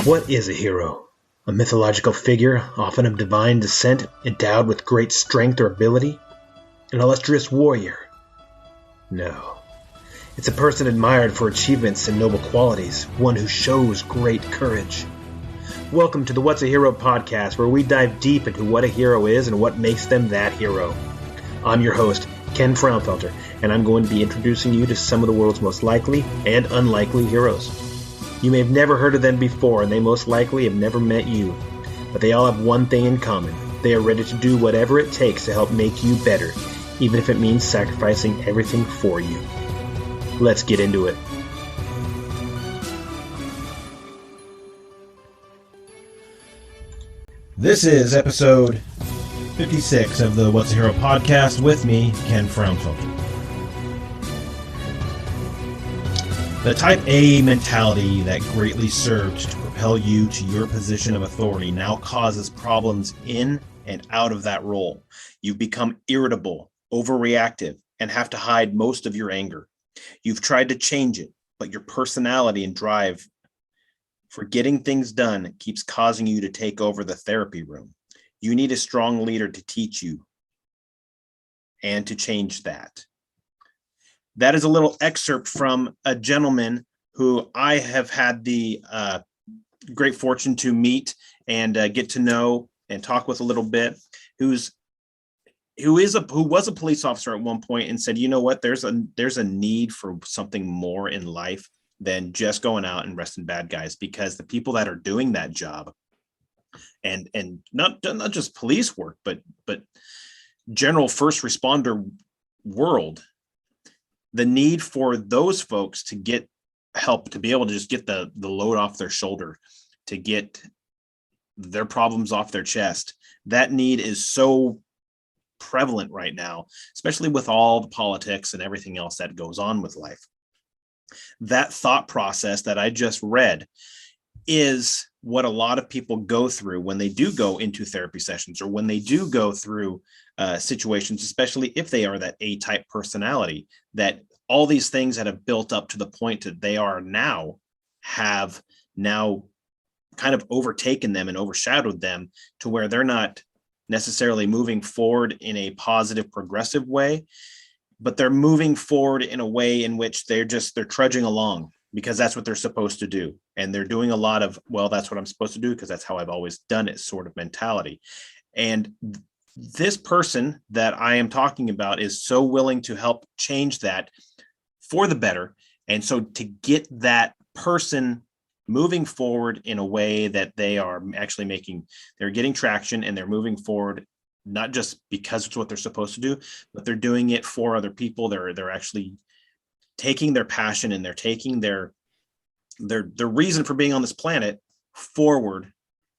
What is a hero? A mythological figure, often of divine descent, endowed with great strength or ability? An illustrious warrior? No. It's a person admired for achievements and noble qualities, one who shows great courage. Welcome to the What's a Hero podcast, where we dive deep into what a hero is and what makes them that hero. I'm your host, Ken Fraunfelter, and I'm going to be introducing you to some of the world's most likely and unlikely heroes. You may have never heard of them before, and they most likely have never met you. But they all have one thing in common. They are ready to do whatever it takes to help make you better, even if it means sacrificing everything for you. Let's get into it. This is episode 56 of the What's a Hero podcast with me, Ken Fraunfelter. The Type A mentality that greatly served to propel you to your position of authority now causes problems in and out of that role. You've become irritable, overreactive, and have to hide most of your anger. You've tried to change it, but your personality and drive for getting things done keeps causing you to take over the therapy room. You need a strong leader to teach you and to change that. That is a little excerpt from a gentleman who I have had the great fortune to meet and get to know and talk with a little bit, who was a police officer at one point and said, you know what, there's a need for something more in life than just going out and arresting bad guys, because the people that are doing that job and not just police work, but general first responder world, the need for those folks to get help, to be able to just get the load off their shoulder, to get their problems off their chest. That need is so prevalent right now, especially with all the politics and everything else that goes on with life. That thought process that I just read is what a lot of people go through when they do go into therapy sessions, or when they do go through situations, especially if they are that A-type personality, that all these things that have built up to the point that they are now have now kind of overtaken them and overshadowed them to where they're not necessarily moving forward in a positive, progressive way, but they're moving forward in a way in which they're trudging along because that's what they're supposed to do. And they're doing a lot of, well, that's what I'm supposed to do because that's how I've always done it sort of mentality. And this person that I am talking about is so willing to help change that for the better. And so to get that person moving forward in a way that they are actually they're getting traction and they're moving forward, not just because it's what they're supposed to do, but they're doing it for other people. They're actually taking their passion and they're taking their reason for being on this planet forward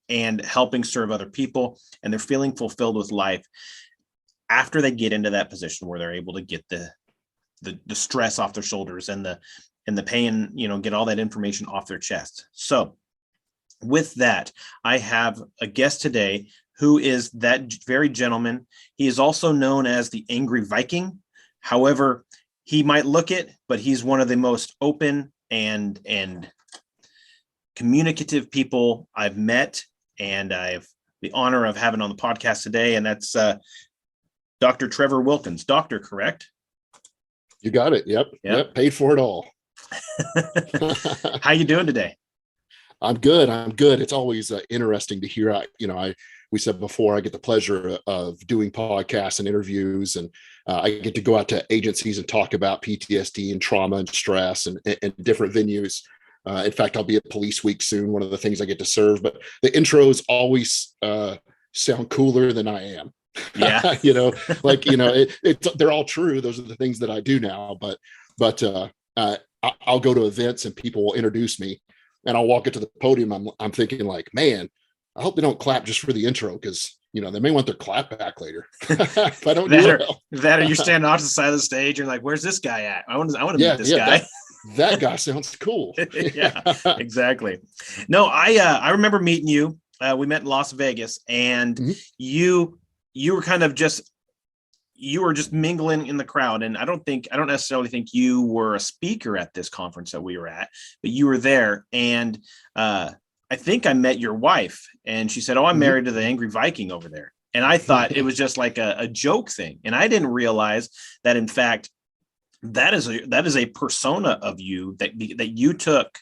and helping serve other people. And they're feeling fulfilled with life after they get into that position where they're able to get the stress off their shoulders and the pain, get all that information off their chest. So with that, I have a guest today who is that very gentleman. He is also known as the Angry Viking. However, he might look it, but he's one of the most open and communicative people I've met, and I have the honor of having on the podcast today, and that's Dr. Trevor Wilkins. Doctor, correct? You got it. Yep. Paid for it all. How you doing today? I'm good. It's always interesting to hear. We said before, I get the pleasure of doing podcasts and interviews, and I get to go out to agencies and talk about PTSD and trauma and stress and different venues. In fact, I'll be at Police Week soon, one of the things I get to serve, but the intros always sound cooler than I am. Yeah. They're all true. Those are the things that I do now, but I'll go to events and people will introduce me and I'll walk into the podium. I'm thinking like, man, I hope they don't clap just for the intro, because they may want their clap back later. If I don't do well. That or you're standing off to the side of the stage. You're like, where's this guy at? I want to meet this guy. That guy sounds cool. Yeah, exactly. No, I remember meeting you. We met in Las Vegas, and you were kind of just you were just mingling in the crowd. And I don't necessarily think you were a speaker at this conference that we were at, but you were there. And I think I met your wife, and she said, "Oh, I'm married to the Angry Viking over there." And I thought it was just like a joke thing. And I didn't realize that, in fact, that is a persona of you that you took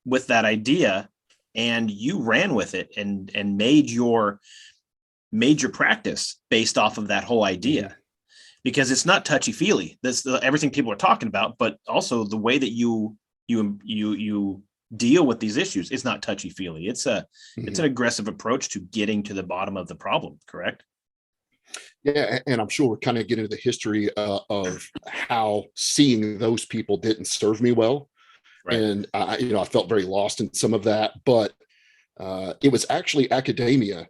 with that idea, and you ran with it and made your practice based off of that whole idea. Because it's not touchy feely. That's everything people are talking about, but also the way that you deal with these issues is not touchy feely. It's an aggressive approach to getting to the bottom of the problem. Correct? Yeah, and I'm sure we're kind of getting into the history of how seeing those people didn't serve me well, Right. And I felt very lost in some of that. But it was actually academia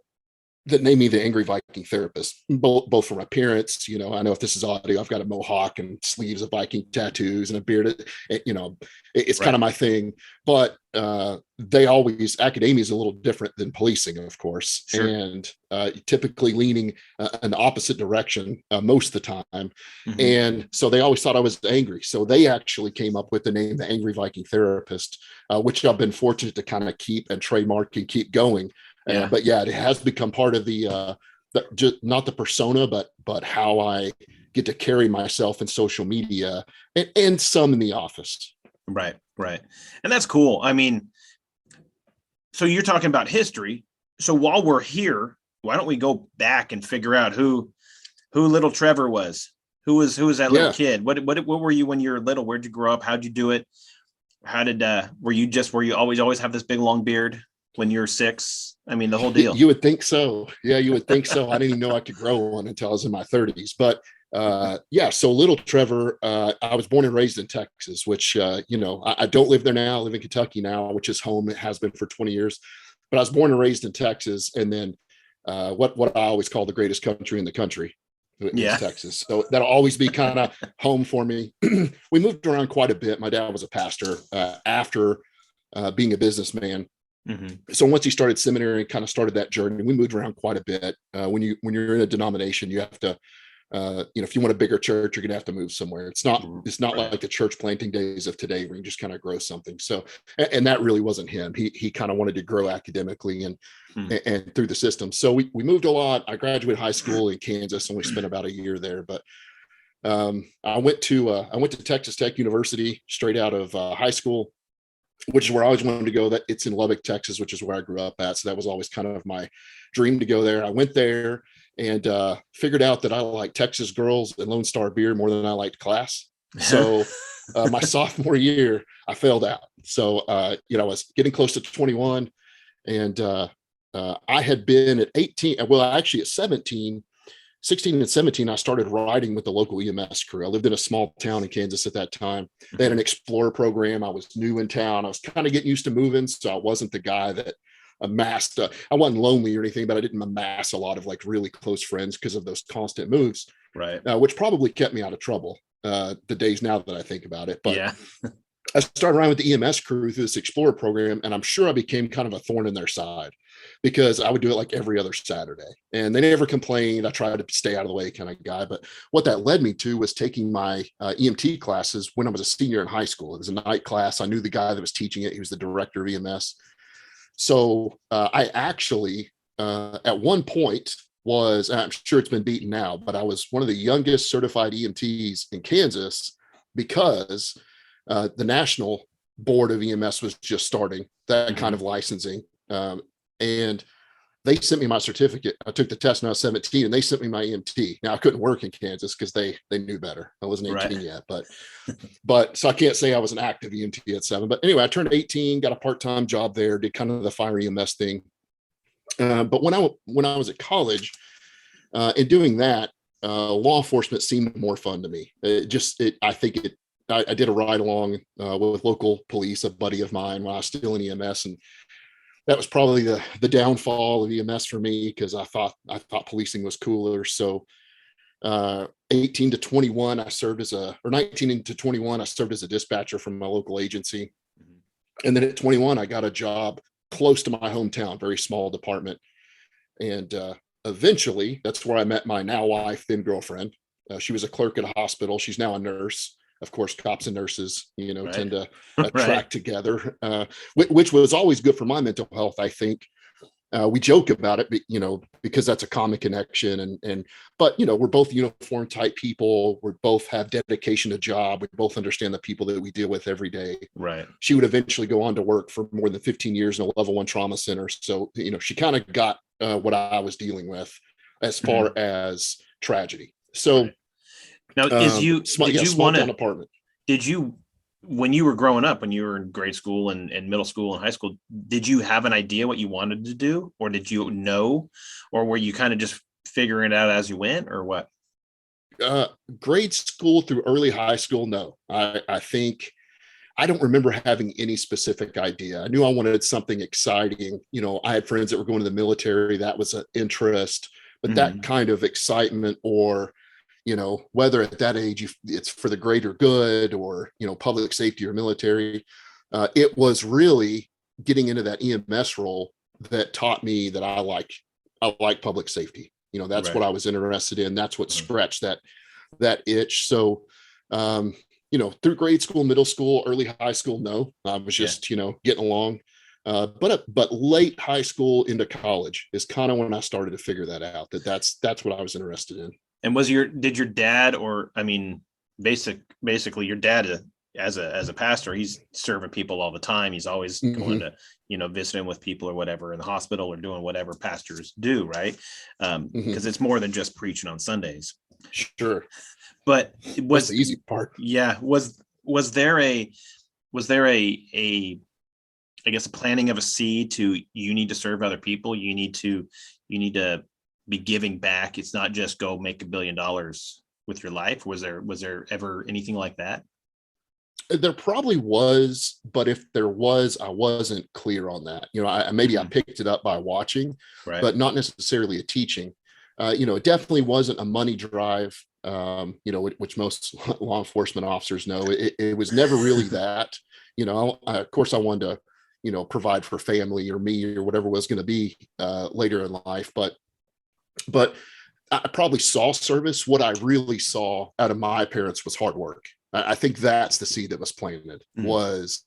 that named me the Angry Viking Therapist, both from appearance. I know if this is audio, I've got a mohawk and sleeves of Viking tattoos and a beard. It's kind of my thing. But academia is a little different than policing, of course, Sure. and typically leaning an opposite direction most of the time. And so they always thought I was angry. So they actually came up with the name, the Angry Viking Therapist, which I've been fortunate to kind of keep and trademark and keep going. Yeah. But yeah, it has become part of the just not the persona, but how I get to carry myself in social media and some in the office. Right. And that's cool. I mean, so you're talking about history. So while we're here, why don't we go back and figure out who little Trevor was? Who was that little kid? What were you when you were little? Where'd you grow up? How'd you do it? How did were you always have this big long beard when you're 6? I mean, the whole deal. You would think so. Yeah, you would think so. I didn't even know I could grow one until I was in my 30s. But so little Trevor, I was born and raised in Texas, which, I don't live there now. I live in Kentucky now, which is home. It has been for 20 years. But I was born and raised in Texas. And then what I always call the greatest country in the country is Texas. So that'll always be kind of home for me. We moved around quite a bit. My dad was a pastor after being a businessman. So once he started seminary and kind of started that journey, we moved around quite a bit. When you're in a denomination, you have to, if you want a bigger church, you're going to have to move somewhere. It's not like the church planting days of today where you just kind of grow something. So, and that really wasn't him. He kind of wanted to grow academically and through the system. So we moved a lot. I graduated high school in Kansas, only spent about a year there, but I went to Texas Tech University straight out of high school, which is where I always wanted to go. That it's in Lubbock, Texas, which is where I grew up at. So that was always kind of my dream to go there. I went there and figured out that I like Texas girls and Lone Star beer more than I liked class. So my sophomore year, I failed out. So, I was getting close to 21, and I had been at 18. Well, actually at 16 and 17, I started riding with the local EMS crew. I lived in a small town in Kansas at that time. They had an Explorer program. I was new in town. I was kind of getting used to moving. So I wasn't the guy that amassed, I wasn't lonely or anything, but I didn't amass a lot of like really close friends because of those constant moves, right? Which probably kept me out of trouble the days now that I think about it. But yeah. I started around with the EMS crew through this Explorer program, and I'm sure I became kind of a thorn in their side because I would do it like every other Saturday, and they never complained. I tried to stay out of the way kind of guy. But what that led me to was taking my EMT classes when I was a senior in high school. It was a night class. I knew the guy that was teaching it. He was the director of EMS. So I actually, at one point, I'm sure it's been beaten now, but I was one of the youngest certified EMTs in Kansas because the national board of EMS was just starting that kind of licensing. And they sent me my certificate. I took the test when I was 17, and they sent me my EMT. Now I couldn't work in Kansas because they knew better. I wasn't 18 yet, but so I can't say I was an active EMT at 7. But anyway, I turned 18, got a part-time job there, did kind of the fire EMS thing. But when I was at college, and doing that, law enforcement seemed more fun to me. I did a ride along with local police, a buddy of mine, when I was still in EMS, and that was probably the downfall of EMS for me because I thought policing was cooler. So 18 to 21, I served as or 19 to 21, I served as a dispatcher from my local agency. And then at 21, I got a job close to my hometown, very small department. And eventually, that's where I met my now wife, then girlfriend. She was a clerk at a hospital. She's now a nurse. Of course, cops and nurses, Right. tend to Right. track together, which was always good for my mental health. I think we joke about it, because that's a common connection. But we're both uniform type people. We both have dedication to job. We both understand the people that we deal with every day. Right. She would eventually go on to work for more than 15 years in a level 1 trauma center. So, she kind of got what I was dealing with as far as tragedy. So, Right. Now, did you small want town to, apartment. did you, when you were growing up, when you were in grade school and middle school and high school, did you have an idea what you wanted to do, or did you know, or were you kind of just figuring it out as you went, or what? Grade school through early high school, no. I think I don't remember having any specific idea. I knew I wanted something exciting. I had friends that were going to the military. That was an interest, but that kind of excitement, or whether at that age it's for the greater good, or public safety or military, it was really getting into that EMS role that taught me that I like public safety. That's what Right. I was interested in. That's what scratched that itch. So, through grade school, middle school, early high school, no, I was Yeah. just getting along. But late high school into college is kind of when I started to figure that out. That's what I was interested in. And did your dad, or I mean, basically your dad, as a pastor, he's serving people all the time. He's always going to, visiting with people or whatever in the hospital, or doing whatever pastors do, right? Because it's more than just preaching on Sundays. Sure. But that's the easy part. Yeah. Was there a I guess a planting of a seed to, you need to serve other people. You need to be giving back. It's not just go make $1 billion with your life. Was there ever anything like that? There probably was, but if there was, I wasn't clear on that. I picked it up by watching, Right. but not necessarily a teaching. It definitely wasn't a money drive, which most law enforcement officers know. It was never really that. Of course, I wanted to, provide for family or me or whatever was going to be later in life. But I probably saw service. What I really saw out of my parents was hard work. I think that's the seed that was planted. Was,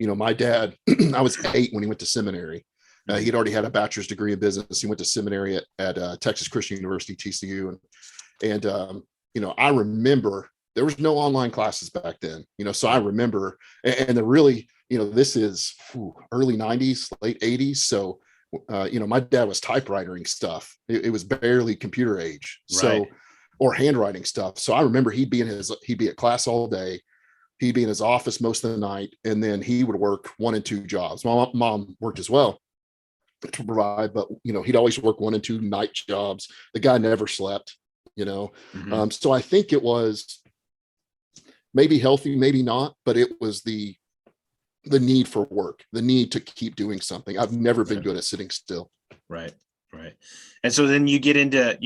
my dad, I was 8 when he went to seminary. He'd already had a bachelor's degree in business. He went to seminary at Texas Christian University, TCU. And I remember there was no online classes back then, so I remember, and they're really, this is early 90s, late 80s. So, my dad was typewriting stuff. It was barely computer age. So, Right. or handwriting stuff. So I remember he'd be at class all day. He'd be in his office most of the night, and then he would work 1 and 2 jobs. My mom worked as well to provide, but he'd always work 1 and 2 night jobs. The guy never slept. So I think it was maybe healthy, maybe not, but it was the need for work, the need to keep doing something. I've never been good at sitting still. Right. And so then you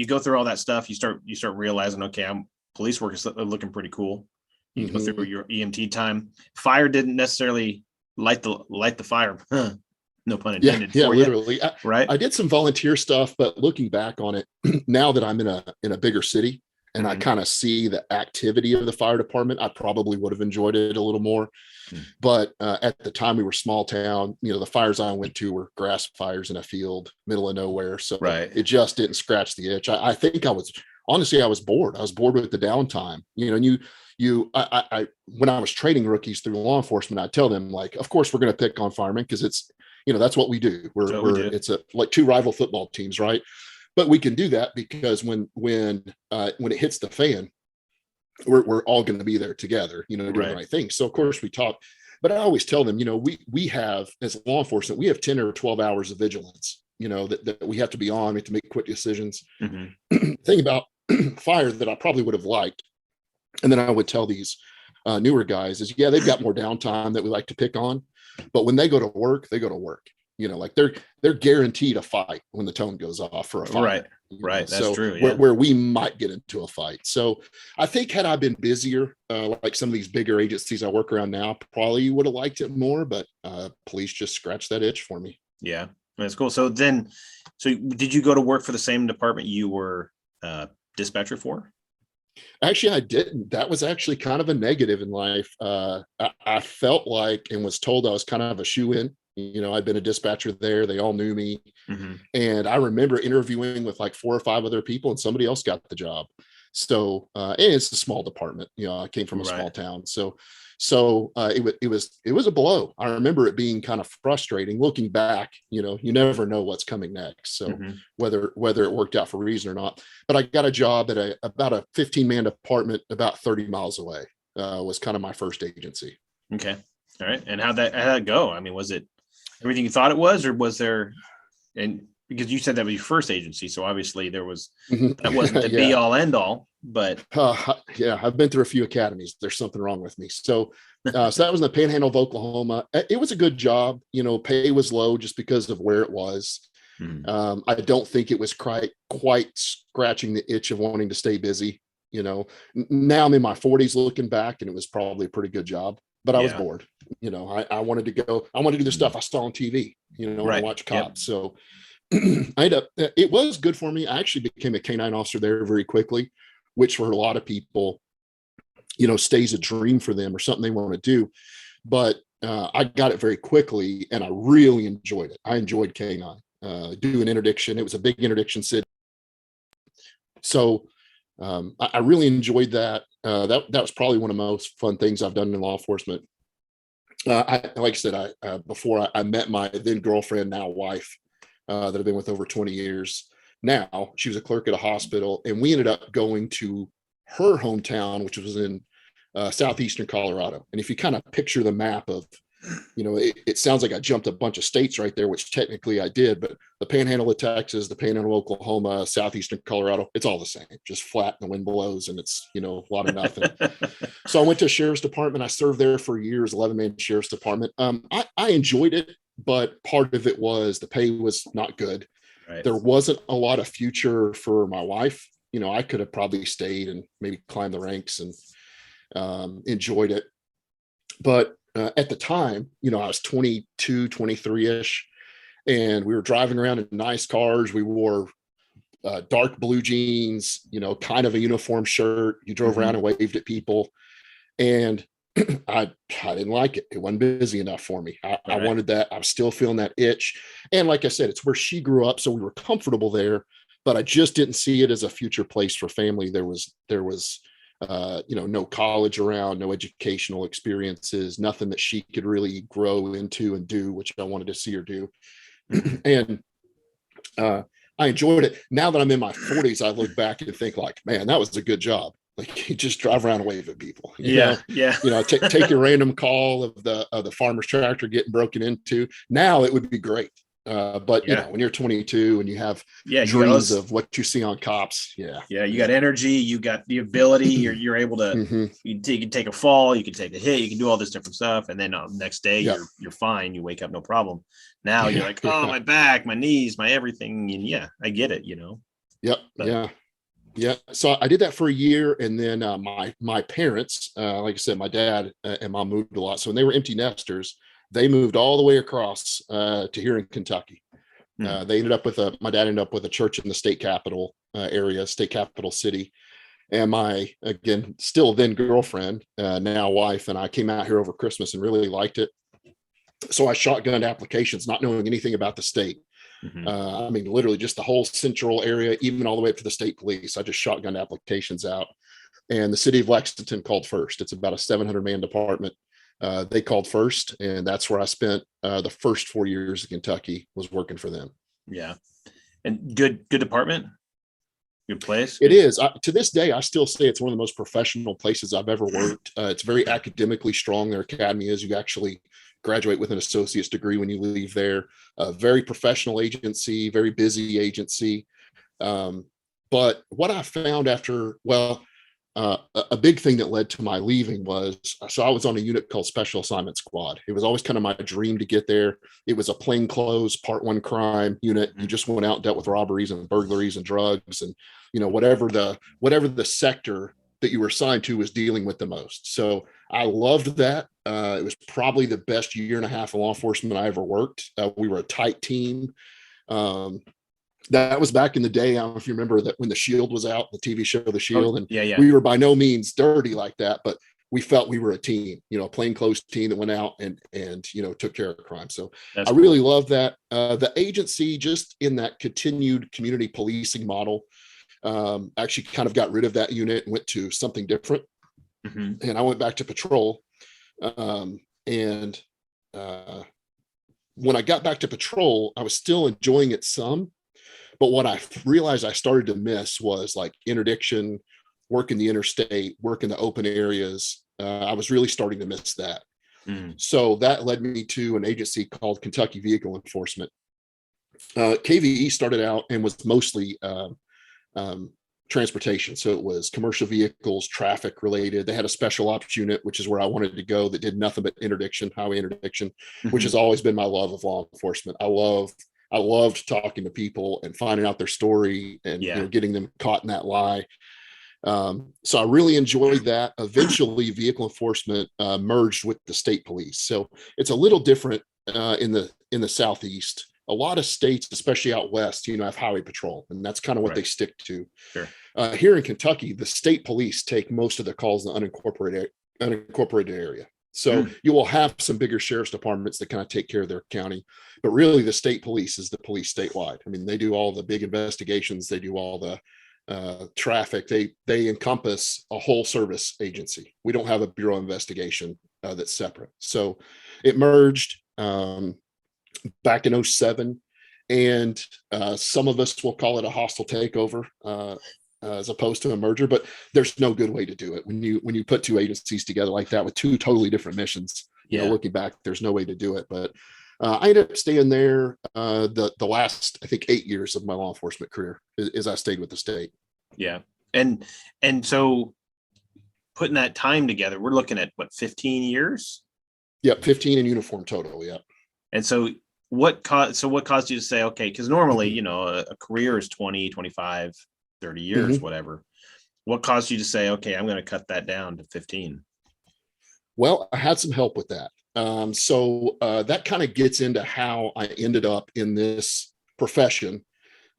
go through all that stuff. You start realizing, okay, police work is looking pretty cool. You go through your EMT time. Fire didn't necessarily light the fire. No pun intended. Yeah, literally. Right. I did some volunteer stuff, but looking back on it, now that I'm in a bigger city and I kind of see the activity of the fire department, I probably would have enjoyed it a little more. But at the time, we were small town. The fires I went to were grass fires in a field, middle of nowhere. So it just didn't scratch the itch. I think I was bored. I was bored with the downtime. I when I was training rookies through law enforcement, I tell them, like, of course we're going to pick on firemen because it's that's what we do. It's like 2 rival football teams, right? But we can do that because when it hits the fan, we're all going to be there together, doing the right thing. So of course we talk, but I always tell them, we have, as law enforcement, we have 10 or 12 hours of vigilance, that we have to be on. We have to make quick decisions. Thing about fire that I probably would have liked, and then I would tell these newer guys is, they've got more downtime that we like to pick on, but when they go to work, they go to work. Like they're guaranteed a fight when the tone goes off for a fight. Right. That's so true. Yeah. Where we might get into a fight. So I think had I been busier, like some of these bigger agencies I work around now, probably would have liked it more, but police just scratched that itch for me. Yeah, that's cool. So did you go to work for the same department you were dispatcher for? Actually, I didn't. That was actually kind of a negative in life. I felt like and was told I was kind of a shoe-in. I'd been a dispatcher there. They all knew me. Mm-hmm. And I remember interviewing with like 4 or 5 other people and somebody else got the job. So, and it's a small department, I came from a Right. small town. It was a blow. I remember it being kind of frustrating looking back. You never know what's coming next. So Mm-hmm. whether it worked out for a reason or not, but I got a job at about a 15-man department about 30 miles away. Was kind of my first agency. Okay. All right. And how'd that go? I mean, was it everything you thought it was, or was there, and because you said that was your first agency, so obviously that wasn't the Yeah. be all end all, but Yeah, I've been through a few academies. There's something wrong with me. So that was in the Panhandle of Oklahoma. It was a good job. Pay was low just because of where it was. I don't think it was quite scratching the itch of wanting to stay busy. Now I'm in my 40s looking back, and it was probably a pretty good job, but I was bored. I wanted to go. I wanted to do the stuff I saw on TV. When I watch cops. Yep. So it was good for me. I actually became a canine officer there very quickly, which for a lot of people, stays a dream for them or something they want to do. But I got it very quickly and I really enjoyed it. I enjoyed canine, doing interdiction. It was a big interdiction city. So I really enjoyed that. That was probably one of the most fun things I've done in law enforcement. Like I said, before I met my then girlfriend, now wife, that I've been with over 20 years. Now she was a clerk at a hospital, and we ended up going to her hometown, which was in southeastern Colorado. And if you kind of picture the map of, it sounds like I jumped a bunch of states right there, which technically I did, but the Panhandle of Texas, the Panhandle of Oklahoma, southeastern Colorado, it's all the same, just flat and the wind blows, and it's, a lot of nothing. So I went to a sheriff's department. I served there for years, 11-man sheriff's department. I enjoyed it, but part of it was the pay was not good. Right. There wasn't a lot of future for my wife. I could have probably stayed and maybe climbed the ranks and enjoyed it. But at the time, I was 22, 23-ish, and we were driving around in nice cars. We wore dark blue jeans, kind of a uniform shirt. You drove around and waved at people. And I didn't like it. It wasn't busy enough for me. I wanted that. I was still feeling that itch. And like I said, it's where she grew up, so we were comfortable there, but I just didn't see it as a future place for family. There was no college around, no educational experiences, nothing that she could really grow into and do, which I wanted to see her do. And I enjoyed it. Now that I'm in my 40s, I look back and think like, man, that was a good job. Like, you just drive around and wave at people. Yeah. Take your random call of the farmer's tractor getting broken into. Now it would be great. But when you're 22 and you have dreams of what you see on cops. You got energy, you got the ability, you're able to, you can take a fall, you can take a hit, you can do all this different stuff. And then next day you're fine. You wake up, no problem. Now you're like, oh, my back, my knees, my everything. And I get it, Yeah. So I did that for a year. And then my parents, like I said, my dad and mom moved a lot. So when they were empty nesters, they moved all the way across to here in Kentucky. They ended up my dad ended up with a church in the state capital area, state capital city. And my, again, still then girlfriend, now wife, and I came out here over Christmas and really liked it. So I shotgunned applications, not knowing anything about the state. I mean, literally just the whole central area, even all the way up to the state police. I just shotgunned applications out. And the city of Lexington called first. It's about a 700-man department. They called first, and that's where I spent the first 4 years in Kentucky, was working for them. Yeah. And good department, good place. It is. To this day, I still say it's one of the most professional places I've ever worked. It's very academically strong. Their academy is. You actually graduate with an associate's degree when you leave there. Very professional agency, very busy agency. But what I found after, a big thing that led to my leaving was, so I was on a unit called Special Assignment Squad. It was always kind of my dream to get there. It was a plainclothes Part 1 crime unit. You just went out and dealt with robberies and burglaries and drugs and, whatever the sector that you were assigned to was dealing with the most. So I loved that. It was probably the best year and a half of law enforcement I ever worked. We were a tight team. That was back in the day. I don't know if you remember that when The Shield was out, the TV show The Oh, Shield, and yeah, yeah. we were by no means dirty like that, but we felt we were a team, a plainclothes team that went out and took care of crime. So That's I really cool. love that. The agency, just in that continued community policing model, actually kind of got rid of that unit and went to something different. Hmm. And I went back to patrol. And when I got back to patrol, I was still enjoying it some. But what I realized I started to miss was like interdiction, work in the interstate, work in the open areas. I was really starting to miss that. Mm. So that led me to an agency called Kentucky Vehicle Enforcement. KVE started out and was mostly um, transportation. So it was commercial vehicles, traffic related. They had a special ops unit, which is where I wanted to go, that did nothing but interdiction, highway interdiction, which has Hmm. always been my love of law enforcement. I loved talking to people and finding out their story and Yeah. getting them caught in that lie. So I really enjoyed that. Eventually, vehicle enforcement merged with the state police. So it's a little different in the southeast. A lot of states, especially out west, have highway patrol, and that's kind of what Right. they stick to. Sure. Here in Kentucky, the state police take most of the calls in the unincorporated area. So Mm. you will have some bigger sheriff's departments that kind of take care of their county, but really the state police is the police statewide. I mean, they do all the big investigations. They do all the traffic. They encompass a whole service agency. We don't have a bureau of investigation that's separate. So it merged back in 07, and some of us will call it a hostile takeover as opposed to a merger, but there's no good way to do it when you put two agencies together like that with two totally different missions. Yeah. Looking back, there's no way to do it. But I ended up staying there the last, I think, 8 years of my law enforcement career is I stayed with the state. Yeah. And so putting that time together, we're looking at what, 15 years? Yep, 15 in uniform total. Yep. And so what caused you to say, okay, because normally, a career is 20, 25, 30 years, Mm-hmm. whatever. What caused you to say, okay, I'm going to cut that down to 15? Well, I had some help with that. So that kind of gets into how I ended up in this profession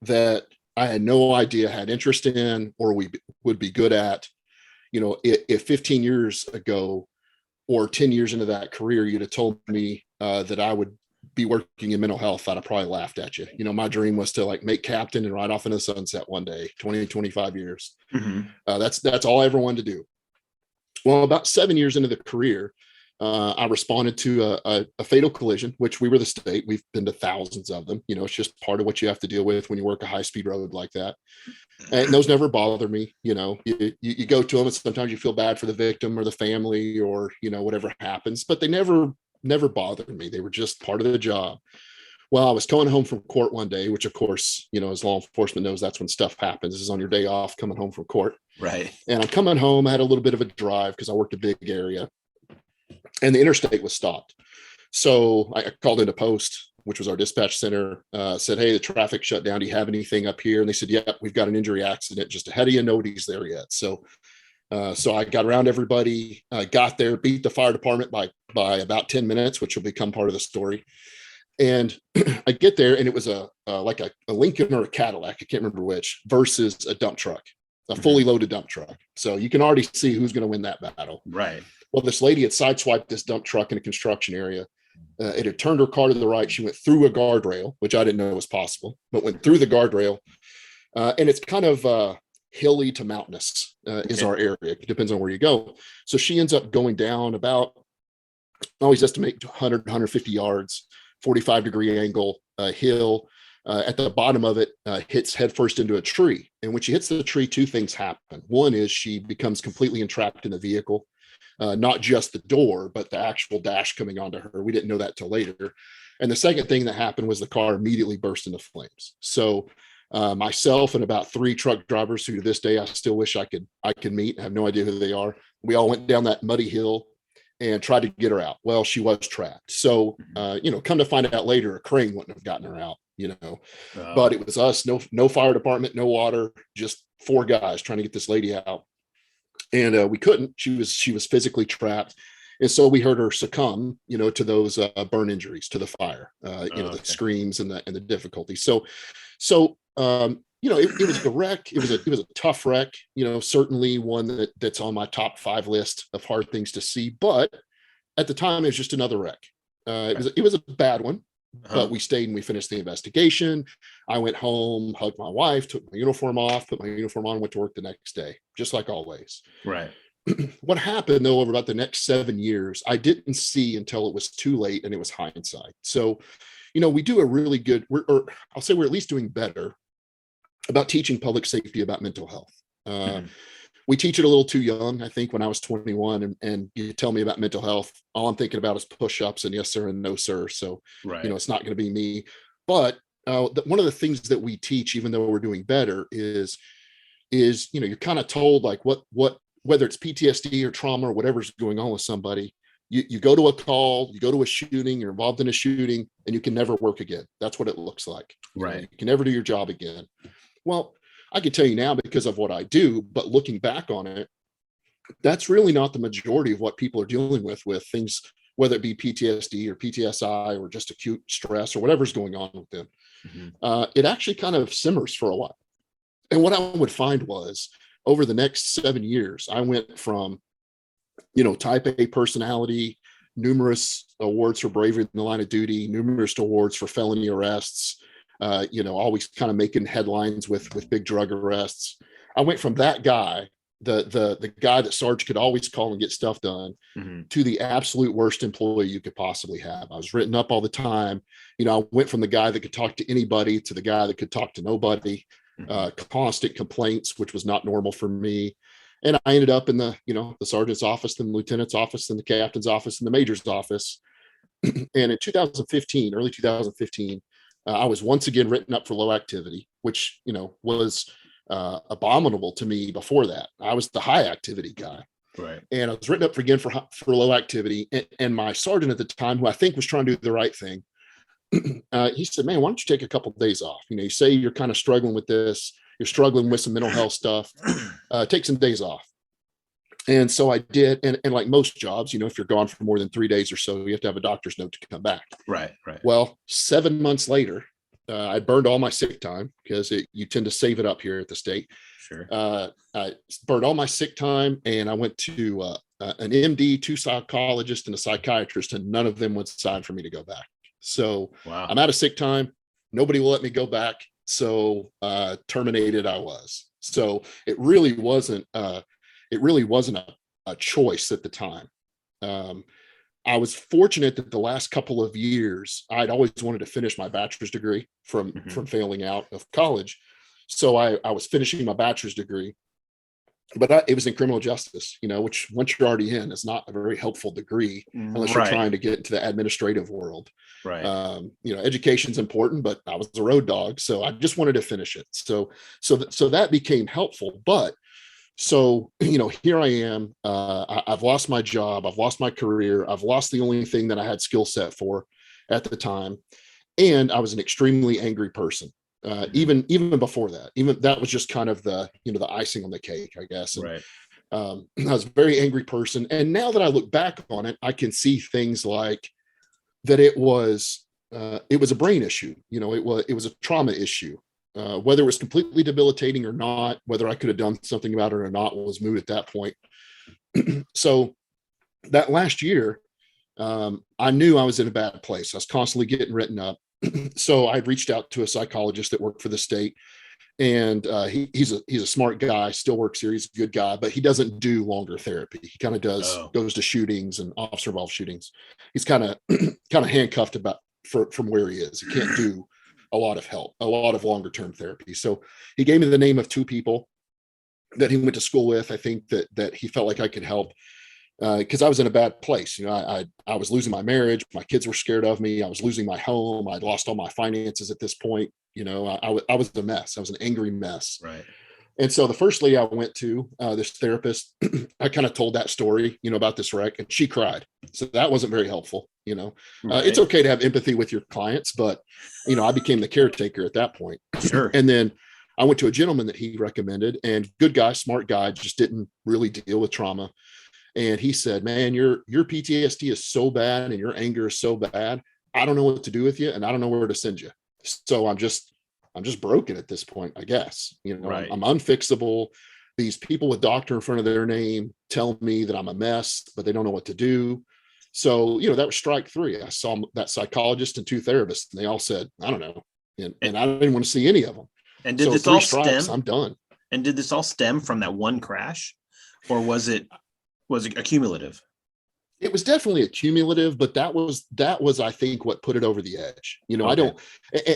that I had no idea had interest in or we would be good at. If 15 years ago or 10 years into that career, you'd have told me that I would be working in mental health, I'd have probably laughed at you. My dream was to like make captain and ride off in the sunset one day, 20, 25 years. Mm-hmm. That's all I ever wanted to do. Well, about 7 years into the career, I responded to a fatal collision, which we were the state. We've been to thousands of them. It's just part of what you have to deal with when you work a high speed road like that. And those never bother me. You go to them and sometimes you feel bad for the victim or the family or, whatever happens, but they never bothered me. They were just part of the job. Well, I was coming home from court one day, which of course, as law enforcement knows, that's when stuff happens, is on your day off coming home from court. Right. And I'm coming home. I had a little bit of a drive because I worked a big area and the interstate was stopped. So I called into post, which was our dispatch center, said, hey, the traffic shut down. Do you have anything up here? And they said, yep, we've got an injury accident just ahead of you. Nobody's there yet. So I got around everybody, got there, beat the fire department by about 10 minutes, which will become part of the story. And I get there and it was like a Lincoln or a Cadillac, I can't remember which, versus a dump truck, a fully loaded dump truck. So you can already see who's going to win that battle. Right. Well, this lady had sideswiped this dump truck in a construction area. It had turned her car to the right. She went through a guardrail, which I didn't know was possible, but went through the guardrail. And it's kind of hilly to mountainous is our area. It depends on where you go. So she ends up going down about, I always estimate 100, 150 yards, 45-degree angle hill. At the bottom of it, hits headfirst into a tree. And when she hits the tree, two things happen. One is she becomes completely entrapped in the vehicle. Not just the door, but the actual dash coming onto her. We didn't know that till later. And the second thing that happened was the car immediately burst into flames. So myself and about 3 truck drivers who to this day I still wish I could meet. I have no idea who they are. We all went down that muddy hill and tried to get her out. Well, she was trapped. So come to find out later, a crane wouldn't have gotten her out. But it was us, no fire department, no water, just 4 guys trying to get this lady out. And we couldn't. She was physically trapped, and so we heard her succumb, to those burn injuries to the fire, the screams and the difficulty. So It was a wreck. It was a tough wreck, certainly one that's on my top 5 list of hard things to see. But at the time, it was just another wreck. It was a bad one, but we stayed and we finished the investigation. I went home, hugged my wife, took my uniform off, put my uniform on, went to work the next day, just like always. Right. What happened though over about the next 7 years, I didn't see until it was too late, and it was hindsight. So, we do a really good, or I'll say we're at least doing better about teaching public safety about mental health. We teach it a little too young. I think when I was 21 and you tell me about mental health, all I'm thinking about is push-ups and yes, sir, and no, sir. So, right. It's not going to be me. But one of the things that we teach, even though we're doing better, is you're kind of told like whether it's PTSD or trauma or whatever's going on with somebody, you go to a call, you go to a shooting, you're involved in a shooting, and you can never work again. That's what it looks like. Right. You can never do your job again. Well, I can tell you now because of what I do, but looking back on it, that's really not the majority of what people are dealing with things, whether it be PTSD or PTSI or just acute stress or whatever's going on with them. It actually kind of simmers for a while. And what I would find was over the next 7 years, I went from, type A personality, numerous awards for bravery in the line of duty, numerous awards for felony arrests, always kind of making headlines with big drug arrests. I went from that guy, the guy that Sarge could always call and get stuff done, to the absolute worst employee you could possibly have. I was written up all the time. I went from the guy that could talk to anybody to the guy that could talk to nobody, constant complaints, which was not normal for me. And I ended up in the sergeant's office, then the lieutenant's office, then the captain's office, and the major's office. And in early 2015, I was once again written up for low activity, which, was abominable to me before that. I was the high activity guy. Right. And I was written up again for low activity. And my sergeant at the time, who I think was trying to do the right thing, he said, man, why don't you take a couple of days off? You say you're kind of struggling with this. You're struggling with some mental health stuff. Take some days off. And so I did. And like most jobs, if you're gone for more than 3 days or so, you have to have a doctor's note to come back. Right. Well, 7 months later, I burned all my sick time because you tend to save it up here at the state. Sure. I burned all my sick time, and I went to an MD, 2 psychologists, and a psychiatrist, and none of them would sign for me to go back. So wow. I'm out of sick time. Nobody will let me go back. So terminated I was. So it really wasn't a choice at the time. I was fortunate that the last couple of years, I'd always wanted to finish my bachelor's degree from failing out of college. So I was finishing my bachelor's degree, but it was in criminal justice, which once you're already in, is not a very helpful degree unless you're trying to get into the administrative world. Right. Education's important, but I was a road dog, so I just wanted to finish it. So that became helpful. But so, here I am. I've lost my job. I've lost my career. I've lost the only thing that I had skill set for at the time. And I was an extremely angry person. Even before that, that was just kind of the icing on the cake, I guess. And, right. I was a very angry person. And now that I look back on it, I can see things like that it was a brain issue. It was a trauma issue. Whether it was completely debilitating or not, whether I could have done something about it or not was moot at that point. So that last year, I knew I was in a bad place. I was constantly getting written up. So I reached out to a psychologist that worked for the state, and he's a smart guy, still works here. He's a good guy, but he doesn't do longer therapy. He kind of goes to shootings and officer involved shootings. He's kind of handcuffed from where he is. He can't do a lot of help, a lot of longer term therapy. So he gave me the name of 2 people that he went to school with. I think that he felt like I could help. Because I was in a bad place. I was losing my marriage. My kids were scared of me. I was losing my home. I'd lost all my finances at this point. I was a mess. I was an angry mess. Right. And so the first lady I went to, this therapist, I kind of told that story, about this wreck, and she cried. So that wasn't very helpful. Right. It's okay to have empathy with your clients, but, I became the caretaker at that point. Sure. And then I went to a gentleman that he recommended, and good guy, smart guy, just didn't really deal with trauma. And he said, man, your PTSD is so bad and your anger is so bad. I don't know what to do with you, and I don't know where to send you. So I'm just I'm just broken at this point, I guess. Right. I'm unfixable. These people with doctor in front of their name tell me that I'm a mess, but they don't know what to do. So, that was strike three. I saw that psychologist and two therapists, and they all said, I don't know. And I didn't want to see any of them. And did So this three all strikes, stem? I'm done. And did this all stem from that one crash, or was it accumulative? It was definitely accumulative, but that was I think what put it over the edge. I Okay. don't,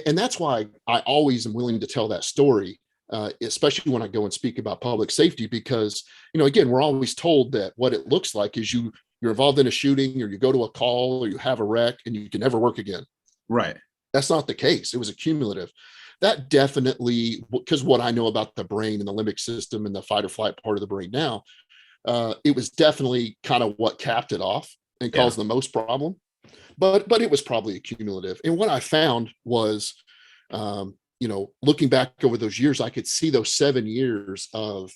and that's why I always am willing to tell that story, especially when I go and speak about public safety, because again, we're always told that what it looks like is you're involved in a shooting, or you go to a call, or you have a wreck, and you can never work again. Right. That's not the case. It was accumulative. That definitely, because what I know about the brain and the limbic system and the fight or flight part of the brain now, it was definitely kind of what capped it off and caused the most problem. But it was probably accumulative. And what I found was, looking back over those years, I could see those 7 years of,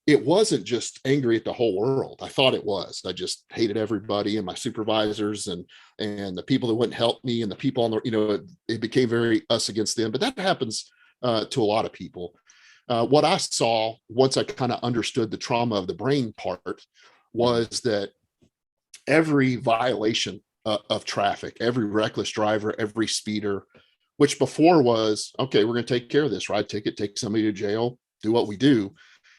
it wasn't just angry at the whole world. I thought it was. I just hated everybody and my supervisors and the people that wouldn't help me and the people on the, it became very us against them. But that happens to a lot of people. What I saw once I kind of understood the trauma of the brain part was that every violation of traffic, every reckless driver, every speeder, which before was, okay, we're going to take care of this, ride ticket, take somebody to jail, do what we do.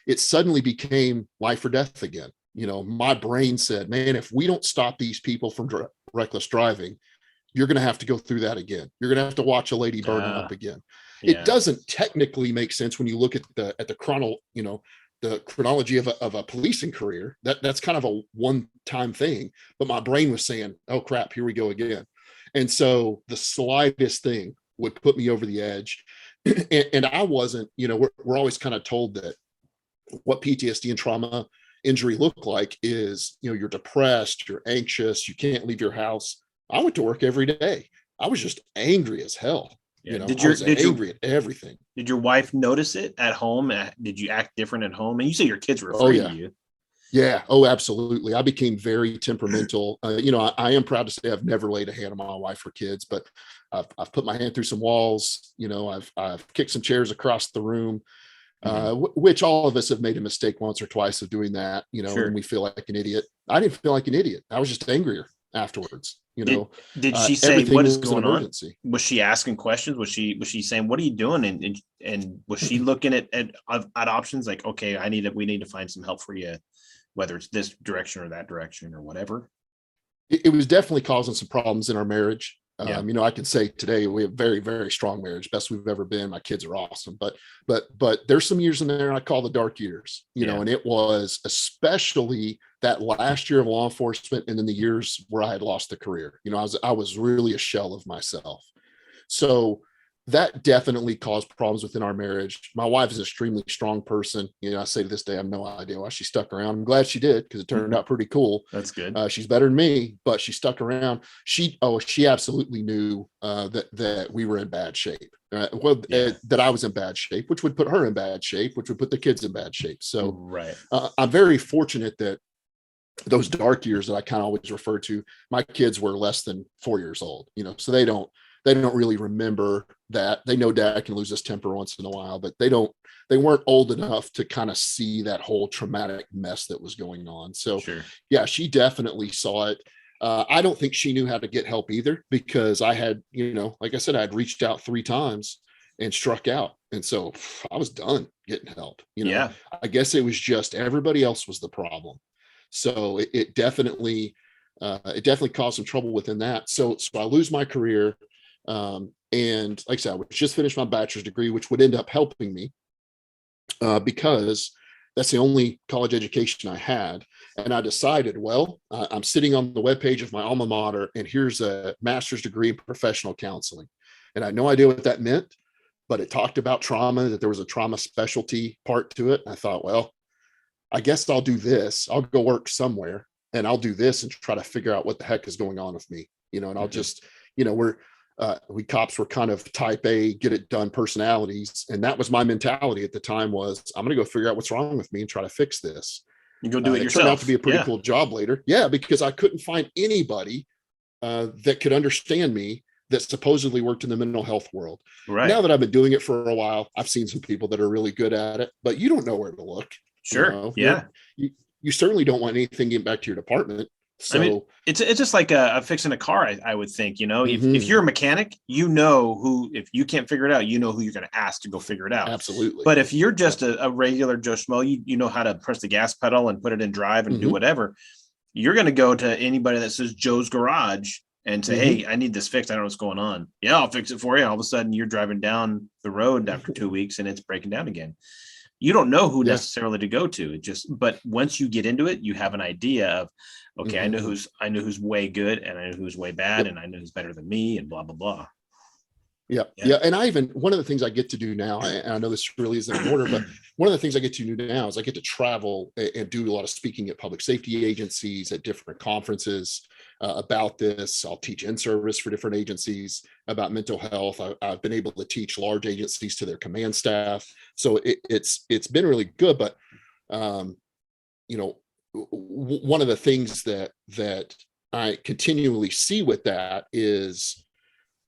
It suddenly became life or death again. My brain said, man, if we don't stop these people from reckless driving, you're going to have to go through that again. You're going to have to watch a lady burn up again. Yeah. It doesn't technically make sense when you look at the chronology of a policing career. That's kind of a one-time thing. But my brain was saying, oh crap, here we go again. And so the slightest thing would put me over the edge. And I wasn't, we're always kind of told that what PTSD and trauma injury look like is, you're depressed, you're anxious, you can't leave your house. I went to work every day. I was just angry as hell. Yeah. I was angry at everything. Did your wife notice it at home? Did you act different at home? And you say your kids were afraid of you. Yeah. Oh, absolutely. I became very temperamental. I am proud to say I've never laid a hand on my wife or kids, but I've put my hand through some walls. I've kicked some chairs across the room. Which all of us have made a mistake once or twice of doing that, Sure. and we feel like an idiot. I didn't feel like an idiot. I was just angrier afterwards. Did she say what is going on? Was she asking questions? Was she saying, what are you doing? And was she looking at options like, okay, we need to find some help for you, whether it's this direction or that direction or whatever? It was definitely causing some problems in our marriage. Yeah. I can say today we have very, very strong marriage, best we've ever been. My kids are awesome, but there's some years in there I call the dark years, and it was especially that last year of law enforcement, and then the years where I had lost the career. I was really a shell of myself. So that definitely caused problems within our marriage. My wife is an extremely strong person. I say to this day, I have no idea why she stuck around. I'm glad she did, because it turned out pretty cool. That's good. She's better than me, but she stuck around. She absolutely knew that we were in bad shape. That I was in bad shape, which would put her in bad shape, which would put the kids in bad shape. So right. I'm very fortunate that those dark years that I kind of always refer to, my kids were less than 4 years old, so they don't really remember that. They know dad can lose his temper once in a while, but they weren't old enough to kind of see that whole traumatic mess that was going on. So sure. Yeah, she definitely saw it. I don't think she knew how to get help either, because I had, like I said, I had reached out 3 times and struck out. And so I was done getting help. Yeah. I guess it was just everybody else was the problem. So it definitely caused some trouble within that. So I lose my career. And like I said, I would just finish my bachelor's degree, which would end up helping me because that's the only college education I had. And I decided, well, I'm sitting on the webpage of my alma mater, and here's a master's degree in professional counseling. And I had no idea what that meant, but it talked about trauma, that there was a trauma specialty part to it. And I thought, well, I guess I'll do this. I'll go work somewhere and I'll do this and try to figure out what the heck is going on with me, and I'll just, we cops were kind of type A, get it done personalities. And that was my mentality at the time, was I'm going to go figure out what's wrong with me and try to fix this. You go do it yourself. Turned out to be a pretty cool job later. Yeah, because I couldn't find anybody that could understand me that supposedly worked in the mental health world. Right. Now that I've been doing it for a while, I've seen some people that are really good at it, but you don't know where to look. Sure. Yeah. You certainly don't want anything getting back to your department. So I mean, it's just like fixing a car. I would think, if mm-hmm. you're a mechanic, who, if you can't figure it out, who you're going to ask to go figure it out. Absolutely. But if you're just a regular Joe Schmo, you know how to press the gas pedal and put it in drive and do whatever. You're going to go to anybody that says Joe's Garage and say, hey, I need this fixed. I don't know what's going on. Yeah, I'll fix it for you. All of a sudden you're driving down the road after 2 weeks and it's breaking down again. You don't know who necessarily to go to. But once you get into it, you have an idea of, okay, I know who's way good and I know who's way bad and I know who's better than me and blah, blah, blah. Yeah. And one of the things I get to do now, and I know this really isn't in order, but one of the things I get to do now is I get to travel and do a lot of speaking at public safety agencies, at different conferences about this. I'll teach in-service for different agencies about mental health. I've been able to teach large agencies to their command staff. So it's been really good. But, one of the things that I continually see with that is,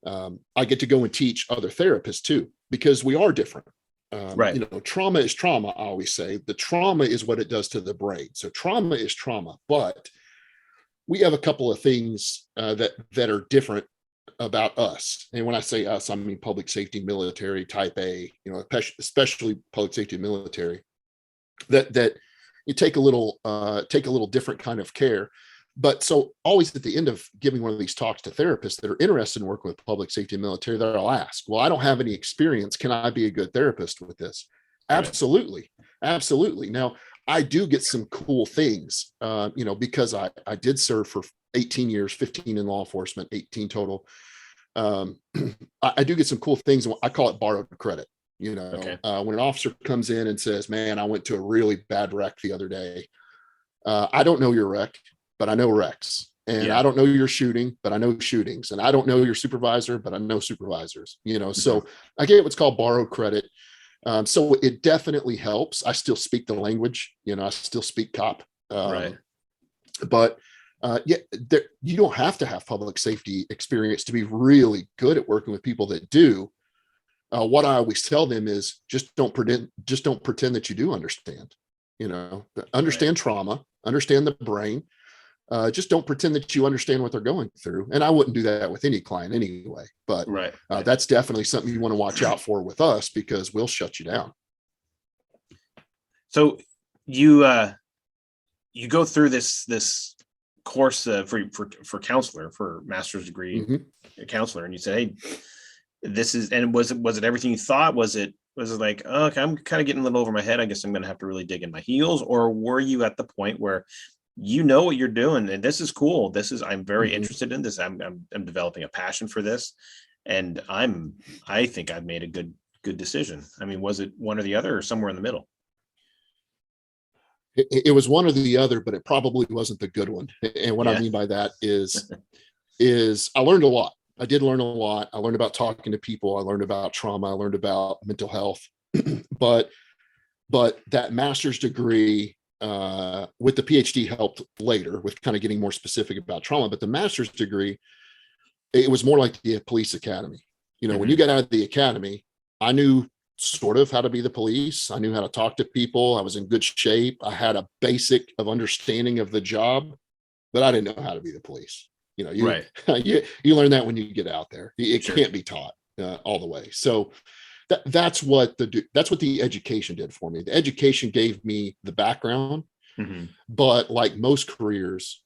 I get to go and teach other therapists too, because we are different. Right. Trauma is trauma. I always say the trauma is what it does to the brain. So trauma is trauma, but we have a couple of things that are different about us. And when I say us, I mean public safety, military, type A, especially public safety, military, that you take a little different kind of care. But so always at the end of giving one of these talks to therapists that are interested in working with public safety and military, they'll ask, well, I don't have any experience. Can I be a good therapist with this? Right. Absolutely. Absolutely. Now, I do get some cool things, because I did serve for 18 years, 15 in law enforcement, 18 total. I do get some cool things. I call it borrowed credit. When an officer comes in and says, man, I went to a really bad wreck the other day. I don't know your wreck, but I know wrecks, and I don't know your shooting, but I know shootings, and I don't know your supervisor, but I know supervisors, so I get what's called borrowed credit. So it definitely helps. I still speak the language, I still speak cop. Right. But you don't have to have public safety experience to be really good at working with people that do. What I always tell them is just don't pretend that you do understand, understand trauma, understand the brain. Just don't pretend that you understand what they're going through. And I wouldn't do that with any client anyway, but that's definitely something you want to watch out for with us, because we'll shut you down. So you go through this course for counselor, for master's degree counselor, and you say, hey, this is, and was it everything you thought? Was it like, oh, okay, I'm kind of getting a little over my head, I guess I'm going to have to really dig in my heels? Or were you at the point where what you're doing, and this is cool, I'm very interested in this, I'm developing a passion for this, and I think I've made a good decision? I mean, was it one or the other, or somewhere in the middle? It was one or the other, but it probably wasn't the good one. And what I mean by that is I learned a lot. I did learn a lot. I learned about talking to people. I learned about trauma. I learned about mental health. but that master's degree with the PhD helped later with kind of getting more specific about trauma. But the master's degree, it was more like the police academy. When you got out of the academy, I knew sort of how to be the police. I knew how to talk to people. I was in good shape. I had a basic of understanding of the job, but I didn't know how to be the police. You learn that when you get out there. It can't be taught all the way. So that's what the education did for me. The education gave me the background, but like most careers,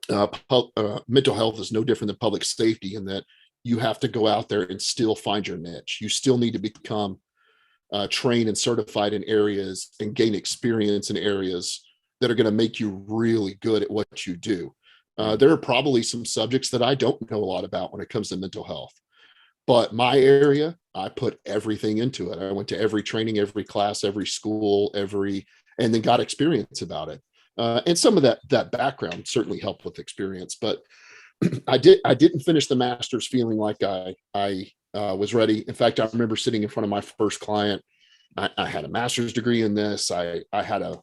mental health is no different than public safety in that you have to go out there and still find your niche. You still need to become trained and certified in areas and gain experience in areas that are going to make you really good at what you do. There are probably some subjects that I don't know a lot about when it comes to mental health, but my area, I put everything into it. I went to every training, every class, every school, and then got experience about it. And some of that background certainly helped with experience, but I didn't finish the master's feeling like I was ready. In fact, I remember sitting in front of my first client I had a master's degree in this. I had a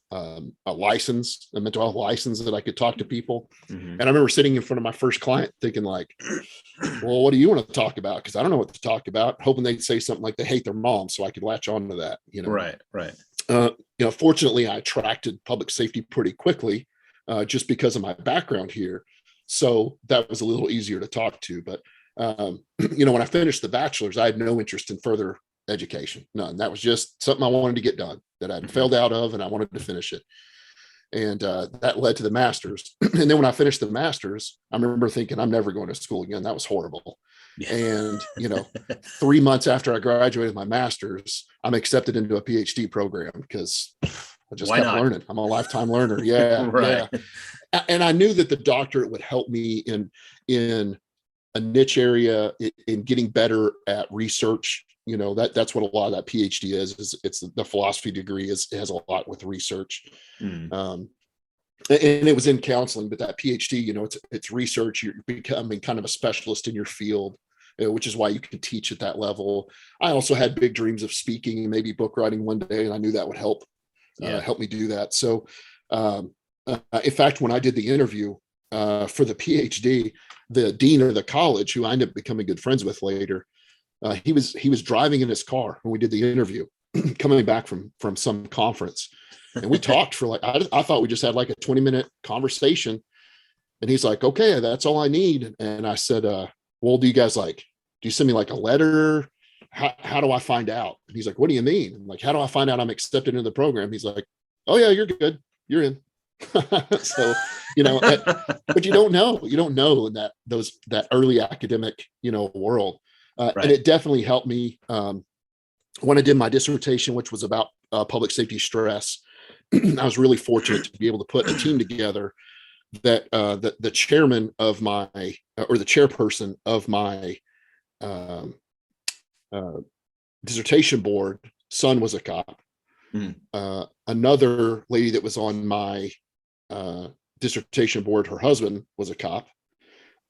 license, a mental health license that I could talk to people. Mm-hmm. And I remember sitting in front of my first client thinking like, well, what do you want to talk about? Because I don't know what to talk about. Hoping they'd say something like they hate their mom, so I could latch on to that. Right. Fortunately, I attracted public safety pretty quickly, just because of my background here. So that was a little easier to talk to. But when I finished the bachelor's, I had no interest in further education. None. That was just something I wanted to get done that I'd failed out of, and I wanted to finish it. And that led to the master's. And then when I finished the master's, I remember thinking, I'm never going to school again. That was horrible. Yeah. And 3 months after I graduated my master's, I'm accepted into a PhD program because I just kept learning. I'm a lifetime learner. Yeah. right. Yeah. And I knew that the doctorate would help me in a niche area, in getting better at research. That's what a lot of that PhD is it's the philosophy degree it has a lot with research. And it was in counseling, but that PhD, it's research. You're becoming kind of a specialist in your field, which is why you can teach at that level. I also had big dreams of speaking and maybe book writing one day, and I knew that would help me do that. So in fact, when I did the interview for the PhD, the dean of the college, who I ended up becoming good friends with later, he was driving in his car when we did the interview, coming back from some conference, and we talked for I thought we just had like a 20-minute conversation, and he's like, okay, that's all I need. And I said, well, do you send me like a letter? How do I find out? And he's like, what do you mean? I'm like, how do I find out I'm accepted into the program? He's like, oh yeah, you're good, you're in. So but you don't know in that early academic world. Right. And it definitely helped me when I did my dissertation, which was about public safety stress. I was really fortunate to be able to put a team together that the chairman of my or the chairperson of my dissertation board son was a cop. Another lady that was on my dissertation board, her husband was a cop.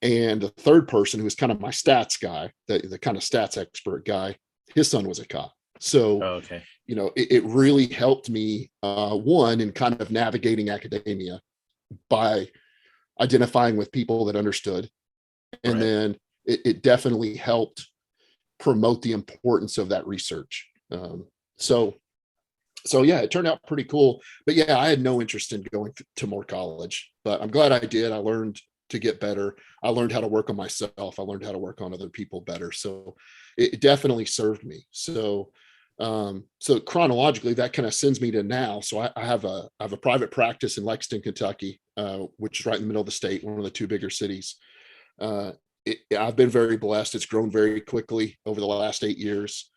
And the third person, who was kind of my stats guy, the kind of stats expert guy, his son was a cop. So, it really helped me, one, in kind of navigating academia by identifying with people that understood. And then it definitely helped promote the importance of that research. So yeah, it turned out pretty cool. But yeah, I had no interest in going to more college, but I'm glad I did. I learned to get better. I learned how to work on myself. I learned how to work on other people better. So it definitely served me. So chronologically, that kind of sends me to now. So I have a private practice in Lexington, Kentucky, which is right in the middle of the state, one of the two bigger cities. I've been very blessed. It's grown very quickly over the last 8 years.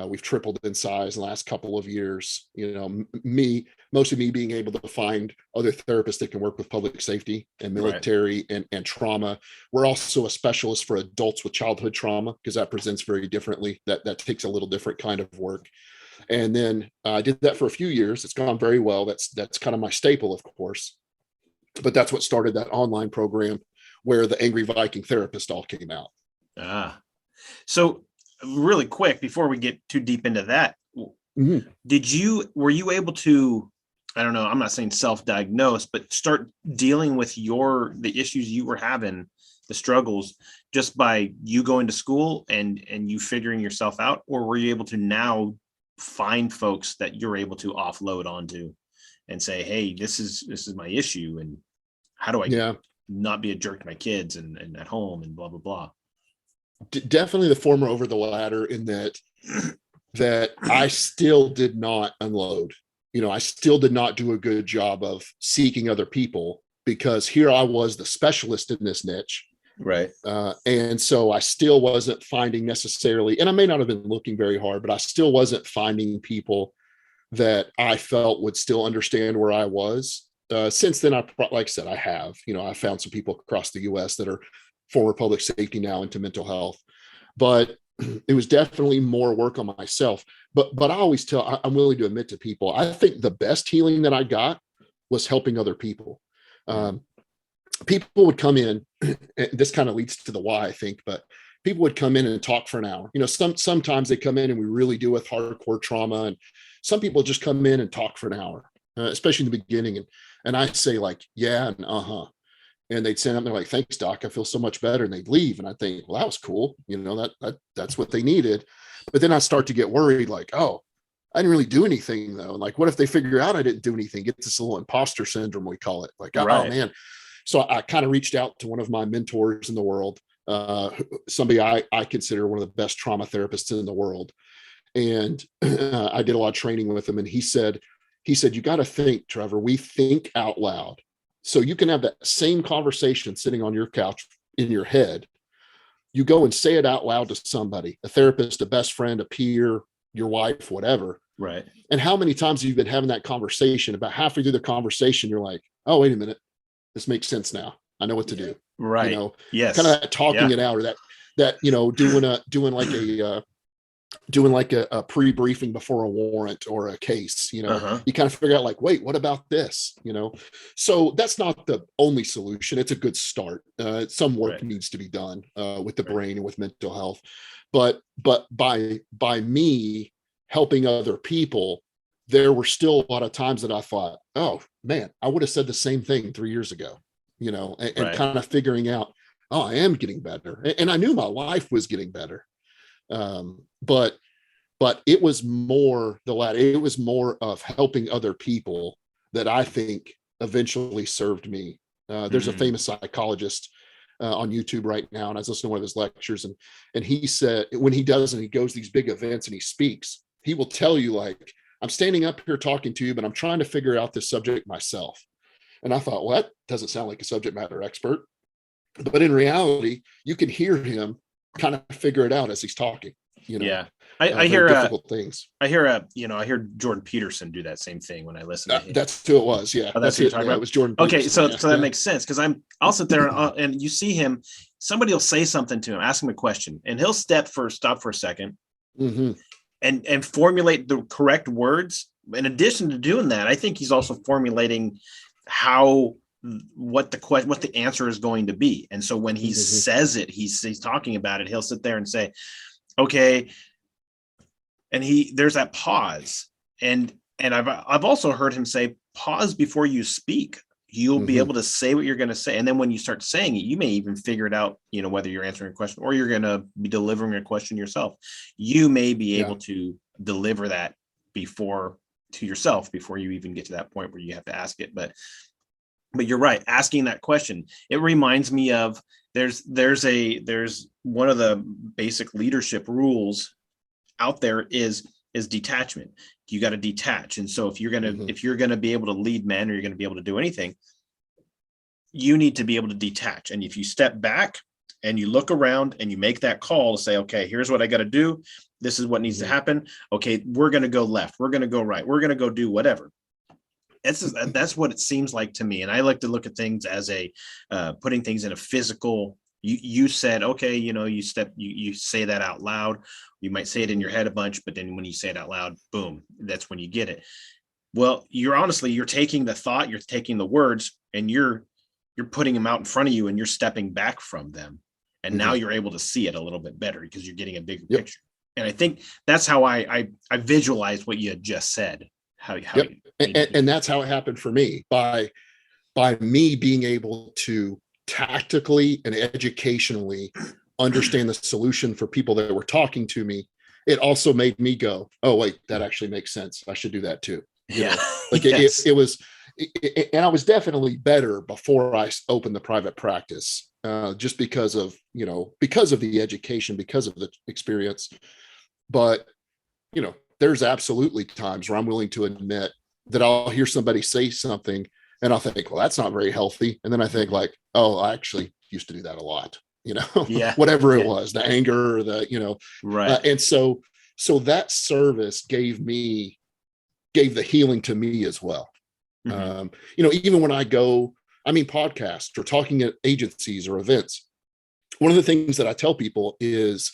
We've tripled in size in the last couple of years. Mostly me being able to find other therapists that can work with public safety and military and trauma. We're also a specialist for adults with childhood trauma, because that presents very differently. That takes a little different kind of work. And then I did that for a few years. It's gone very well. That's kind of my staple, of course. But that's what started that online program where the Angry Viking Therapist all came out. So really quick, before we get too deep into that, were you able to, I don't know, I'm not saying self-diagnose, but start dealing with the issues you were having, the struggles, just by you going to school and you figuring yourself out? Or were you able to now find folks that you're able to offload onto and say, hey, this is my issue, and how do I not be a jerk to my kids and at home and blah, blah, blah? Definitely the former over the latter, in that I still did not unload. I still did not do a good job of seeking other people, because here I was the specialist in this niche. Right. And so I still wasn't finding necessarily, and I may not have been looking very hard, but I still wasn't finding people that I felt would still understand where I was. Since then, like I said, I found some people across the US that are former public safety now into mental health, but it was definitely more work on myself. But I always I'm willing to admit to people, I think the best healing that I got was helping other people. People would come in, and this kind of leads to the why, I think, but people would come in and talk for an hour. Sometimes they come in and we really deal with hardcore trauma, and some people just come in and talk for an hour, especially in the beginning. And I say like, yeah, and and they'd send up, they're like, thanks, doc, I feel so much better. And they'd leave. And I think, well, that was cool. That's what they needed. But then I start to get worried, like, oh, I didn't really do anything though. And like, what if they figure out I didn't do anything? Get this little imposter syndrome, we call it. Like, oh man. So I kind of reached out to one of my mentors in the world, somebody I consider one of the best trauma therapists in the world. And I did a lot of training with him. And he said, you got to think, Trevor, we think out loud. So you can have that same conversation sitting on your couch in your head. You go and say it out loud to somebody, a therapist, a best friend, a peer, your wife, whatever. Right. And how many times have you been having that conversation? About halfway through the conversation, you're like, oh, wait a minute. This makes sense now. I know what to do. Right. Yes. Kind of that talking it out, or that, doing like a pre-briefing before a warrant or a case, you kind of figure out like, wait, what about this? So that's not the only solution. It's a good start. Some work needs to be done with the brain and with mental health, but by me helping other people, there were still a lot of times that I thought, oh man, I would have said the same thing 3 years ago, and kind of figuring out, oh, I am getting better. And I knew my life was getting better. But it was more the latter. It was more of helping other people that I think eventually served me. There's a famous psychologist on YouTube right now, and I was listening to one of his lectures, and he said when he does and he goes to these big events and he speaks, he will tell you like, I'm standing up here talking to you, but I'm trying to figure out this subject myself. And I thought, well, that doesn't sound like a subject matter expert, but in reality, you can hear him kind of figure it out as he's talking. I hear difficult things. I hear Jordan Peterson do that same thing when I listen to him. That's who it was. Yeah. Oh, that's who you're talking about. It was Jordan Peterson. Okay. So that makes sense. Cause I'll sit there and you see him, somebody will say something to him, ask him a question, and he'll stop for a second and formulate the correct words. In addition to doing that, I think he's also formulating what the answer is going to be. And so when he says it, he's talking about it, he'll sit there and say, okay. And there's that pause. And I've also heard him say, pause before you speak. You'll be able to say what you're going to say. And then when you start saying it, you may even figure it out, whether you're answering a question or you're going to be delivering a question yourself. You may be able to deliver that to yourself before you even get to that point where you have to ask it. But you're right. Asking that question, it reminds me of there's one of the basic leadership rules out there is detachment. You got to detach. And so if you're going to be able to lead men, or you're going to be able to do anything, you need to be able to detach. And if you step back and you look around and you make that call to say, okay, here's what I got to do. This is what needs to happen. Okay. We're going to go left. We're going to go right. We're going to go do whatever. That's what it seems like to me. And I like to look at things as putting things in a physical. You said, okay, you say that out loud. You might say it in your head a bunch, but then when you say it out loud, boom, that's when you get it. Well, you're taking the thought, you're taking the words, and you're putting them out in front of you, and you're stepping back from them. And now you're able to see it a little bit better because you're getting a bigger picture. And I think that's how I visualized what you had just said. And that's how it happened for me by me being able to tactically and educationally understand the solution for people that were talking to me. It also made me go, oh wait, that actually makes sense. I should do that too. It was, and I was definitely better before I opened the private practice, just because of the education, because of the experience. But, there's absolutely times where I'm willing to admit that I'll hear somebody say something and I'll think, well, that's not very healthy. And then I think like, oh, I actually used to do that a lot, whatever it was, the anger or the, right. And so that service gave the healing to me as well. Even when podcasts or talking at agencies or events, one of the things that I tell people is,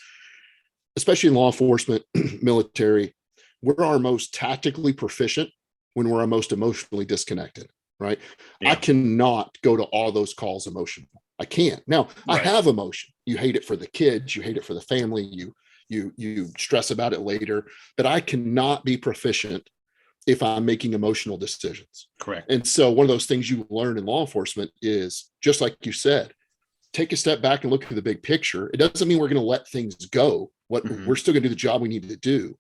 especially in law enforcement, military, we're our most tactically proficient when we're our most emotionally disconnected, right? Yeah. I cannot go to all those calls emotional. I can't. Now, I have emotion. You hate it for the kids, you hate it for the family, you stress about it later, but I cannot be proficient if I'm making emotional decisions. Correct. And so one of those things you learn in law enforcement is, just like you said, take a step back and look at the big picture. It doesn't mean we're going to let things go. We're still going to do the job we need to do,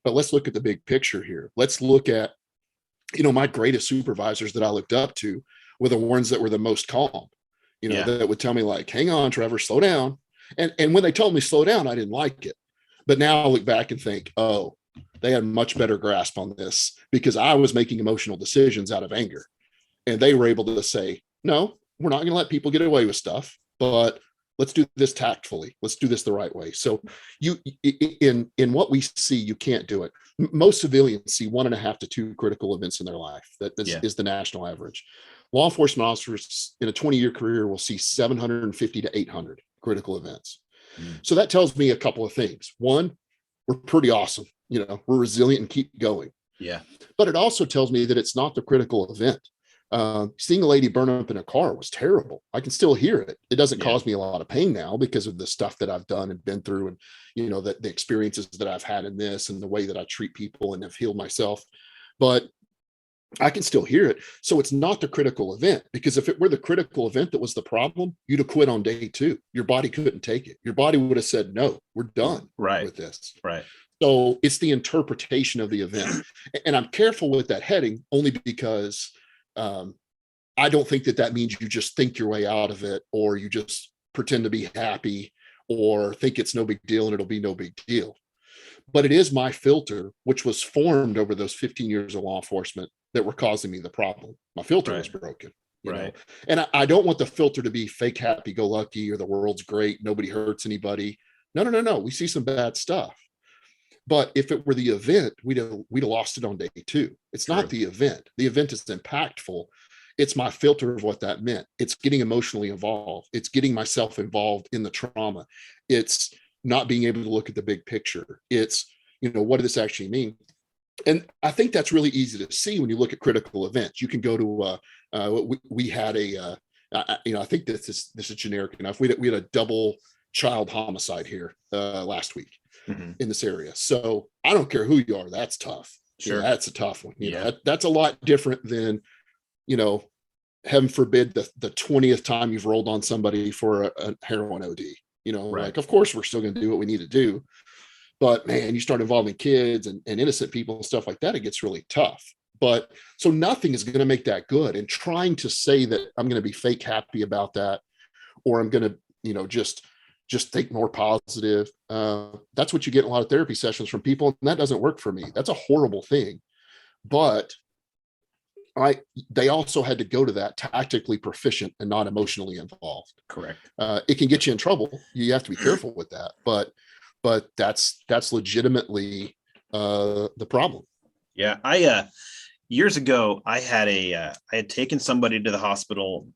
but let's look at the big picture here. Let's look at, my greatest supervisors that I looked up to were the ones that were the most calm, that would tell me like, hang on, Trevor, slow down. And when they told me slow down, I didn't like it. But now I look back and think, oh, they had much better grasp on this because I was making emotional decisions out of anger. And they were able to say, no, we're not going to let people get away with stuff, but let's do this tactfully. Let's do this the right way. So in what we see, you can't do it. Most civilians see 1.5 to 2 critical events in their life. That is the national average. Law enforcement officers in a 20-year career will see 750 to 800 critical events. So that tells me a couple of things. One, we're pretty awesome. We're resilient and keep going. Yeah. But it also tells me that it's not the critical event. Seeing a lady burn up in a car was terrible. I can still hear it. It doesn't cause me a lot of pain now because of the stuff that I've done and been through, and the experiences that I've had in this and the way that I treat people and have healed myself. But I can still hear it. So it's not the critical event, because if it were the critical event that was the problem, you'd have quit on day 2. Your body couldn't take it. Your body would have said, no, we're done with this. Right. So it's the interpretation of the event. And I'm careful with that heading only because I don't think that means you just think your way out of it, or you just pretend to be happy or think it's no big deal and it'll be no big deal. But it is my filter, which was formed over those 15 years of law enforcement, that were causing me the problem. My filter was broken. You know? And I don't want the filter to be fake happy-go-lucky or the world's great, nobody hurts anybody. No. We see some bad stuff. But if it were the event, we'd have lost it on day 2. It's not the event. The event is impactful. It's my filter of what that meant. It's getting emotionally involved. It's getting myself involved in the trauma. It's not being able to look at the big picture. It's, what did this actually mean? And I think that's really easy to see when you look at critical events. You can go to, we had I think this is generic enough. We had a double child homicide here last week in this area. So I don't care who you are. That's tough. Sure. That's a tough one. You know, that's a lot different than, heaven forbid the 20th time you've rolled on somebody for a heroin OD. Like, of course we're still going to do what we need to do, but man, you start involving kids and innocent people and stuff like that, it gets really tough. But so nothing is going to make that good. And trying to say that I'm going to be fake happy about that, or I'm going to, just think more positive. That's what you get in a lot of therapy sessions from people. And that doesn't work for me. That's a horrible thing. But they also had to go to that tactically proficient and not emotionally involved. Correct. It can get you in trouble. You have to be careful with that. But that's legitimately the problem. Yeah. I years ago, I had taken somebody to the hospital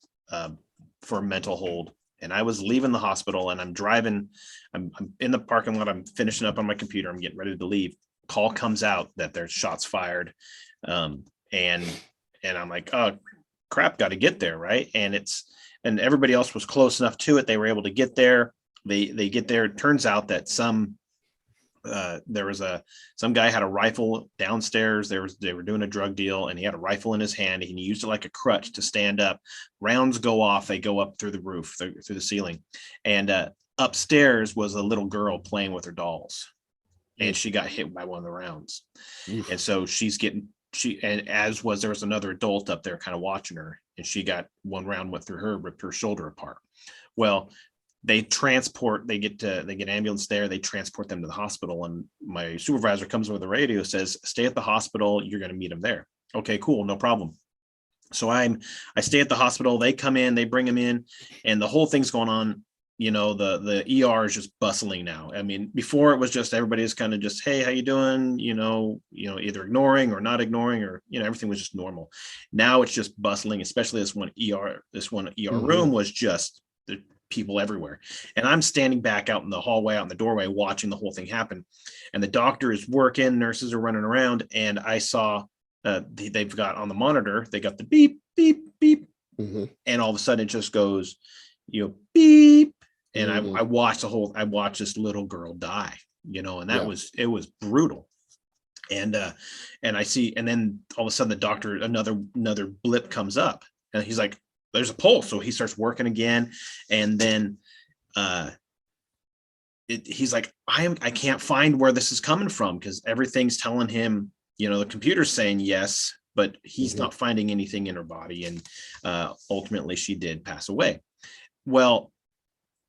for a mental hold, and I was leaving the hospital, and I'm driving. I'm in the parking lot. I'm finishing up on my computer. I'm getting ready to leave. Call comes out that there's shots fired, and I'm like, oh crap, got to get there, right? And everybody else was close enough to it. They were able to get there. They get there. It turns out that some guy had a rifle downstairs. They were doing a drug deal, and he had a rifle in his hand, and he used it like a crutch to stand up. Rounds go off. They go up through the roof, through the ceiling, and upstairs was a little girl playing with her dolls, and she got hit by one of the rounds. Oof. And so there was another adult up there kind of watching her, and she got one round went through her, ripped her shoulder apart. Well, they get ambulance there. They transport them to the hospital. And my supervisor comes over the radio, says, stay at the hospital. You're going to meet them there. Okay, cool. No problem. So I stay at the hospital. They come in, they bring them in, and the whole thing's going on. The ER is just bustling now. I mean, before it was just, everybody's kind of just, hey, how you doing? Either ignoring or not ignoring, or, everything was just normal. Now it's just bustling, especially this one ER room was just the people everywhere. And I'm standing back out in the hallway, out in the doorway, watching the whole thing happen. And the doctor is working, nurses are running around. And I saw they've got on the monitor, they got the beep, beep, beep. Mm-hmm. And all of a sudden it just goes, beep. And I watched this little girl die, and it was brutal. And I see, and then all of a sudden the doctor, another blip comes up, and he's like, there's a pulse. So he starts working again. And then he's like, I can't find where this is coming from, because everything's telling him, the computer's saying yes, but he's not finding anything in her body. And ultimately she did pass away. Well,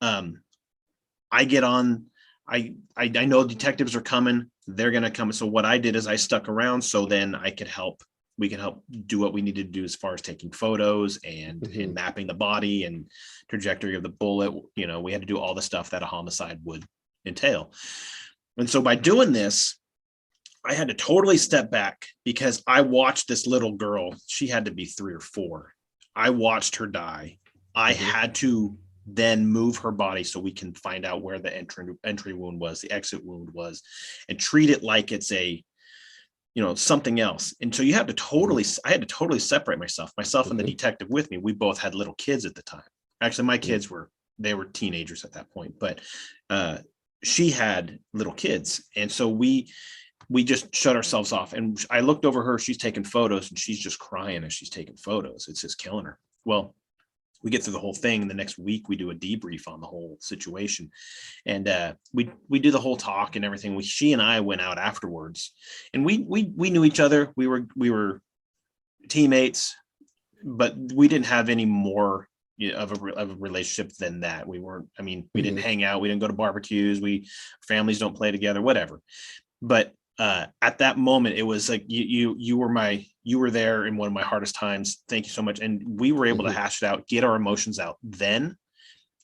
I get on, I know detectives are coming. They're going to come. So what I did is I stuck around, so then we can help do what we need to do as far as taking photos and mapping the body and trajectory of the bullet. We had to do all the stuff that a homicide would entail. And so by doing this, I had to totally step back, because I watched this little girl. She had to be 3 or 4. I watched her die. I had to then move her body so we can find out where the entry wound was, the exit wound was, and treat it like it's a, something else. And so I had to totally separate myself and the detective with me. We both had little kids at the time. Actually, my kids were teenagers at that point, but she had little kids. And so we just shut ourselves off. And I looked over her, she's taking photos, and she's just crying as she's taking photos. It's just killing her. Well, we get through the whole thing, and the next week we do a debrief on the whole situation, and we do the whole talk and everything. She and I went out afterwards, and we knew each other. We were teammates, but we didn't have any more of a relationship than that. We weren't. I mean, we didn't hang out. We didn't go to barbecues. Families don't play together. Whatever. But at that moment, it was like you were there in one of my hardest times. Thank you so much. And we were able to hash it out, get our emotions out then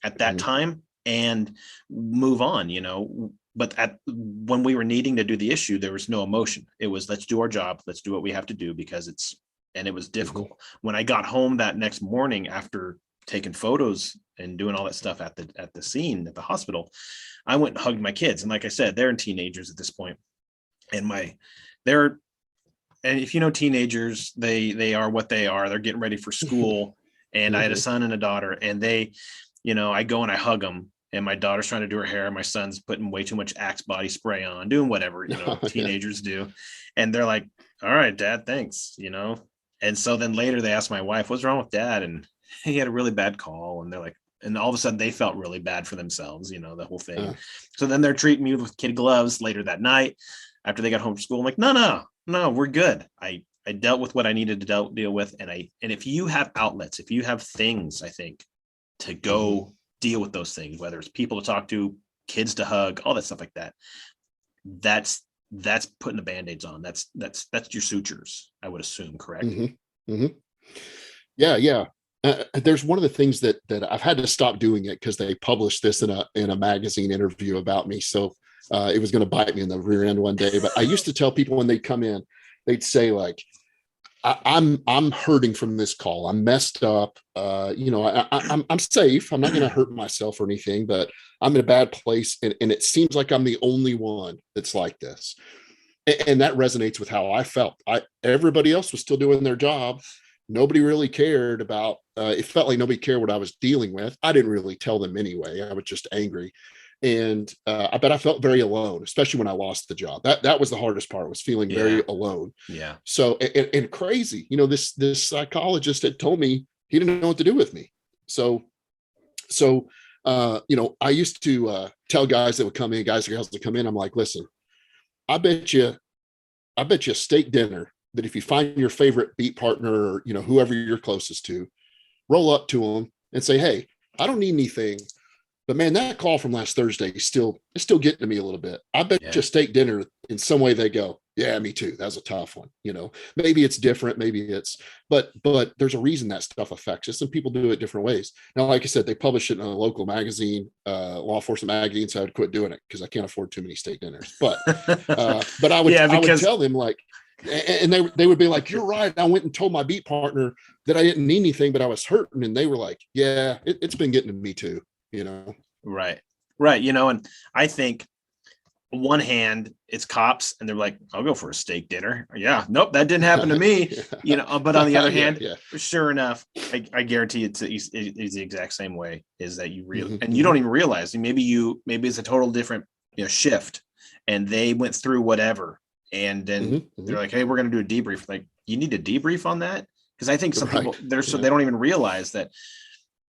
at that time, and move on, but when we were needing to do the issue, there was no emotion. It was, let's do our job. Let's do what we have to do, because it was difficult. When I got home that next morning after taking photos and doing all that stuff at the scene at the hospital, I went and hugged my kids. And like I said, they're teenagers at this point. And and if teenagers, they are what they are. They're getting ready for school. And I had a son and a daughter, and they, I go and I hug them, and my daughter's trying to do her hair. My son's putting way too much Axe body spray on, doing whatever, teenagers do. And they're like, all right, Dad, thanks, And so then later they asked my wife, what's wrong with Dad? And he had a really bad call. And they're like, and all of a sudden they felt really bad for themselves, the whole thing. So then they're treating me with kid gloves later that night after they got home from school. I'm like, no, we're good. I dealt with what I needed to deal with. And if you have outlets, if you have things, I think, to go deal with those things, whether it's people to talk to, kids to hug, all that stuff like that, that's putting the Band-Aids on. That's your sutures, I would assume, correct? Yeah. There's one of the things that I've had to stop doing it, because they published this in a magazine interview about me. So it was going to bite me in the rear end one day. But I used to tell people when they'd come in, they'd say, like, I'm hurting from this call. I'm messed up. I'm safe. I'm not going to hurt myself or anything, but I'm in a bad place. And it seems like I'm the only one that's like this. And that resonates with how I felt. Everybody else was still doing their job. Nobody really cared about, it felt like nobody cared what I was dealing with. I didn't really tell them anyway. I was just angry. And I bet I felt very alone, especially when I lost the job. That was the hardest part, was feeling very alone. Yeah. So, and crazy, this psychologist had told me he didn't know what to do with me. So, I used to tell guys that would come in, guys and girls that come in, I'm like, listen, I bet you a steak dinner that if you find your favorite beat partner, or, whoever you're closest to, roll up to them and say, hey, I don't need anything, but man, that call from last Thursday is still getting to me a little bit. I bet you a steak dinner, in some way they go, yeah, me too. That was a tough one. Maybe it's different. Maybe but there's a reason that stuff affects us, and people do it different ways. Now, like I said, they published it in a local magazine, law enforcement magazine. So I would quit doing it, because I can't afford too many steak dinners, but I would tell them, like, and they would be like, you're right. I went and told my beat partner that I didn't need anything, but I was hurting. And they were like, yeah, it's been getting to me too. Right. And I think on one hand, it's cops, and they're like, I'll go for a steak dinner. Yeah. Nope. That didn't happen to me, but on the other hand, sure enough, I guarantee it's the exact same way, is that you really, and you don't even realize, maybe it's a total different shift, and they went through whatever, And then Mm-hmm. they're like, hey, we're going to do a debrief. Like, you need to debrief on that? Because I think some Right. people they don't even realize that,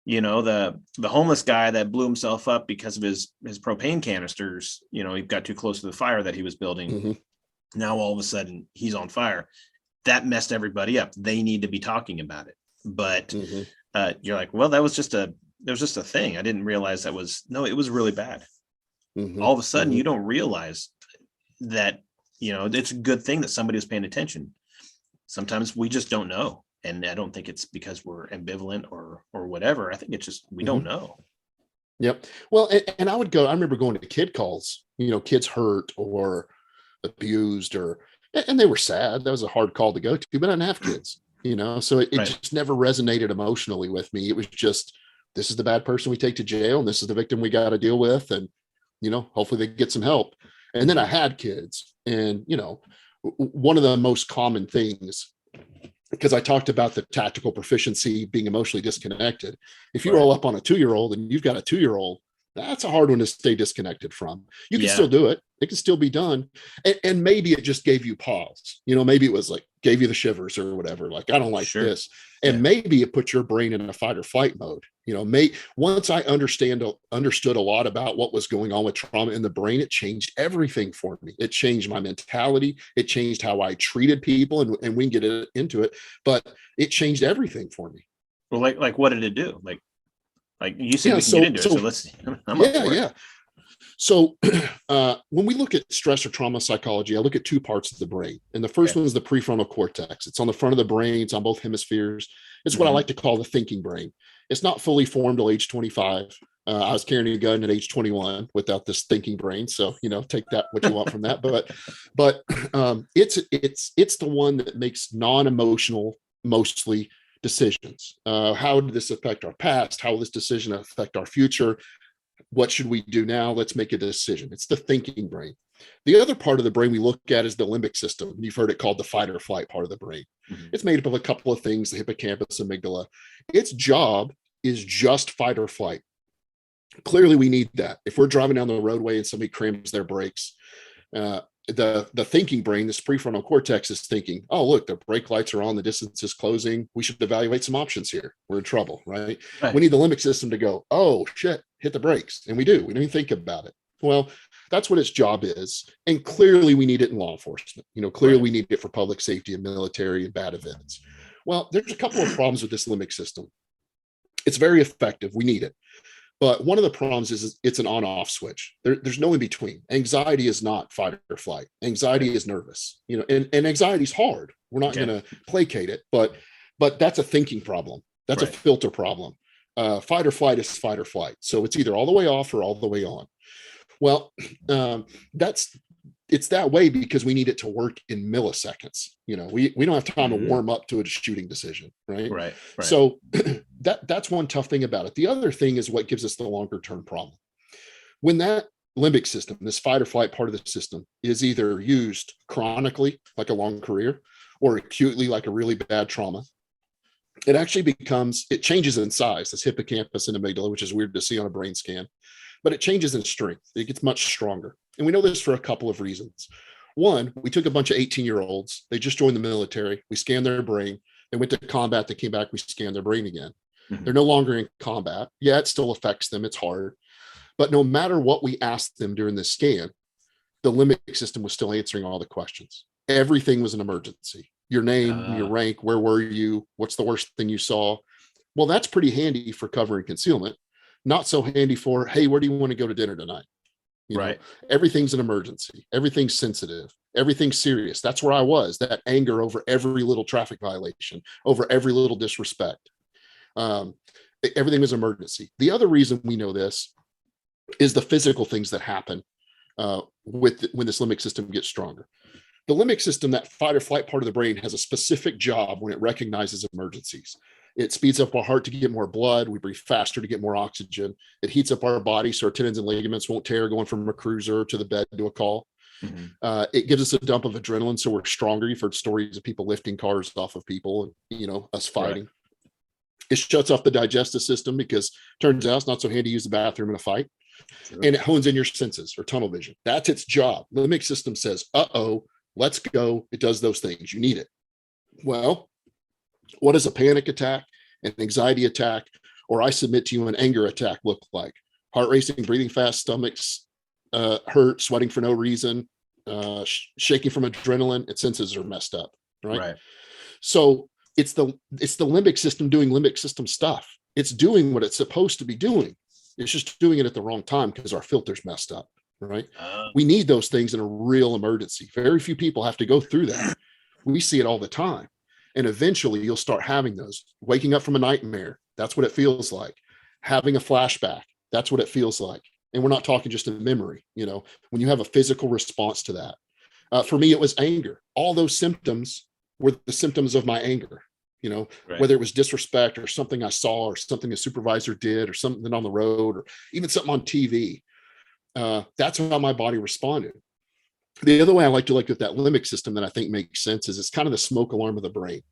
the homeless guy that blew himself up because of his propane canisters, he got too close to the fire that he was building. Mm-hmm. Now all of a sudden he's on fire. That messed everybody up. They need to be talking about it. But Mm-hmm. you're like, well, that was just a thing. I didn't realize it was really bad. Mm-hmm. All of a sudden Mm-hmm. you don't realize that, it's a good thing that somebody is paying attention. Sometimes we just don't know. And I don't think it's because we're ambivalent or whatever. I think it's just we don't know. Yep. Well, and I remember going to kid calls, kids hurt or abused, and they were sad. That was a hard call to go to, but I didn't have kids, so it Right. just never resonated emotionally with me. It was just, this is the bad person we take to jail, and this is the victim we got to deal with. And, hopefully they get some help. And then I had kids, and, one of the most common things, because I talked about the tactical proficiency being emotionally disconnected. If you Right. roll up on a 2-year-old and you've got a 2-year-old, that's a hard one to stay disconnected from. You can still do it. It can still be done. And maybe it just gave you pause. Maybe it was like, gave you the shivers or whatever. Like, I don't like this. And maybe it put your brain in a fight or flight mode. Once I understood a lot about what was going on with trauma in the brain, it changed everything for me. It changed my mentality. It changed how I treated people, and we can get into it, but it changed everything for me. Well, like what did it do? Like you said, we can get into it. So let's, I'm up for it. So when we look at stress or trauma psychology, I look at two parts of the brain. And the first one is the prefrontal cortex. It's on the front of the brain. It's on both hemispheres. It's what I like to call the thinking brain. It's not fully formed till age 25. I was carrying a gun at age 21 without this thinking brain. So, take that what you want from that. But it's the one that makes non-emotional, mostly, decisions. How did this affect our past? How will this decision affect our future? What should we do now? Let's make a decision. It's the thinking brain. The other part of the brain we look at is the limbic system. You've heard it called the fight or flight part of the brain. It's made up of a couple of things, the hippocampus, amygdala. Its job is just fight or flight. Clearly, we need that. If we're driving down the roadway and somebody crams their brakes, the thinking brain, this prefrontal cortex, is thinking, oh, look, the brake lights are on, the distance is closing. We should evaluate some options here. We're in trouble, right? We need the limbic system to go, oh, shit, hit the brakes. And we do. We don't even think about it. Well, that's what its job is. And clearly we need it in law enforcement. Clearly we need it for public safety and military and bad events. Well, there's a couple of problems with this limbic system. It's very effective. We need it. But one of the problems is it's an on-off switch. There's no in between. Anxiety is not fight or flight. Anxiety is nervous, and anxiety is hard. We're not going to placate it, but that's a thinking problem. That's a filter problem. Fight or flight is fight or flight. So it's either all the way off or all the way on. Well, it's that way because we need it to work in milliseconds. We don't have time to warm up to a shooting decision, right? So that's one tough thing about it. The other thing is what gives us the longer term problem. When that limbic system, this fight or flight part of the system, is either used chronically, like a long career, or acutely, like a really bad trauma, it changes in size, this hippocampus and amygdala, which is weird to see on a brain scan, but it changes in strength. It gets much stronger. And we know this for a couple of reasons. One, we took a bunch of 18-year-olds. They just joined the military. We scanned their brain. They went to combat. They came back. We scanned their brain again. They're no longer in combat. Yeah, it still affects them. It's hard. But no matter what we asked them during the scan, the limbic system was still answering all the questions. Everything was an emergency. Your name, your rank, where were you? What's the worst thing you saw? Well, that's pretty handy for cover and concealment. Not so handy for, hey, where do you want to go to dinner tonight? Everything's an emergency. Everything's sensitive. Everything's serious. That's where I was, that anger over every little traffic violation, over every little disrespect. Everything was emergency. The other reason we know this is the physical things that happen when this limbic system gets stronger. The limbic system, that fight or flight part of the brain, has a specific job when it recognizes emergencies. It speeds up our heart to get more blood. We breathe faster to get more oxygen. It heats up our body so our tendons and ligaments won't tear going from a cruiser to the bed to a call. It gives us a dump of adrenaline so we're stronger. You've heard stories of people lifting cars off of people and, us fighting. It shuts off the digestive system because it turns out it's not so handy to use the bathroom in a fight. And it hones in your senses or tunnel vision. That's its job. The limbic system says, uh-oh, let's go. It does those things. You need it. Well, what does a panic attack, an anxiety attack, or I submit to you an anger attack look like? Heart racing, breathing fast, stomachs hurt, sweating for no reason, shaking from adrenaline, and senses are messed up, right? So it's the limbic system doing limbic system stuff. It's doing what it's supposed to be doing. It's just doing it at the wrong time because our filter's messed up, right? We need those things in a real emergency. Very few people have to go through that. We see it all the time. And eventually you'll start having those. Waking up from a nightmare, that's what it feels like. Having a flashback, that's what it feels like. And we're not talking just a memory, when you have a physical response to that. For me, it was anger. All those symptoms were the symptoms of my anger, whether it was disrespect or something I saw or something a supervisor did or something on the road or even something on TV. That's how my body responded. The other way I like to look at that limbic system that I think makes sense is it's kind of the smoke alarm of the brain.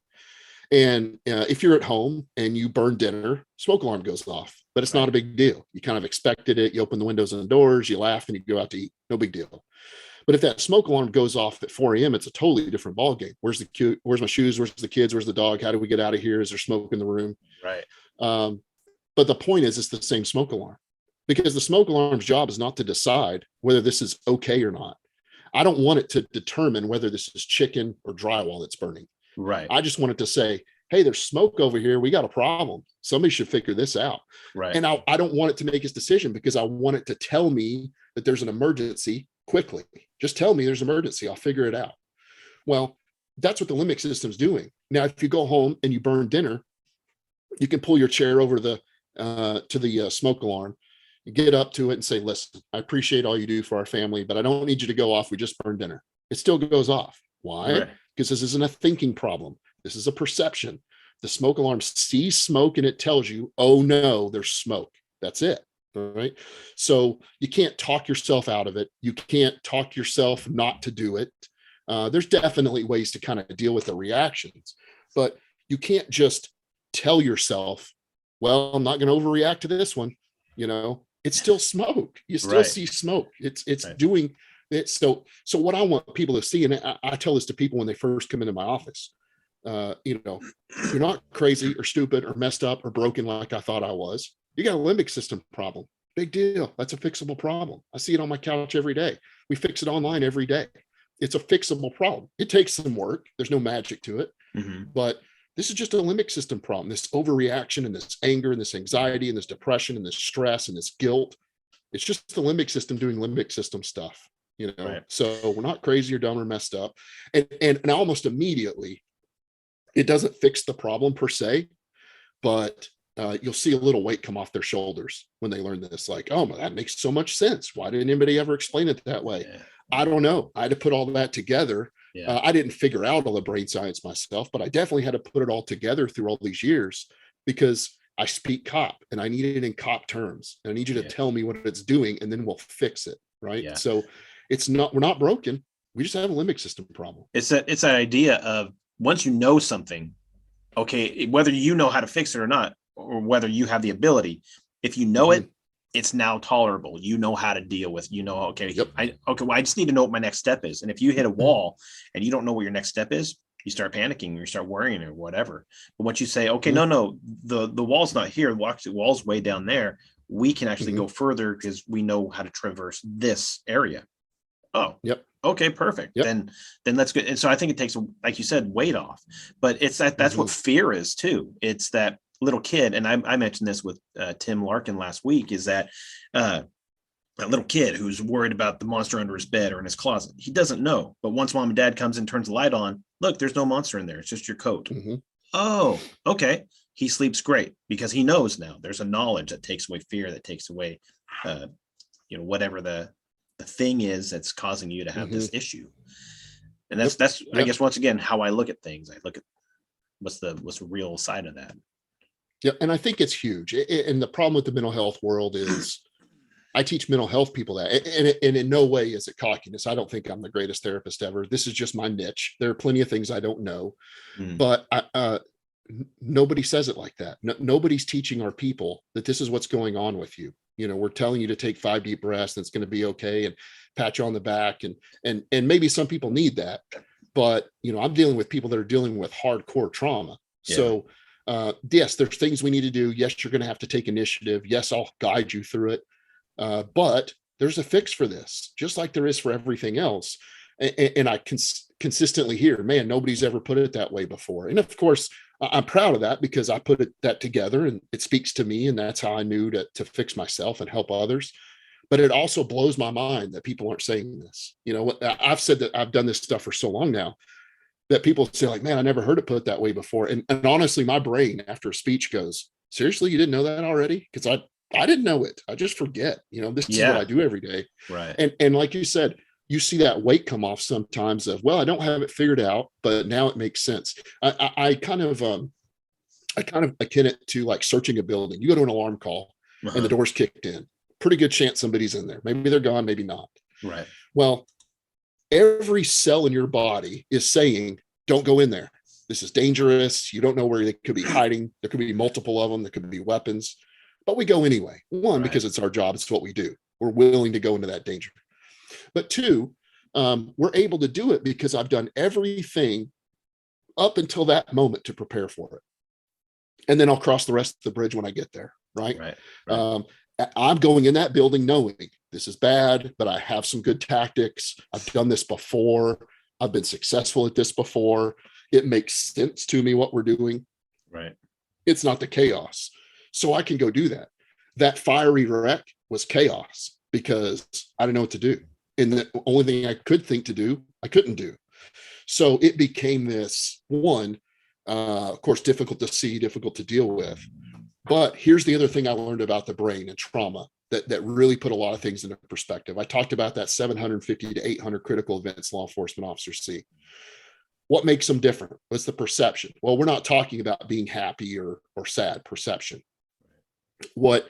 And if you're at home and you burn dinner, smoke alarm goes off, but it's not a big deal. You kind of expected it. You open the windows and doors, you laugh, and you go out to eat. No big deal. But if that smoke alarm goes off at 4 a.m., it's a totally different ballgame. Where's my shoes? Where's the kids? Where's the dog? How do we get out of here? Is there smoke in the room? Right. But the point is, it's the same smoke alarm, because the smoke alarm's job is not to decide whether this is okay or not. I don't want it to determine whether this is chicken or drywall that's burning. Right. I just want it to say, hey, there's smoke over here. We got a problem. Somebody should figure this out. Right. And I don't want it to make its decision, because I want it to tell me that there's an emergency quickly. Just tell me there's an emergency. I'll figure it out. Well, that's what the limbic system's doing. Now, if you go home and you burn dinner, you can pull your chair over to the smoke alarm. You get up to it and say, listen, I appreciate all you do for our family, but I don't need you to go off. We just burned dinner. It still goes off. Why? Because this isn't a thinking problem. This is a perception. The smoke alarm sees smoke and it tells you, oh no, there's smoke. That's it. All right. So you can't talk yourself out of it. You can't talk yourself not to do it. There's definitely ways to kind of deal with the reactions, but you can't just tell yourself, well, I'm not going to overreact to this one. It's still smoke. You still see smoke. It's doing it. So what I want people to see, and I tell this to people when they first come into my office, you're not crazy or stupid or messed up or broken like I thought I was. You got a limbic system problem. Big deal. That's a fixable problem. I see it on my couch every day. We fix it online every day. It's a fixable problem. It takes some work. There's no magic to it, but this is just a limbic system problem. This overreaction and this anger and this anxiety and this depression and this stress and this guilt. It's just the limbic system doing limbic system stuff, So we're not crazy or dumb or messed up. And almost immediately, it doesn't fix the problem per se, but you'll see a little weight come off their shoulders when they learn this. Like, oh, that makes so much sense. Why didn't anybody ever explain it that way? Yeah. I don't know. I had to put all that together. Yeah. I didn't figure out all the brain science myself, but I definitely had to put it all together through all these years, because I speak cop and I need it in cop terms. And I need you to tell me what it's doing, and then we'll fix it. Right. Yeah. So we're not broken. We just have a limbic system problem. It's that idea of, once you know something, okay, whether you know how to fix it or not, or whether you have the ability, if you know it, it's now tolerable. You know how to deal with, okay, well, I just need to know what my next step is. And if you hit a wall and you don't know what your next step is, you start panicking, you start worrying or whatever. But once you say, okay, no, the wall's not here, the wall's way down there, we can actually go further because we know how to traverse this area. Oh, okay, perfect. Then let's go. And so I think it takes, like you said, weight off. But it's that's what fear is too. It's that little kid, and I mentioned this with Tim Larkin last week, is that a little kid who's worried about the monster under his bed or in his closet. He doesn't know, but once mom and dad comes and turns the light on, look, there's no monster in there. It's just your coat. Oh, okay. He sleeps great because he knows now. There's a knowledge that takes away fear, that takes away, whatever the thing is that's causing you to have this issue. And that's I guess, once again, how I look at things. I look at what's the real side of that. Yeah. And I think it's huge. And the problem with the mental health world is I teach mental health people that, and in no way is it cockiness. I don't think I'm the greatest therapist ever. This is just my niche. There are plenty of things I don't know, but nobody says it like that. Nobody's teaching our people that this is what's going on with you. We're telling you to take 5 deep breaths and it's going to be okay, and pat you on the back. And maybe some people need that, but I'm dealing with people that are dealing with hardcore trauma. Yeah. So yes, there's things we need to do. Yes, you're going to have to take initiative. Yes, I'll guide you through it. But there's a fix for this, just like there is for everything else. And I consistently hear, man, nobody's ever put it that way before. And of course, I'm proud of that because I put that together and it speaks to me. And that's how I knew to fix myself and help others. But it also blows my mind that people aren't saying this. I've said that I've done this stuff for so long now that people say, like, man, I never heard it put that way before. And honestly, my brain after a speech goes, seriously, you didn't know that already? Because I didn't know it. I just forget. This is what I do every day. Right. And like you said, you see that weight come off sometimes of, well, I don't have it figured out, but now it makes sense. I kind of akin it to like searching a building. You go to an alarm call and the door's kicked in. Pretty good chance somebody's in there. Maybe they're gone, maybe not. Right. Well, every cell in your body is saying, don't go in there. This is dangerous. You don't know where they could be hiding. There could be multiple of them. There could be weapons, but we go anyway. One, because it's our job. It's what we do. We're willing to go into that danger. But two, we're able to do it because I've done everything up until that moment to prepare for it. And then I'll cross the rest of the bridge when I get there. Right. I'm going in that building knowing this is bad, but I have some good tactics. I've done this before. I've been successful at this before. It makes sense to me what we're doing. Right. It's not the chaos. So I can go do that. That fiery wreck was chaos because I didn't know what to do. And the only thing I could think to do, I couldn't do. So it became this one, of course, difficult to see, difficult to deal with. But here's the other thing I learned about the brain and trauma that really put a lot of things into perspective. I talked about that 750 to 800 critical events law enforcement officers see. What makes them different? What's the perception? Well, we're not talking about being happy or sad perception. What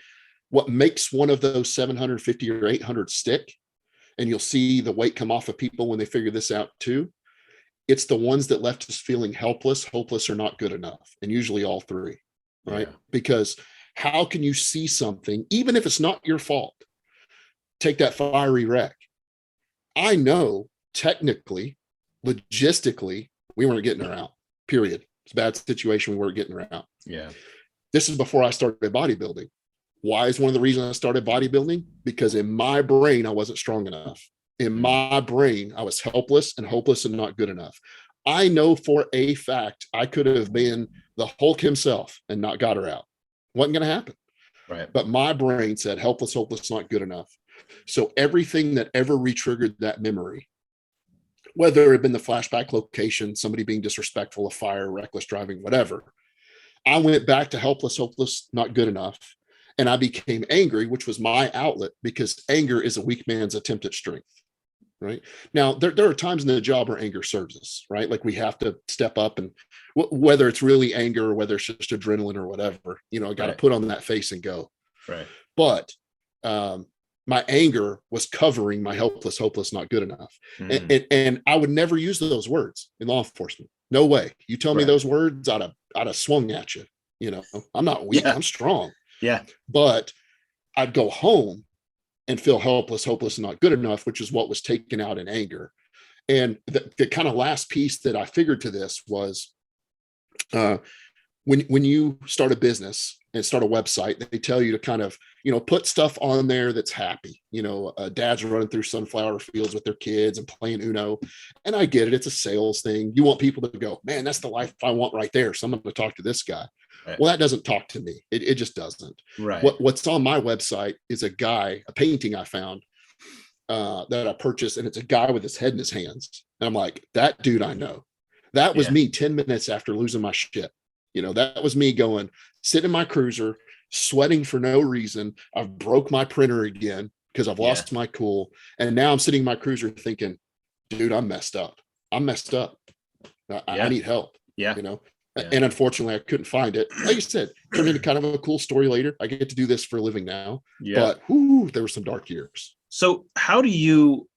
makes one of those 750 or 800 stick, and you'll see the weight come off of people when they figure this out too, it's the ones that left us feeling helpless, hopeless, or not good enough, and usually all three. Right? Yeah. Because how can you see something, even if it's not your fault? Take that fiery wreck. I know technically, logistically, we weren't getting her out, period. It's a bad situation. We weren't getting her out. Yeah. This is before I started bodybuilding. Why is one of the reasons I started bodybuilding? Because in my brain, I wasn't strong enough. In my brain, I was helpless and hopeless and not good enough. I know for a fact I could have been the Hulk himself and not got her out. Wasn't going to happen. Right. But my brain said helpless, hopeless, not good enough. So everything that ever re-triggered that memory, whether it had been the flashback location, somebody being disrespectful, a fire, reckless driving, whatever, I went back to helpless, hopeless, not good enough. And I became angry, which was my outlet, because anger is a weak man's attempt at strength. Right now, there are times in the job where anger serves us, right? Like we have to step up, and whether it's really anger or whether it's just adrenaline or whatever, I got to put on that face and go. Right. But my anger was covering my helpless, hopeless, not good enough. And I would never use those words in law enforcement. No way. You tell me those words, I'd have swung at you. I'm not weak. I'm strong. Yeah. But I'd go home and feel helpless, hopeless, and not good enough, which is what was taken out in anger. And the kind of last piece that I figured to this was when you start a business and start a website, they tell you to kind of, put stuff on there that's happy. Dads running through sunflower fields with their kids and playing Uno. And I get it. It's a sales thing. You want people to go, man, that's the life I want right there. So I'm going to talk to this guy. Right. Well, that doesn't talk to me. It just doesn't. Right. What's on my website is a painting I found that I purchased, and it's a guy with his head in his hands. And I'm like, that dude I know. That was me 10 minutes after losing my shit. That was me sitting in my cruiser, sweating for no reason. I've broke my printer again because I've lost my cool. And now I'm sitting in my cruiser thinking, dude, I'm messed up. I need help. Yeah. And unfortunately I couldn't find it. Like you said, turned into kind of a cool story later. I get to do this for a living now, but there were some dark years. So how do you,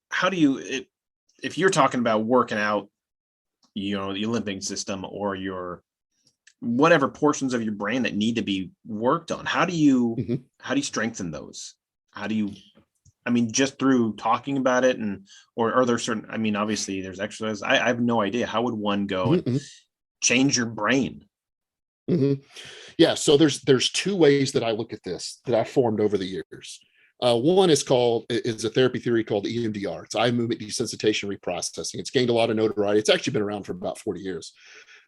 if you're talking about working out, the limbing system or your whatever portions of your brain that need to be worked on, how do you strengthen those? how do you, I mean, just through talking about it, and or are there certain, I mean, obviously there's exercise. I have no idea. How would one go and change your brain? Yeah, so there's two ways that I look at this that I formed over the years. One is a therapy theory called EMDR. It's eye movement desensitization reprocessing. It's gained a lot of notoriety. It's actually been around for about 40 years,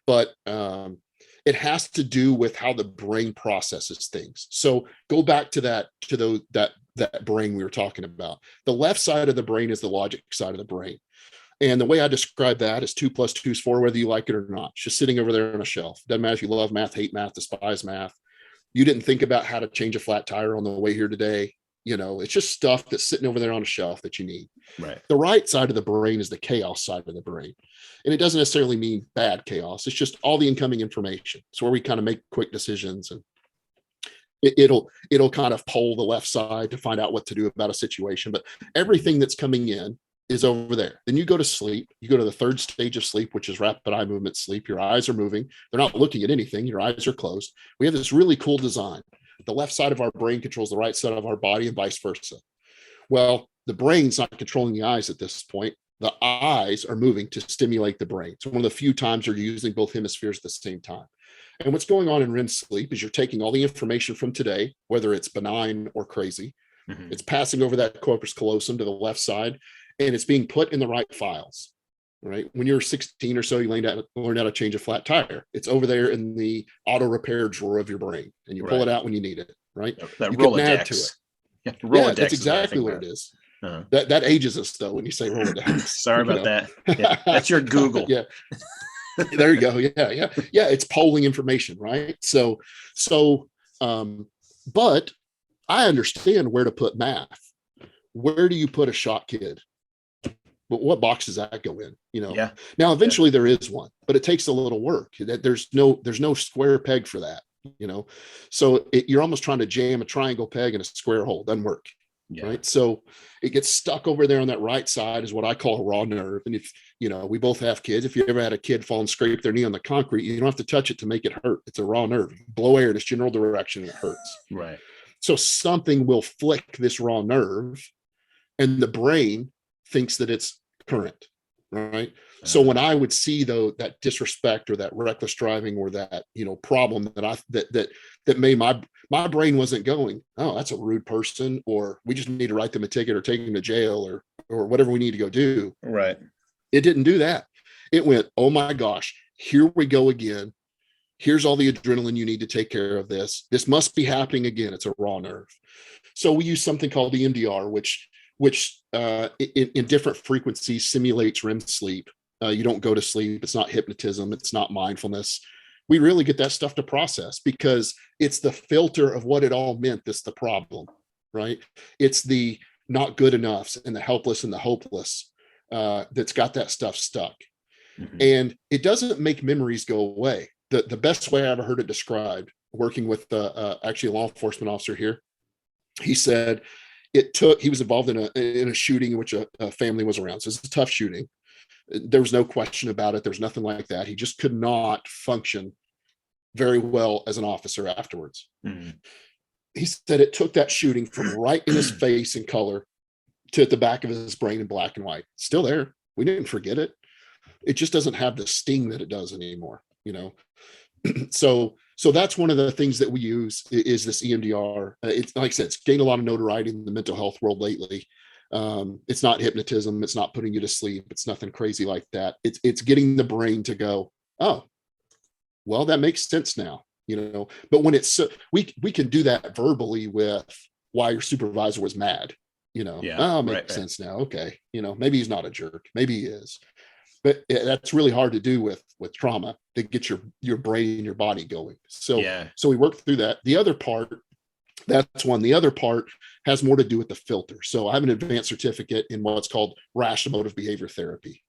but it has to do with how the brain processes things. So go back to that brain we were talking about. The left side of the brain is the logic side of the brain. And the way I describe that is 2 + 2 is 4, whether you like it or not. It's just sitting over there on a shelf. Doesn't matter if you love math, hate math, despise math. You didn't think about how to change a flat tire on the way here today. It's just stuff that's sitting over there on a shelf that you need. Right. The right side of the brain is the chaos side of the brain. And it doesn't necessarily mean bad chaos. It's just all the incoming information. It's where we kind of make quick decisions, and it'll kind of poll the left side to find out what to do about a situation. But everything that's coming in is over there. Then you go to sleep. You go to the third stage of sleep, which is rapid eye movement sleep. Your eyes are moving. They're not looking at anything. Your eyes are closed. We have this really cool design. The left side of our brain controls the right side of our body and vice versa. Well, the brain's not controlling the eyes at this point. The eyes are moving to stimulate the brain. It's one of the few times you're using both hemispheres at the same time. And what's going on in REM sleep is you're taking all the information from today, whether it's benign or crazy. It's passing over that corpus callosum to the left side, and it's being put in the right files, right? When you're 16 or so, you learned how to change a flat tire. It's over there in the auto repair drawer of your brain, and you pull it out when you need it, right? That you Rolodex. can add to it. Yeah, that's exactly what it is. That ages us, though, when you say Rolodex. Sorry about that. Yeah, that's your Google. Yeah. There you go. Yeah. It's polling information, right? But I understand where to put math. Where do you put a shot kid? But what box does that go in? Yeah. Now, eventually there is one, but it takes a little work. There's no square peg for that. So you're almost trying to jam a triangle peg in a square hole. Doesn't work. Yeah. Right. So it gets stuck over there on that right side is what I call a raw nerve. And if, we both have kids, if you ever had a kid fall and scrape their knee on the concrete, you don't have to touch it to make it hurt. It's a raw nerve. You blow air in its general direction and it hurts. Right. So something will flick this raw nerve, and the brain thinks that it's current. Right. So when I would see that disrespect or that reckless driving or that, problem that made my brain wasn't going, oh, that's a rude person, or we just need to write them a ticket or take them to jail or whatever we need to go do. Right. It didn't do that. It went, oh my gosh, here we go again. Here's all the adrenaline you need to take care of this. This must be happening again. It's a raw nerve. So we use something called EMDR, which in different frequencies simulates REM sleep. You don't go to sleep. It's not hypnotism. It's not mindfulness. We really get that stuff to process because it's the filter of what it all meant that's the problem, right? It's the not good enoughs and the helpless and the hopeless that's got that stuff stuck. And it doesn't make memories go away. The best way I ever heard it described, working with actually a law enforcement officer here, he said he was involved in a shooting in which a family was around. So it's a tough shooting. There was no question about it. There's nothing like that. He just could not function very well as an officer afterwards. He said it took that shooting from right in his face in color to at the back of his brain in black and white. Still there. We didn't forget it. It just doesn't have the sting that it does anymore, So that's one of the things that we use is this EMDR. It's like I said, it's gained a lot of notoriety in the mental health world lately. It's not hypnotism. It's not putting you to sleep. It's nothing crazy like that. It's getting the brain to go, oh, well, that makes sense now, but when we can do that verbally with why your supervisor was mad, makes sense now. Okay. Maybe he's not a jerk. Maybe he is. But that's really hard to do with trauma to get your brain and your body going. So we work through that. The other part, that's one. The other part has more to do with the filter. So I have an advanced certificate in what's called rational emotive behavior therapy.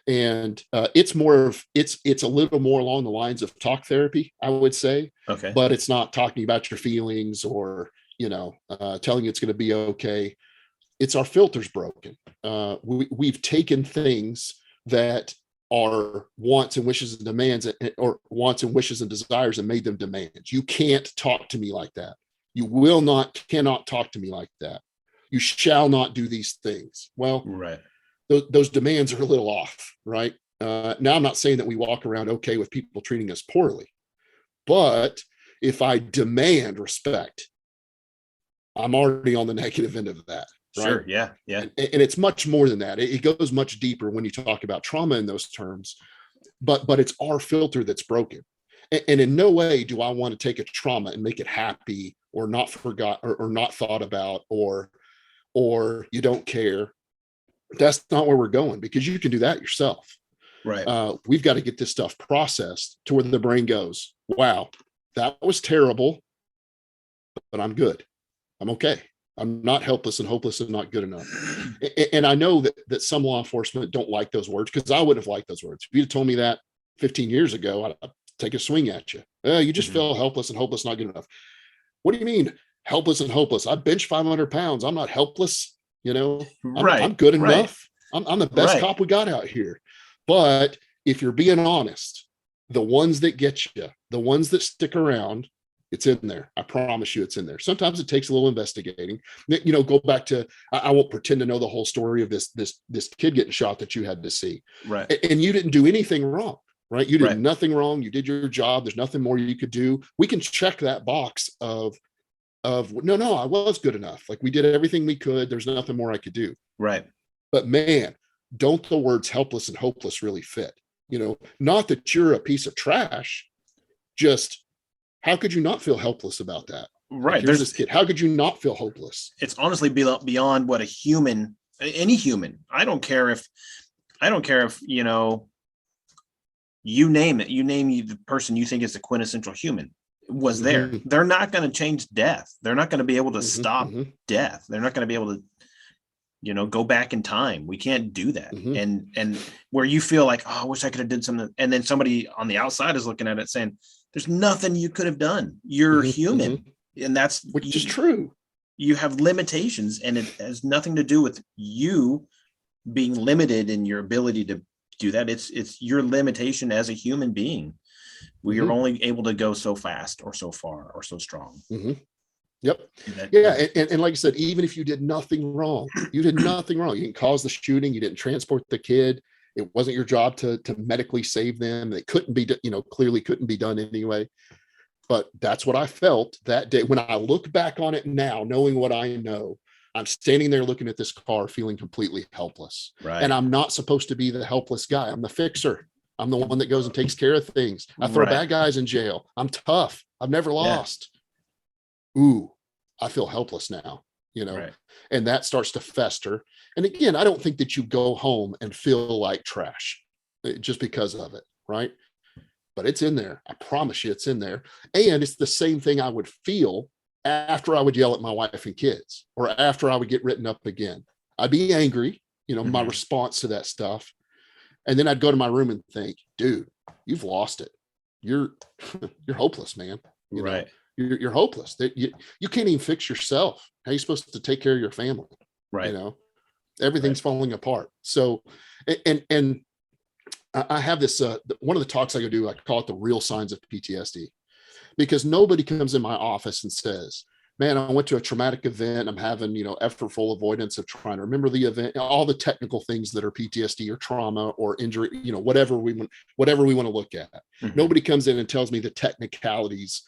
And it's a little more along the lines of talk therapy, I would say. Okay. But it's not talking about your feelings or, telling you it's going to be okay. It's our filters broken. We've taken things that are wants and wishes and demands, or wants and wishes and desires, and made them demands. You can't talk to me like that. You cannot talk to me like that. You shall not do these things. Well, Right. those demands are a little off, right? Now, I'm not saying that we walk around okay with people treating us poorly, but if I demand respect, I'm already on the negative end of that. Sure. Right. Yeah. Yeah. And it's much more than that. It goes much deeper when you talk about trauma in those terms, but it's our filter that's broken. And in no way do I want to take a trauma and make it happy or not forgot or not thought about or you don't care. That's not where we're going, because you can do that yourself. Right. We've got to get this stuff processed to where the brain goes, wow, that was terrible, but I'm good. I'm okay. I'm not helpless and hopeless and not good enough. And I know that some law enforcement don't like those words, because I wouldn't have liked those words. If you'd told me that 15 years ago, I'd take a swing at you. You just feel helpless and hopeless, not good enough. What do you mean helpless and hopeless? I bench 500 pounds. I'm not helpless. I'm good enough. I'm the best cop we got out here. But if you're being honest, the ones that get you, the ones that stick around, it's in there. I promise you, it's in there. Sometimes it takes a little investigating. Go back to, I won't pretend to know the whole story of this kid getting shot that you had to see. Right. And you didn't do anything wrong, right? You did nothing wrong. You did your job. There's nothing more you could do. We can check that box of no, I was good enough. Like, we did everything we could. There's nothing more I could do. Right. But man, don't the words helpless and hopeless really fit? Not that you're a piece of trash, just how could you not feel helpless about that? Right. Like, there's this kid. How could you not feel hopeless? It's honestly beyond what any human. I don't care if, you name it. You name the person you think is the quintessential human was there. They're not going to change death. They're not going to be able to stop death. They're not going to be able to, go back in time. We can't do that. And where you feel like, oh, I wish I could have did something. And then somebody on the outside is looking at it saying, there's nothing you could have done. You're human. And that's, which is true. You have limitations, and it has nothing to do with you being limited in your ability to do that. It's your limitation as a human being. We are only able to go so fast or so far or so strong. Yep. And like I said, even if you did nothing wrong, you didn't cause the shooting. You didn't transport the kid. It wasn't your job to medically save them. It couldn't be, clearly couldn't be done anyway. But that's what I felt that day. When I look back on it now, knowing what I know, I'm standing there looking at this car, feeling completely helpless. Right. And I'm not supposed to be the helpless guy. I'm the fixer. I'm the one that goes and takes care of things. I throw bad guys in jail. I'm tough. I've never lost. Ooh, I feel helpless now, and that starts to fester. And again, I don't think that you go home and feel like trash just because of it, right? But it's in there. I promise you, it's in there. And it's the same thing I would feel after I would yell at my wife and kids, or after I would get written up again. I'd be angry, my response to that stuff. And then I'd go to my room and think, dude, you've lost it. You're hopeless, man. You're hopeless. You can't even fix yourself. How are you supposed to take care of your family? Right. Everything's falling apart. So, and I have this, one of the talks I go do, I call it the real signs of PTSD, because nobody comes in my office and says, man, I went to a traumatic event. I'm having, effortful avoidance of trying to remember the event, all the technical things that are PTSD or trauma or injury, whatever we want to look at. Nobody comes in and tells me the technicalities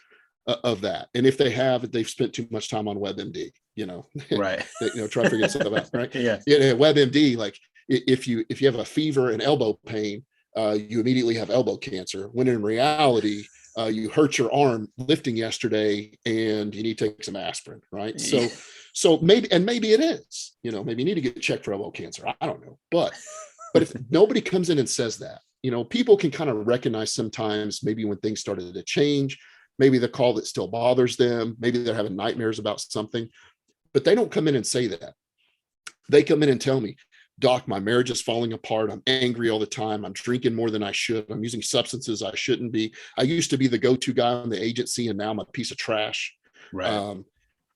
of that. And if they've spent too much time on WebMD, right. Try to figure something out. Right. Yeah. WebMD, like if you have a fever and elbow pain, you immediately have elbow cancer, when in reality, you hurt your arm lifting yesterday and you need to take some aspirin, right? So maybe it is, maybe you need to get checked for elbow cancer. I don't know. But if nobody comes in and says that, people can kind of recognize sometimes, maybe when things started to change, maybe the call that still bothers them, maybe they're having nightmares about something, but they don't come in and say that. They come in and tell me, Doc, my marriage is falling apart. I'm angry all the time. I'm drinking more than I should. I'm using substances I shouldn't be. I used to be the go-to guy on the agency, and now I'm a piece of trash. Right.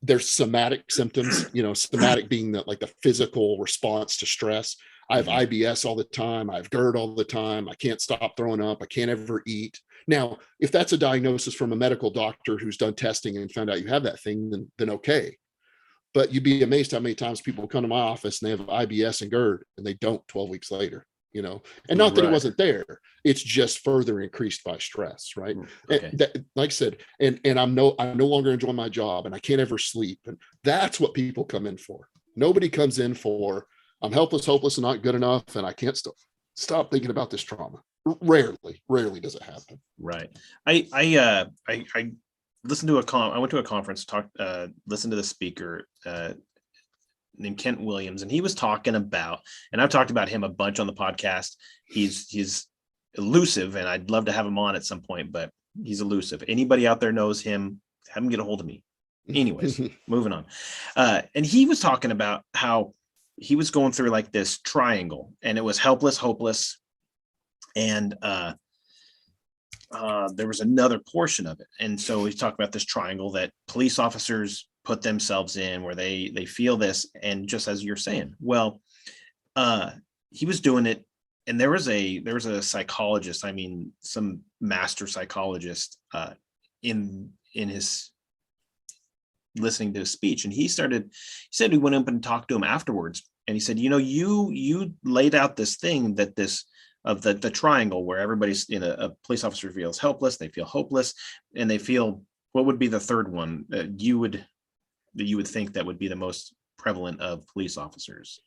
There's somatic symptoms, somatic being the physical response to stress. I have IBS all the time. I have GERD all the time. I can't stop throwing up. I can't ever eat. Now, if that's a diagnosis from a medical doctor who's done testing and found out you have that thing, then okay. But you'd be amazed how many times people come to my office and they have IBS and GERD and they don't 12 weeks later, and not that it wasn't there. It's just further increased by stress. Right. Okay. And that, like I said, and I no longer enjoy my job and I can't ever sleep. And that's what people come in for. Nobody comes in for, I'm helpless, hopeless, and not good enough. And I can't stop thinking about this trauma. Rarely does it happen. Right. I listened to I went to a conference, listened to the speaker named Kent Williams, and he was talking about, and I've talked about him a bunch on the podcast. He's elusive, and I'd love to have him on at some point, but he's elusive. Anybody out there knows him, have him get a hold of me. Anyways, moving on. And he was talking about how he was going through like this triangle, and it was helpless, hopeless, and there was another portion of it. And so he's talking about this triangle that police officers put themselves in, where they feel this. And just as you're saying, well, he was doing it, and there was a psychologist, some master psychologist in his listening to his speech, and he said we went up and talked to him afterwards, and he said, you laid out this thing that of the triangle where everybody's a police officer feels helpless, they feel hopeless, and they feel, what would be the third one that you would think that would be the most prevalent of police officers?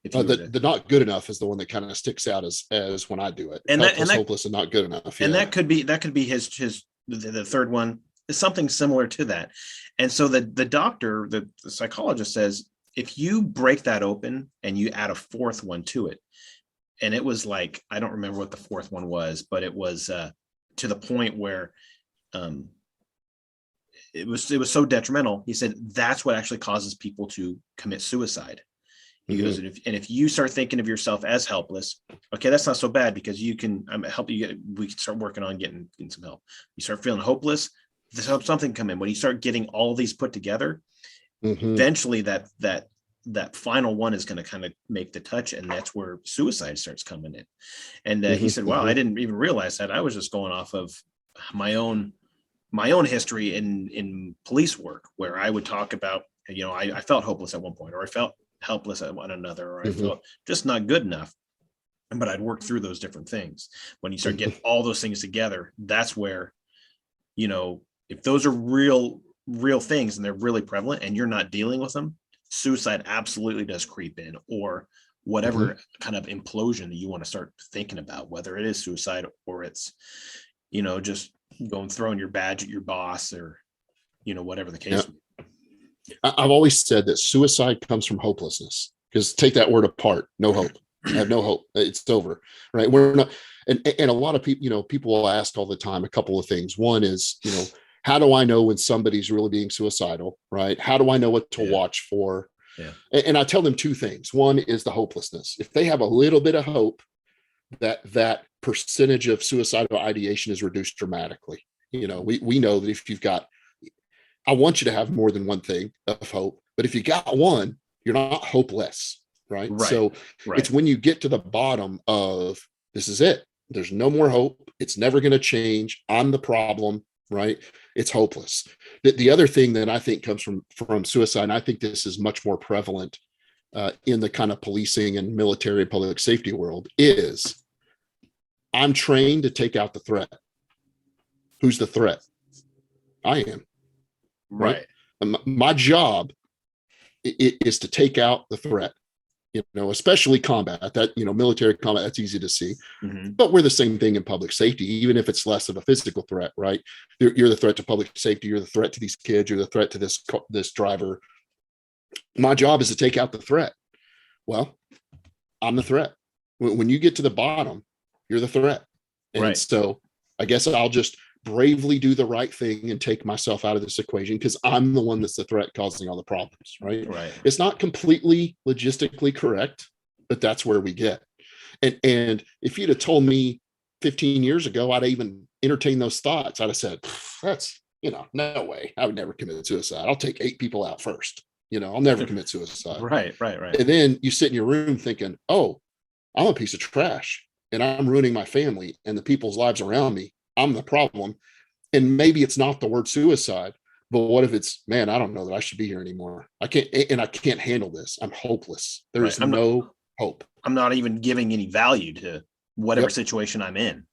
If the not good enough is the one that kind of sticks out as when I do it. And helpless, hopeless, and not good enough. And that could be his the third one is something similar to that. And so the doctor, the psychologist says, if you break that open and you add a fourth one to it, and it was like, I don't remember what the fourth one was, but it was to the point where it was so detrimental. He said that's what actually causes people to commit suicide. He goes, and if you start thinking of yourself as helpless, okay, that's not so bad, because you can help you we can start working on getting some help. You start feeling hopeless, something come in. When you start getting all of these put together, eventually that final one is going to kind of make the touch, and that's where suicide starts coming in. And he said, wow, I didn't even realize that. I was just going off of my own history in police work, where I would talk about, I felt hopeless at one point, or I felt helpless at one another, or I felt just not good enough. But I'd work through those different things. When you start getting all those things together, that's where, if those are real things and they're really prevalent and you're not dealing with them, suicide absolutely does creep in, or whatever kind of implosion that you want to start thinking about, whether it is suicide or it's, just throwing your badge at your boss, or, whatever the case. I've always said that suicide comes from hopelessness, because take that word apart, no hope. I have no hope. It's over, right? We're not, and a lot of people, people will ask all the time a couple of things. One is, how do I know when somebody's really being suicidal, right? How do I know what to watch for? Yeah. And I tell them two things. One is the hopelessness. If they have a little bit of hope, that percentage of suicidal ideation is reduced dramatically. We know that if you've got, I want you to have more than one thing of hope, but if you got one, you're not hopeless, right? So it's when you get to the bottom of, this is it. There's no more hope. It's never going to change. I'm the problem, right? It's hopeless. The other thing that I think comes from suicide, and I think this is much more prevalent in the kind of policing and military public safety world, is I'm trained to take out the threat. Who's the threat? I am. Right. My job is to take out the threat, especially combat, that, military combat, that's easy to see, but we're the same thing in public safety, even if it's less of a physical threat, right? You're the threat to public safety. You're the threat to these kids. You're the threat to this driver. My job is to take out the threat. Well, I'm the threat. When you get to the bottom, you're the threat. And so I guess I'll just bravely do the right thing and take myself out of this equation, because I'm the one that's the threat causing all the problems, right? It's not completely logistically correct, but that's where we get. And if you'd have told me 15 years ago I'd even entertain those thoughts, I'd have said, that's, no way. I would never commit suicide. I'll take 8 people out first. I'll never commit suicide. Right. And then you sit in your room thinking, oh, I'm a piece of trash and I'm ruining my family and the people's lives around me. I'm the problem. And maybe it's not the word suicide, But what if it's, man, I don't know that I should be here anymore. I can't handle this. I'm hopeless. Right. There's no hope. I'm not even giving any value to whatever Yep. situation I'm in.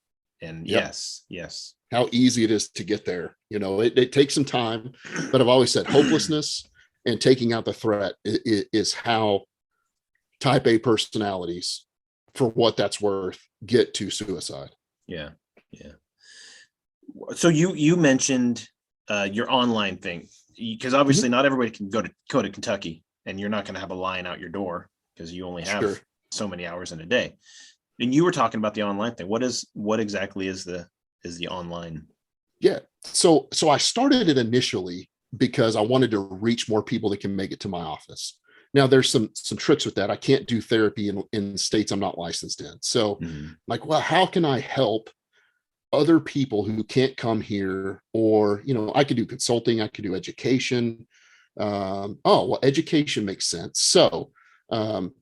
And Yep. yes. How easy it is to get there. It takes some time, but I've always said hopelessness and taking out the threat is how type A personalities, for what that's worth, get to suicide. Yeah. So you mentioned your online thing, because obviously not everybody can go to Kentucky, and you're not going to have a line out your door because you only have so many hours in a day. And you were talking about the online thing. What exactly is the online? Yeah. So I started it initially because I wanted to reach more people that can make it to my office. Now there's some tricks with that. I can't do therapy in states I'm not licensed in. So like, well, how can I help other people who can't come here? Or, I could do consulting, I could do education. Education makes sense. So, and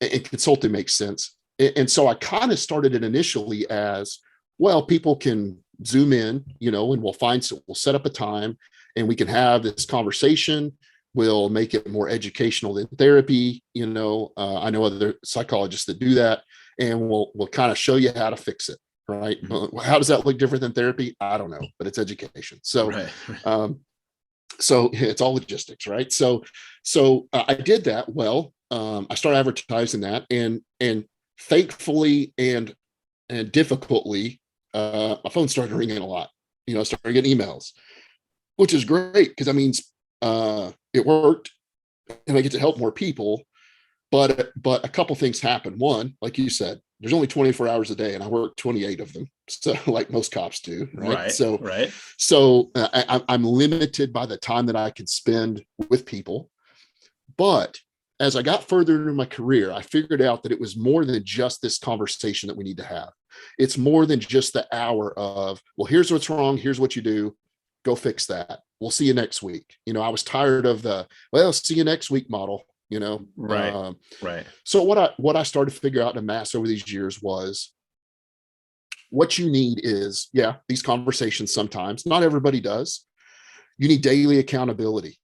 consulting makes sense. And so I kind of started it initially as, well, people can Zoom in, and we'll set up a time and we can have this conversation. We'll make it more educational than therapy. I know other psychologists that do that, and we'll kind of show you how to fix it. Right. How does that look different than therapy? I don't know, but it's education. So, so it's all logistics, right? So I did that. Well, I started advertising that, and thankfully and difficultly, my phone started ringing a lot. I started getting emails, which is great because that means it worked, and I get to help more people. But a couple things happen. One, like you said, there's only 24 hours a day, and I work 28 of them. So, like most cops do, right? So I'm limited by the time that I can spend with people. But as I got further into my career, I figured out that it was more than just this conversation that we need to have. It's more than just the hour of, well, here's what's wrong. Here's what you do. Go fix that. We'll see you next week. I was tired of the, well, see you next week model. Right. So what I started to figure out in mass over these years was, what you need is, these conversations sometimes, not everybody does. You need daily accountability.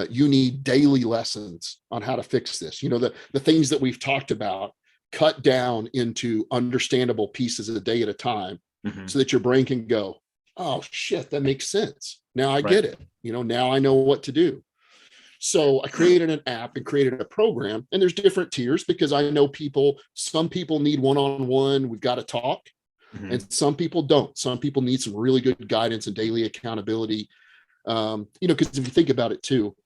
You need daily lessons on how to fix this. The things that we've talked about, cut down into understandable pieces a day at a time, so that your brain can go, oh shit, that makes sense. Now I get it. Now I know what to do. So I created an app and created a program, and there's different tiers because I know some people need one-on-one. We've got to talk. And some people don't. Some people need some really good guidance and daily accountability. Because if you think about it too,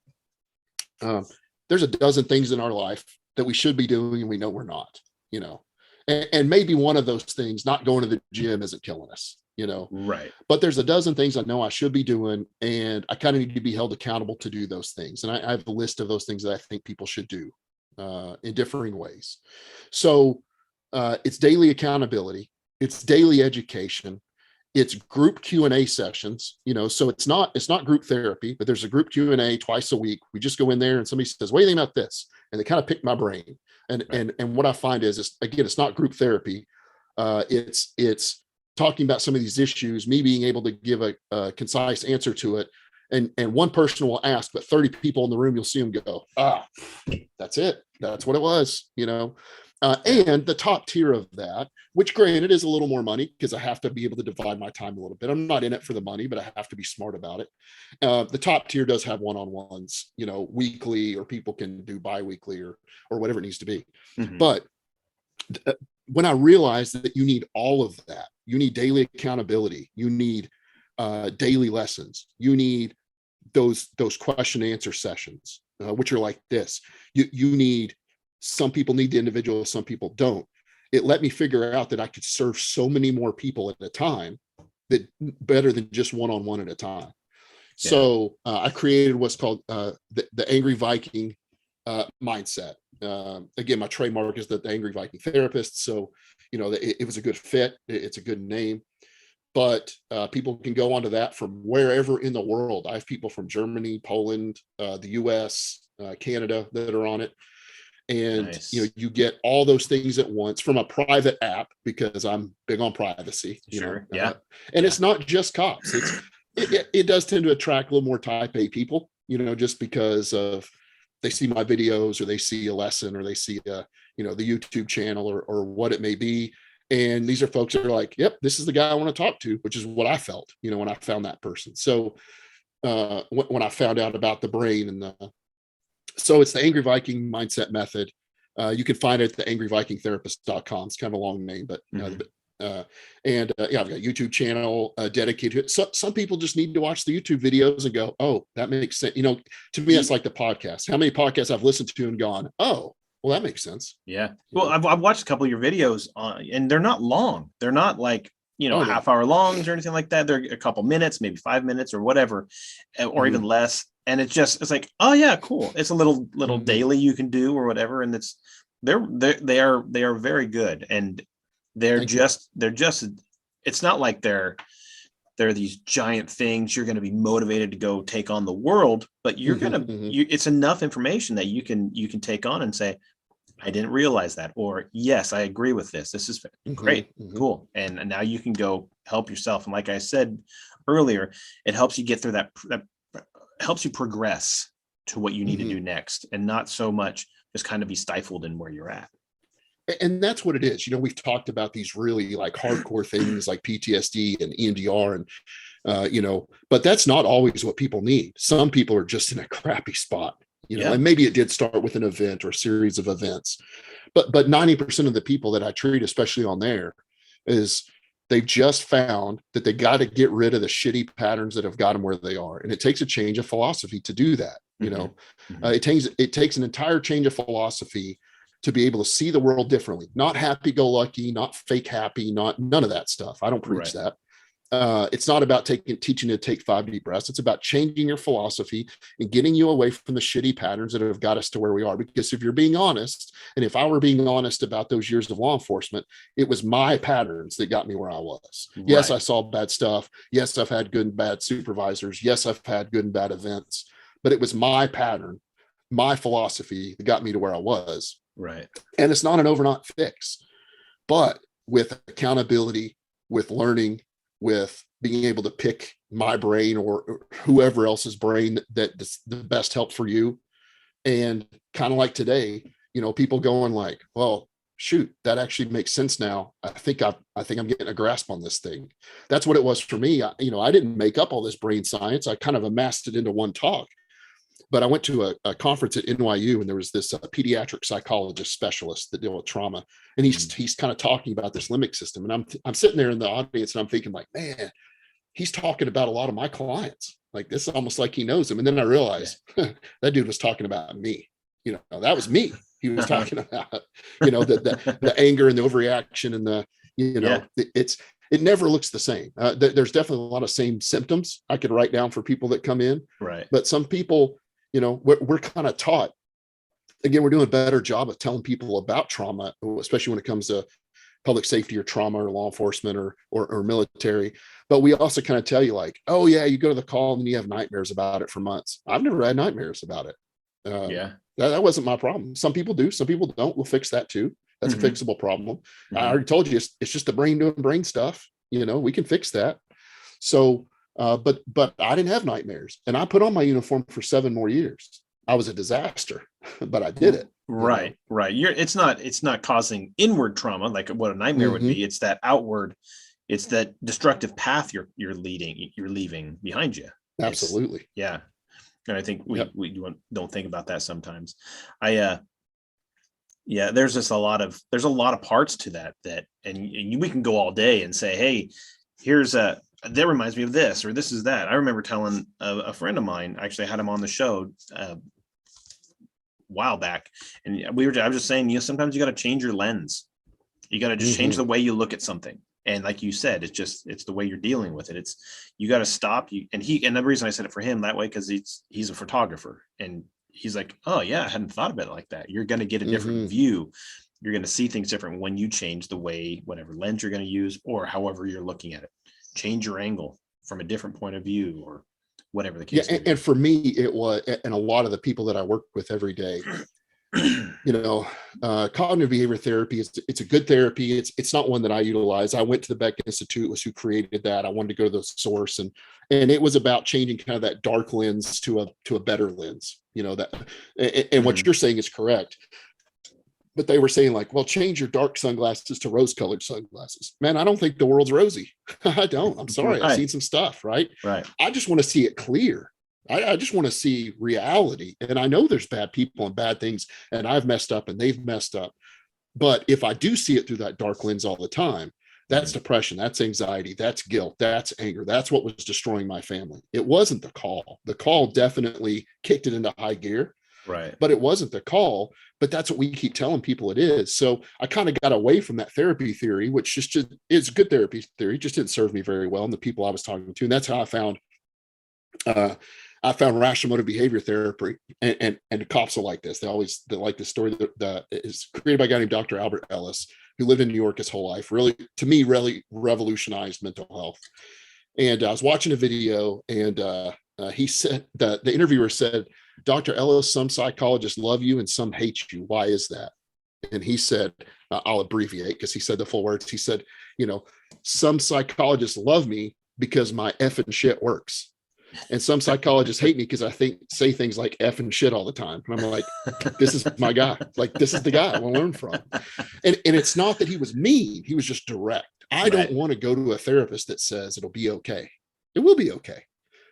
there's a dozen things in our life that we should be doing and we know we're not, and maybe one of those things, not going to the gym, isn't killing us, Right. But there's a dozen things I know I should be doing, and I kind of need to be held accountable to do those things. And I have a list of those things that I think people should do in differing ways. So it's daily accountability, it's daily education, it's group Q&A sessions, so it's not group therapy, but there's a group Q&A twice a week. We just go in there and somebody says, what do you think about this? And they kind of pick my brain. And what I find is, again, it's not group therapy. It's talking about some of these issues, me being able to give a concise answer to it. And one person will ask, but 30 people in the room, you'll see them go, that's it. That's what it was, and the top tier of that, which granted is a little more money because I have to be able to divide my time a little bit. I'm not in it for the money, but I have to be smart about it. The top tier does have one-on-ones, weekly, or people can do bi-weekly or whatever it needs to be. But when I realized that you need all of that, you need daily accountability, you need daily lessons, you need those question and answer sessions, which are like this. You need, some people need the individual, some people don't. It let me figure out that I could serve so many more people at a time, that better than just one-on-one at a time. So I created what's called the Angry Viking mindset. Again, my trademark is the Angry Viking Therapist. So, it was a good fit. It's a good name. But people can go onto that from wherever in the world. I have people from Germany, Poland, the US, Canada that are on it. And nice. You get all those things at once from a private app, because I'm big on privacy. Sure. And it's not just cops. it does tend to attract a little more type A people, just because of they see my videos or they see a lesson or they see the YouTube channel or what it may be. And these are folks that are like, yep, this is the guy I want to talk to, which is what I felt, when I found that person. So when I found out about the brain so it's the Angry Viking mindset method. You can find it at the angryvikingtherapist.com. It's kind of a long name, but I've got a YouTube channel dedicated to it. So some people just need to watch the YouTube videos and go, oh, that makes sense. To me, that's like the podcast. How many podcasts I've listened to and gone, oh, well, that makes sense. Yeah. Well, I've watched a couple of your videos and they're not long. They're not like, half hour longs or anything like that. They're a couple minutes, maybe 5 minutes or whatever, or even less. And it's like, oh yeah, cool. It's a little daily you can do or whatever. And they are very good. And they're just it's not like they're these giant things you're going to be motivated to go take on the world, but you're going to it's enough information that you can take on and say, I didn't realize that, or yes, I agree with this. This is great. Cool. And now you can go help yourself. And like I said earlier, it helps you get through that helps you progress to what you need to do next, and not so much just kind of be stifled in where you're at. And that's what it is. We've talked about these really like hardcore things like PTSD and EMDR and, but that's not always what people need. Some people are just in a crappy spot, and maybe it did start with an event or a series of events, but 90% of the people that I treat, especially on there, is they've just found that they got to get rid of the shitty patterns that have got them where they are. And it takes a change of philosophy to do that. It takes an entire change of philosophy to be able to see the world differently, not happy-go-lucky, not fake happy, none of that stuff. I don't preach that. It's not about teaching you to take 5 deep breaths. It's about changing your philosophy and getting you away from the shitty patterns that have got us to where we are. Because if you're being honest, and if I were being honest about those years of law enforcement, it was my patterns that got me where I was. Right. Yes, I saw bad stuff. Yes, I've had good and bad supervisors. Yes, I've had good and bad events, but it was my pattern, my philosophy that got me to where I was. Right. And it's not an overnight fix, but with accountability, with learning, with being able to pick my brain or whoever else's brain that's the best help for you. And kind of like today, people going like, well, shoot, that actually makes sense now. I think I'm getting a grasp on this thing. That's what it was for me. I didn't make up all this brain science. I kind of amassed it into one talk. But I went to a conference at NYU, and there was this pediatric psychologist specialist that deal with trauma, and he's kind of talking about this limbic system. And I'm sitting there in the audience, and I'm thinking like, man, he's talking about a lot of my clients. Like, this is almost like he knows them. And then I realized that dude was talking about me. That was me. He was talking about, the anger and the overreaction and the, it never looks the same. There's definitely a lot of same symptoms I could write down for people that come in. Right. But some people, we're kind of taught, again, we're doing a better job of telling people about trauma, especially when it comes to public safety or trauma or law enforcement or military. But we also kind of tell you like, oh yeah, you go to the call and you have nightmares about it for months. I've never had nightmares about it. That wasn't my problem. Some people do, some people don't. We'll fix that too. That's a fixable problem. I already told you, it's just the brain doing brain stuff. We can fix that. So, but I didn't have nightmares, and I put on my uniform for 7 more years. I was a disaster, but I did it. Right. It's not causing inward trauma like what a nightmare would be. It's that outward. It's that destructive path you're leaving behind you. Absolutely. And I think we don't think about that sometimes. There's just a lot of parts to that, and we can go all day and say, hey, that reminds me of this, or this is that. I remember telling a friend of mine, actually I had him on the show a while back, and I was just saying, sometimes you got to change your lens. You got to just change the way you look at something. And like you said, it's the way you're dealing with it. You got to stop. And the reason I said it for him that way, because he's a photographer, and he's like, oh yeah, I hadn't thought about it like that. You're going to get a different view. You're going to see things different when you change the way, whatever lens you're going to use, or however you're looking at it. Change your angle from a different point of view, or whatever the case. And for me, it was, and a lot of the people that I work with every day, Cognitive behavior therapy it's a good therapy. It's not one that I utilize. I went to the Beck Institute, was who created that. I wanted to go to the source, and it was about changing kind of that dark lens to a better lens. And what you're saying is correct. But they were saying like, well, change your dark sunglasses to rose-colored sunglasses. Man, I don't think the world's rosy. I don't. I'm sorry. I've seen some stuff, right? Right. I just want to see it clear. I just want to see reality. And I know there's bad people and bad things, and I've messed up and they've messed up. But if I do see it through that dark lens all the time, that's depression, that's anxiety, that's guilt, that's anger. That's what was destroying my family. It wasn't the call. The call definitely kicked it into high gear. Right. But it wasn't the call. But that's what we keep telling people it is. So I kind of got away from that therapy theory, which just is a good therapy theory, just didn't serve me very well. And the people I was talking to, and that's how I found rational motive behavior therapy. And the cops will like this. They like this story that is created by a guy named Dr. Albert Ellis, who lived in New York his whole life, really revolutionized mental health. And I was watching a video, and he said that the interviewer said, Dr. Ellis, some psychologists love you and some hate you. Why is that? And he said, I'll abbreviate because he said the full words. He said, some psychologists love me because my effing shit works. And some psychologists hate me because I say things like F and shit all the time. And I'm like, this is my guy. Like, this is the guy I want to learn from. And it's not that he was mean. He was just direct. I don't want to go to a therapist that says it'll be okay. It will be okay.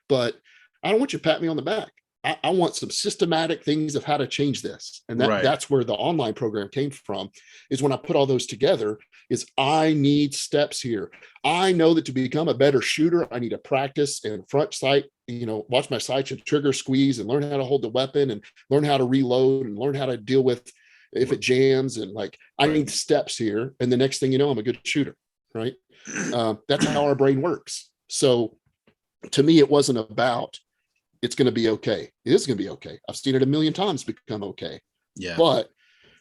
But I don't want you to pat me on the back. I want some systematic things of how to change this. And that's where the online program came from, is when I put all those together, is I need steps here. I know that to become a better shooter, I need to practice and front sight, watch my sights and trigger squeeze and learn how to hold the weapon and learn how to reload and learn how to deal with if it jams. And I need steps here. And the next thing you know, I'm a good shooter, right? That's how our brain works. So to me, it wasn't about, it's going to be okay. It is going to be okay. I've seen it a million times become okay. Yeah. But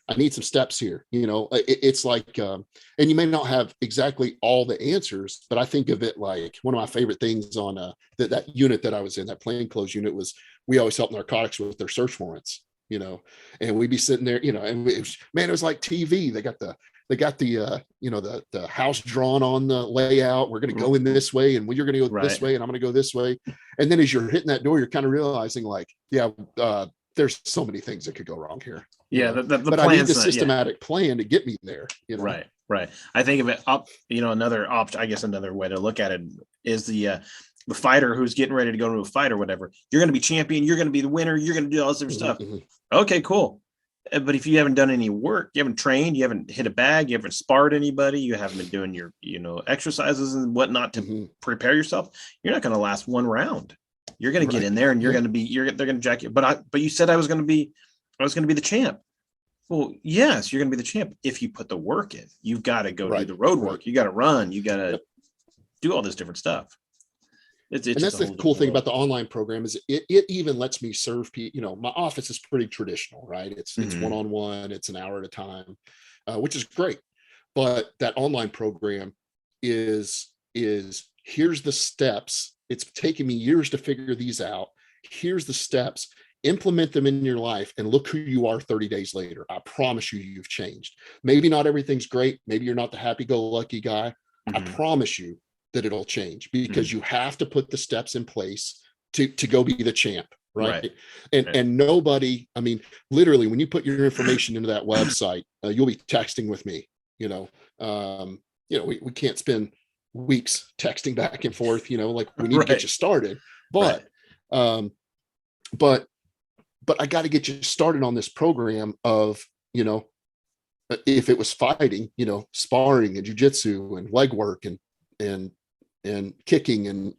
I need some steps here. It's like, and you may not have exactly all the answers, but I think of it like one of my favorite things on that unit that I was in, that plainclothes unit, was we always help narcotics with their search warrants, and we'd be sitting there, and it was like TV. They got the house drawn on the layout. We're going to go in this way, and you're going to go this way, and I'm going to go this way. And then as you're hitting that door, you're kind of realizing like, there's so many things that could go wrong here. Yeah. But I need the systematic plan to get me there. Right. I think of it up, another option, I guess another way to look at it is the fighter who's getting ready to go to a fight or whatever. You're going to be champion. You're going to be the winner. You're going to do all this other stuff. Okay, cool. But if you haven't done any work, you haven't trained, you haven't hit a bag, you haven't sparred anybody, you haven't been doing your, exercises and whatnot to prepare yourself, you're not going to last one round. You're going to get in there and they're going to jack you. But you said I was going to be the champ. Well, yes, you're going to be the champ if you put the work in. You've got to go do the road work. You got to run. You got to do all this different stuff. It's and that's the cool thing about the online program, is it even lets me serve people. My office is pretty traditional, right? It's one-on-one, it's an hour at a time, which is great. But that online program is here's the steps. It's taken me years to figure these out. Here's the steps. Implement them in your life and look who you are 30 days later. I promise you've changed. Maybe not everything's great. Maybe you're not the happy-go-lucky guy. I promise you that it'll change, because you have to put the steps in place to go be the champ. Right. And nobody, literally, when you put your information into that website, you'll be texting with me, we can't spend weeks texting back and forth, we need to get you started, but I got to get you started on this program of, if it was fighting, sparring and jujitsu and leg work and kicking and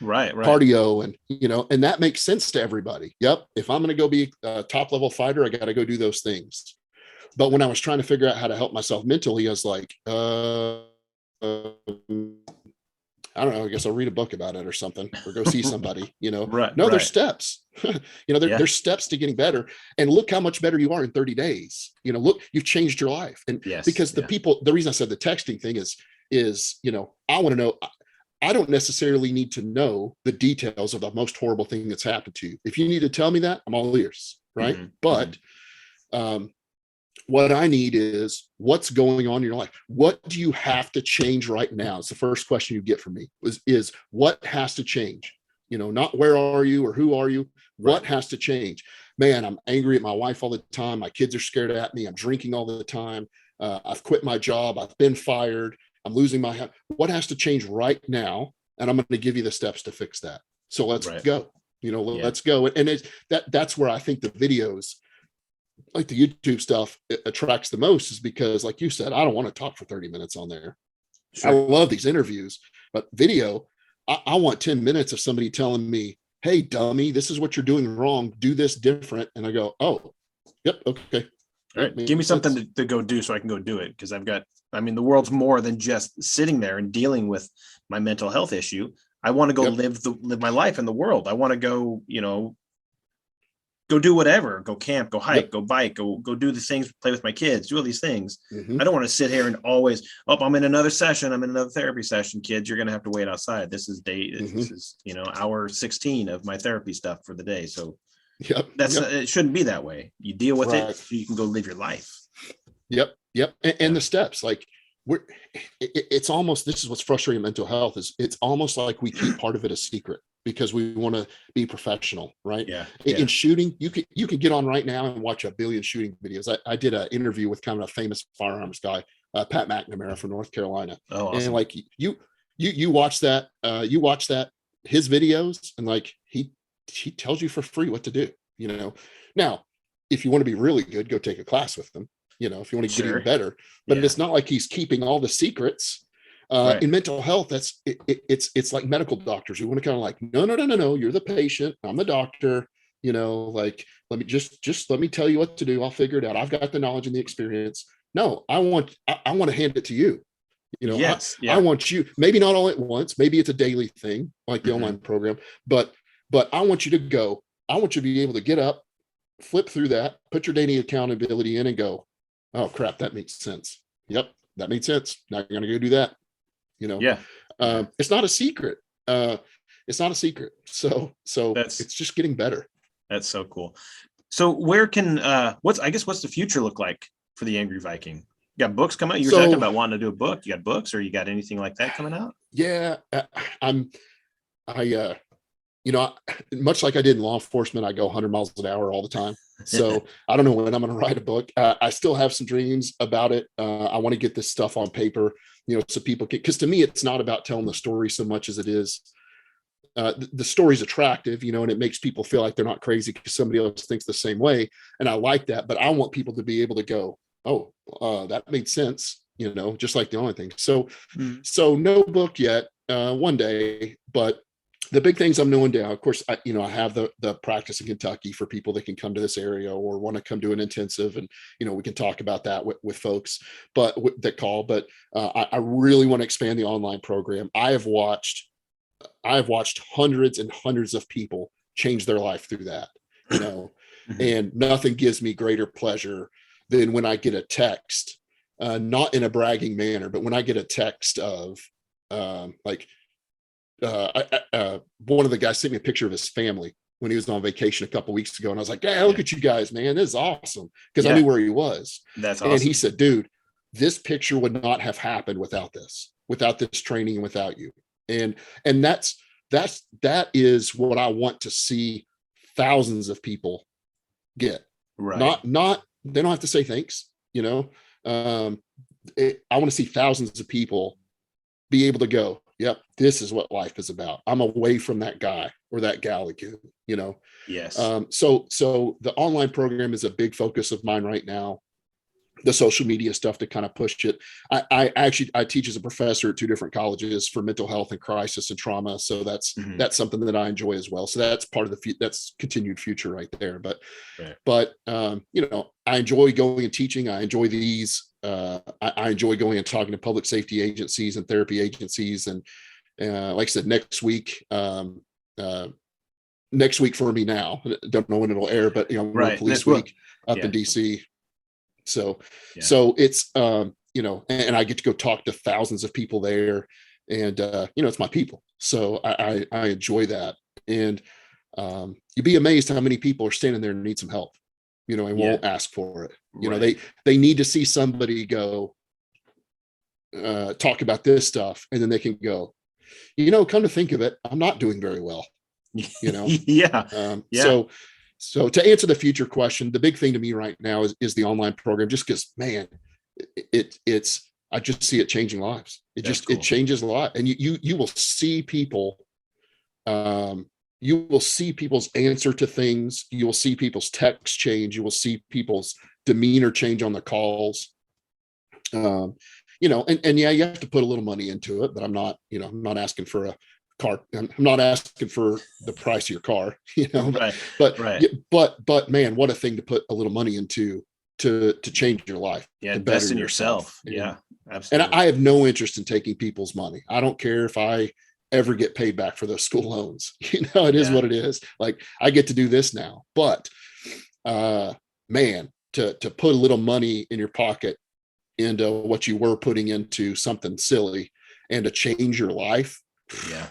cardio and and that makes sense to everybody. Yep. If I'm going to go be a top level fighter, I got to go do those things. But when I was trying to figure out how to help myself mentally, I was like, I don't know, I guess I'll read a book about it or something, or go see somebody, there's steps, there's steps to getting better. And look how much better you are in 30 days. Look, you've changed your life. And because the reason I said the texting thing is, I want to know, I don't necessarily need to know the details of the most horrible thing that's happened to you. If you need to tell me that, I'm all ears. Right. But What I need is what's going on in your life. What do you have to change right now? It's the first question you get from me is what has to change? Not where are you or who are you? What Right. has to change? Man, I'm angry at my wife all the time. My kids are scared at me. I'm drinking all the time. I've quit my job. I've been fired. I'm losing my house. What has to change right now? And I'm going to give you the steps to fix that. So let's Right. go. Yeah. Let's go. And that's where I think the videos, like the YouTube stuff, it attracts the most, is because, like you said, I don't want to talk for 30 minutes on there. I Sure. love these interviews, but video, I want 10 minutes of somebody telling me, hey, dummy, this is what you're doing wrong. Do this different. And I go, oh, yep. Okay. All Yep, right. Give me makes something sense. to go do so I can go do it. Because the world's more than just sitting there and dealing with my mental health issue. I want to go Yep. live my life in the world. I want to go, go do whatever, go camp, go hike, Yep. go bike, go do the things, play with my kids, do all these things. Mm-hmm. I don't want to sit here and always, I'm in another session. I'm in another therapy session. Kids, you're going to have to wait outside. This is hour 16 of my therapy stuff for the day. So Yep. it shouldn't be that way. You deal with it Right. so you can go live your life. Yep. And the steps, like it's almost, this is what's frustrating mental health, is it's almost like we keep part of it a secret because we want to be professional, right? Yeah. In shooting, you can get on right now and watch a billion shooting videos. I did an interview with kind of a famous firearms guy, Pat McNamara from North Carolina. Oh, awesome. And like you watch that, his videos, and like he tells you for free what to do. Now, if you want to be really good, go take a class with them, if you want to get even better. But it's not like he's keeping all the secrets. Right. In mental health, it's like medical doctors who want to kind of like, no, you're the patient, I'm the doctor. Like, let me tell you what to do. I'll figure it out. I've got the knowledge and the experience. No, I want to hand it to you. Yes. I want you, maybe not all at once, maybe it's a daily thing like the online program, but I want you to go. I want you to be able to get up, flip through that, put your daily accountability in, and go, oh crap, that makes sense. Yep, that made sense. Now you're gonna go do that. Yeah. It's not a secret. It's not a secret. So it's just getting better. That's so cool. So where can what's the future look like for the Angry Viking? You got books coming out? You were talking about wanting to do a book. You got books, or you got anything like that coming out? Yeah, much like I did in law enforcement, I go 100 miles an hour all the time. So I don't know when I'm going to write a book. I still have some dreams about it. I want to get this stuff on paper, so people can, because to me, it's not about telling the story so much as it is. The story's attractive, and it makes people feel like they're not crazy because somebody else thinks the same way. And I like that, but I want people to be able to go, oh, that made sense, just like the only thing. So no book yet, one day, but the big things I'm doing now, of course, I have the practice in Kentucky for people that can come to this area or want to come to an intensive, and we can talk about that with folks, that call. But I really want to expand the online program. I have watched hundreds and hundreds of people change their life through that, and nothing gives me greater pleasure than when I get a text, not in a bragging manner, but when I get a text of one of the guys sent me a picture of his family when he was on vacation a couple of weeks ago, and I was like, "Yeah, look at you guys, man! This is awesome." Because I knew where he was. That's awesome. And he said, "Dude, this picture would not have happened without this training, and without you." And that is what I want to see thousands of people get. Right. Not they don't have to say thanks. I want to see thousands of people be able to go, yep, this is what life is about. I'm away from that guy or that gal again, Yes. So the online program is a big focus of mine right now. The social media stuff to kind of push it. I teach as a professor at 2 different colleges for mental health and crisis and trauma. So that's something that I enjoy as well. So that's part of that's continued future right there. But I enjoy going and teaching. I enjoy these. I enjoy going and talking to public safety agencies and therapy agencies. And like I said, next week for me now, don't know when it'll air, but police week up in DC. So it's, and I get to go talk to thousands of people there, and, it's my people. So I enjoy that. And you'd be amazed how many people are standing there and need some help. and Yeah. won't ask for it. Right. They need to see somebody go talk about this stuff, and then they can go, come to think of it, I'm not doing very well. Yeah. Yeah. So to answer the future question, the big thing to me right now is the online program, just because, man, it's I just see it changing lives. It changes a lot, and you will see people. You will see people's answer to things. You will see people's text change. You will see people's demeanor change on the calls. And yeah, you have to put a little money into it, but I'm not asking for a car. I'm not asking for the price of your car, Right. but, Right. but man, what a thing to put a little money into to change your life, Yeah. to Invest better in yourself. Yeah. And Absolutely. I have no interest in taking people's money. I don't care if I ever get paid back for those school loans. It is Yeah. what it is. Like, I get to do this now, but man, to put a little money in your pocket into what you were putting into something silly and to change your life. Yeah.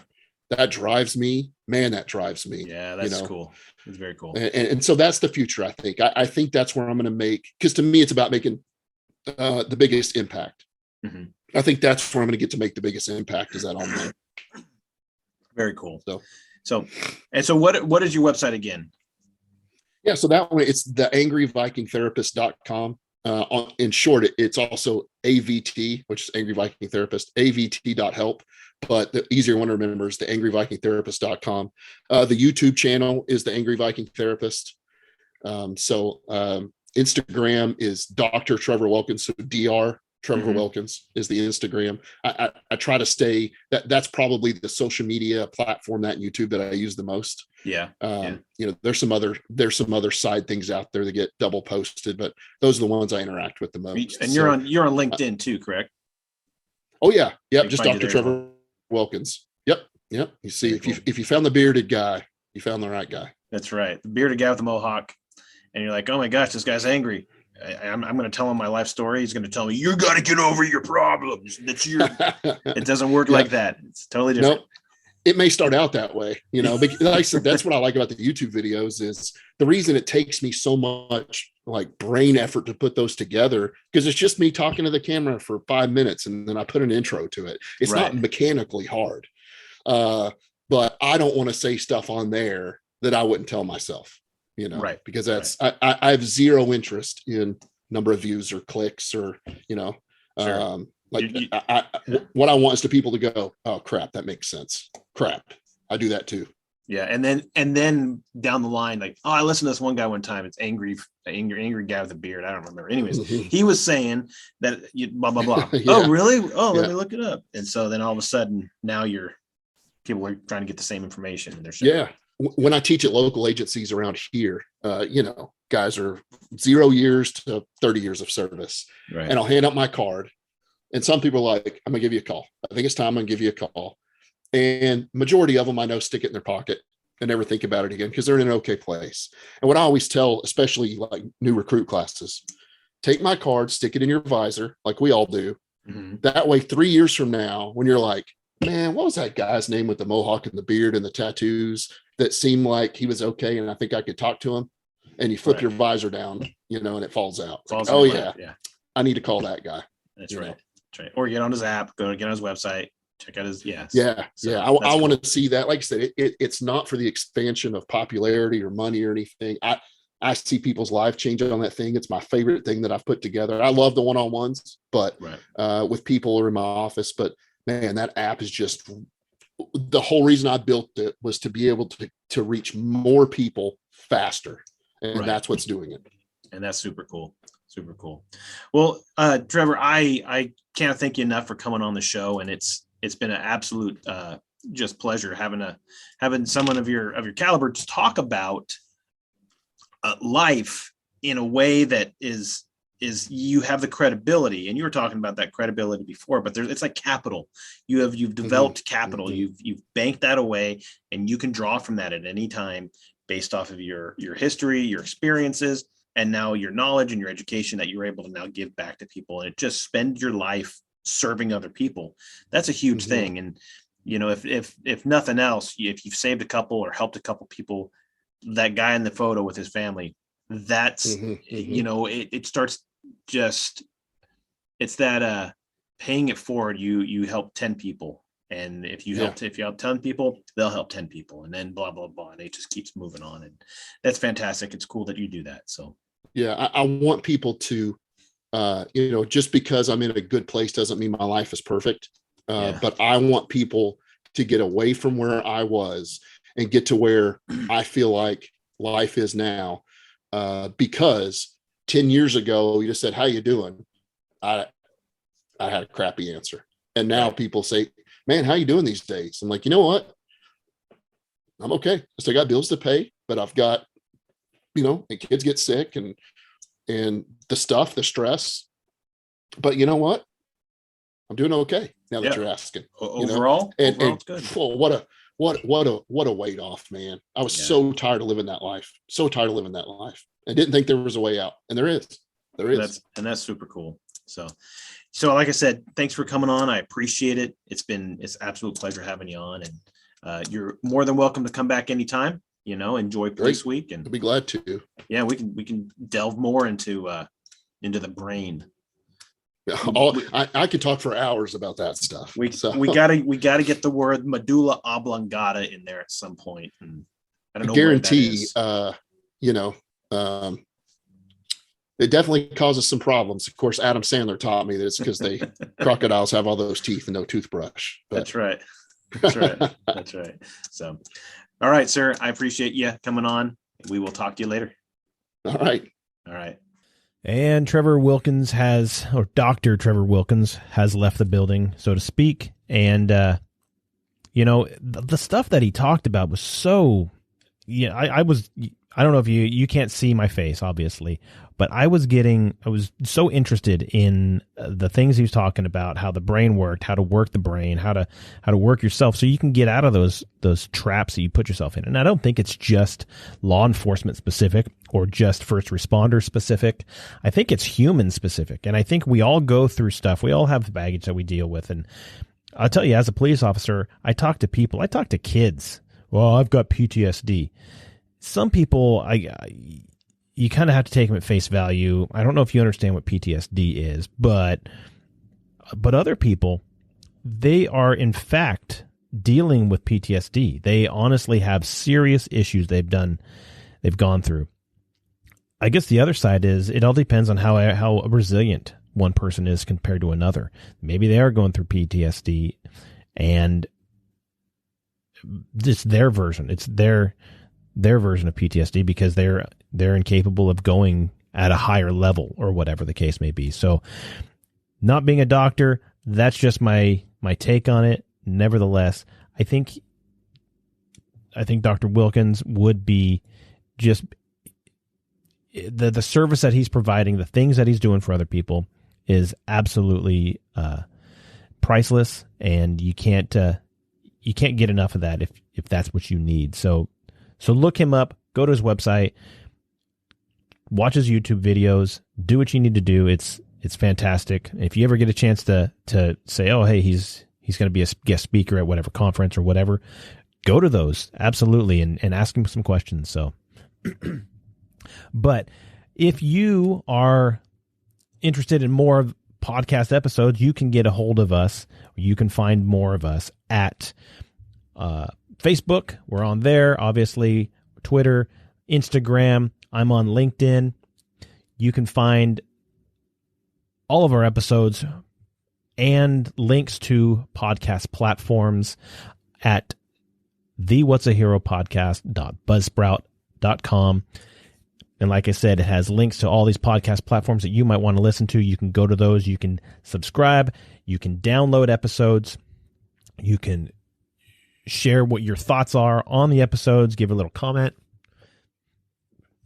That drives me, man. That drives me. Yeah. That's cool. It's very cool. And so that's the future. I think. I think that's where I'm going to make. Because to me, it's about making the biggest impact. Mm-hmm. I think that's where I'm going to get to make the biggest impact. Is that online? Very cool. So what is your website again? Yeah, so that one, it's the angryvikingtherapist.com. In short, it's also AVT, which is Angry Viking Therapist, AVT.help. But the easier one to remember is the angryvikingtherapist.com. The YouTube channel is the Angry Viking Therapist. Instagram is Dr. Trevor Wilkins. So DR Trevor Wilkins is the Instagram. I try to stay that's probably the social media platform, that YouTube, that I use the most. Yeah. There's some other side things out there that get double posted, but those are the ones I interact with the most. And you're on LinkedIn too, correct? Oh yeah. Yep. So just Dr. Trevor Wilkins. Yep. You see, Very if you found the bearded guy, you found the right guy. That's right. The bearded guy with the mohawk. And you're like, oh my gosh, this guy's angry. I'm going to tell him my life story. He's going to tell me, you got to get over your problems. It doesn't work like that. It's totally different. Nope. It may start out that way, but like I said, that's what I like about the YouTube videos, is the reason it takes me so much like brain effort to put those together, because it's just me talking to the camera for 5 minutes and then I put an intro to it. It's not mechanically hard. But I don't want to say stuff on there that I wouldn't tell myself, because that's, I have zero interest in number of views or clicks or, Sure. What I want is to people to go, oh crap, that makes sense. Crap, I do that too. Yeah, and then down the line, like, oh, I listened to this one guy one time. It's angry guy with a beard. I don't remember. Anyways, he was saying that blah blah blah. Yeah. Oh, really? Oh, let me look it up. And so then all of a sudden, now people are trying to get the same information. And they're saying, yeah. When I teach at local agencies around here, guys are 0 years to 30 years of service, and I'll hand out my card. And some people are like, I'm gonna give you a call. I think it's time. I'm gonna give you a call. And majority of them, I know, stick it in their pocket and never think about it again, because they're in an okay place. And what I always tell, especially like new recruit classes, take my card, stick it in your visor, like we all do. Mm-hmm. That way, 3 years from now, when you're like, man, what was that guy's name with the mohawk and the beard and the tattoos that seemed like he was okay, and I think I could talk to him? And you flip your visor down, and it falls out. Yeah, I need to call that guy. That's right. That's right. Or get on his app, get on his website. Check out his I want to see that. Like I said, it's not for the expansion of popularity or money or anything. I see people's life change on that thing. It's my favorite thing that I've put together. I love the one-on-ones, but with people or in my office. But man, that app is just, the whole reason I built it was to be able to reach more people faster, and that's what's doing it. And that's super cool. Super cool. Well, Trevor, I can't thank you enough for coming on the show, and it's been an absolute just pleasure having someone of your caliber to talk about life in a way that is you have the credibility, and you were talking about that credibility before, but it's like capital. You've developed capital. You've banked that away, and you can draw from that at any time based off of your history, your experiences, and now your knowledge and your education that you're able to now give back to people, and just spend your life serving other people. That's a huge thing. And if nothing else, if you've saved a couple or helped a couple people, that guy in the photo with his family, that's, it starts just, it's that paying it forward. You help 10 people. And if you help 10 people, they'll help 10 people, and then blah, blah, blah. And it just keeps moving on. And that's fantastic. It's cool that you do that. So, yeah, I want people to, just because I'm in a good place doesn't mean my life is perfect. But I want people to get away from where I was and get to where I feel like life is now. Because 10 years ago, you just said, "How you doing?" I had a crappy answer. And now people say, "Man, how you doing these days?" I'm like, you know what? I'm okay. I still got bills to pay, but I've got, and kids get sick and the stress. But you know what? I'm doing okay now that you're asking. Overall, it's good. Oh, what a weight off, man. I was so tired of living that life. I didn't think there was a way out. And there is. That's super cool. So like I said, thanks for coming on. I appreciate it. It's an absolute pleasure having you on, and you're more than welcome to come back anytime. Enjoy Police Week, and I'd be glad to. Yeah, we can delve more into the brain. I could talk for hours about that stuff. We gotta get the word medulla oblongata in there at some point. And I don't know. Guarantee. It definitely causes some problems. Of course, Adam Sandler taught me that it's because crocodiles have all those teeth and no toothbrush. But. That's right. That's right. So, all right, sir. I appreciate you coming on. We will talk to you later. All right. And Trevor Wilkins Dr. Trevor Wilkins has left the building, so to speak. And, the stuff that he talked about was so, I don't know if you can't see my face, obviously, but I was so interested in the things he was talking about, how the brain worked, how to work the brain, how to work yourself so you can get out of those traps that you put yourself in. And I don't think it's just law enforcement specific or just first responder specific. I think it's human specific. And I think we all go through stuff. We all have baggage that we deal with. And I'll tell you, as a police officer, I talk to people. I talk to kids. Well, I've got PTSD. Some people, you kind of have to take them at face value. I don't know if you understand what PTSD is, but other people, they are in fact dealing with PTSD. They honestly have serious issues they've gone through. I guess the other side is it all depends on how resilient one person is compared to another. Maybe they are going through PTSD, and it's their version. It's their version of PTSD because they're incapable of going at a higher level or whatever the case may be. So, not being a doctor, that's just my take on it. Nevertheless, I think Dr. Wilkins would be just the service that he's providing, the things that he's doing for other people is absolutely priceless, and you can't get enough of that if that's what you need. So look him up, go to his website, watch his YouTube videos, do what you need to do. It's fantastic. If you ever get a chance to say, oh, hey, he's going to be a guest speaker at whatever conference or whatever, go to those. Absolutely. And ask him some questions. So, but if you are interested in more podcast episodes, you can get a hold of us. You can find more of us at Facebook. We're on there, obviously. Twitter, Instagram. I'm on LinkedIn. You can find all of our episodes and links to podcast platforms at thewhat'saheropodcast.buzzsprout.com. And like I said, it has links to all these podcast platforms that you might want to listen to. You can go to those. You can subscribe. You can download episodes. You can share what your thoughts are on the episodes. Give a little comment.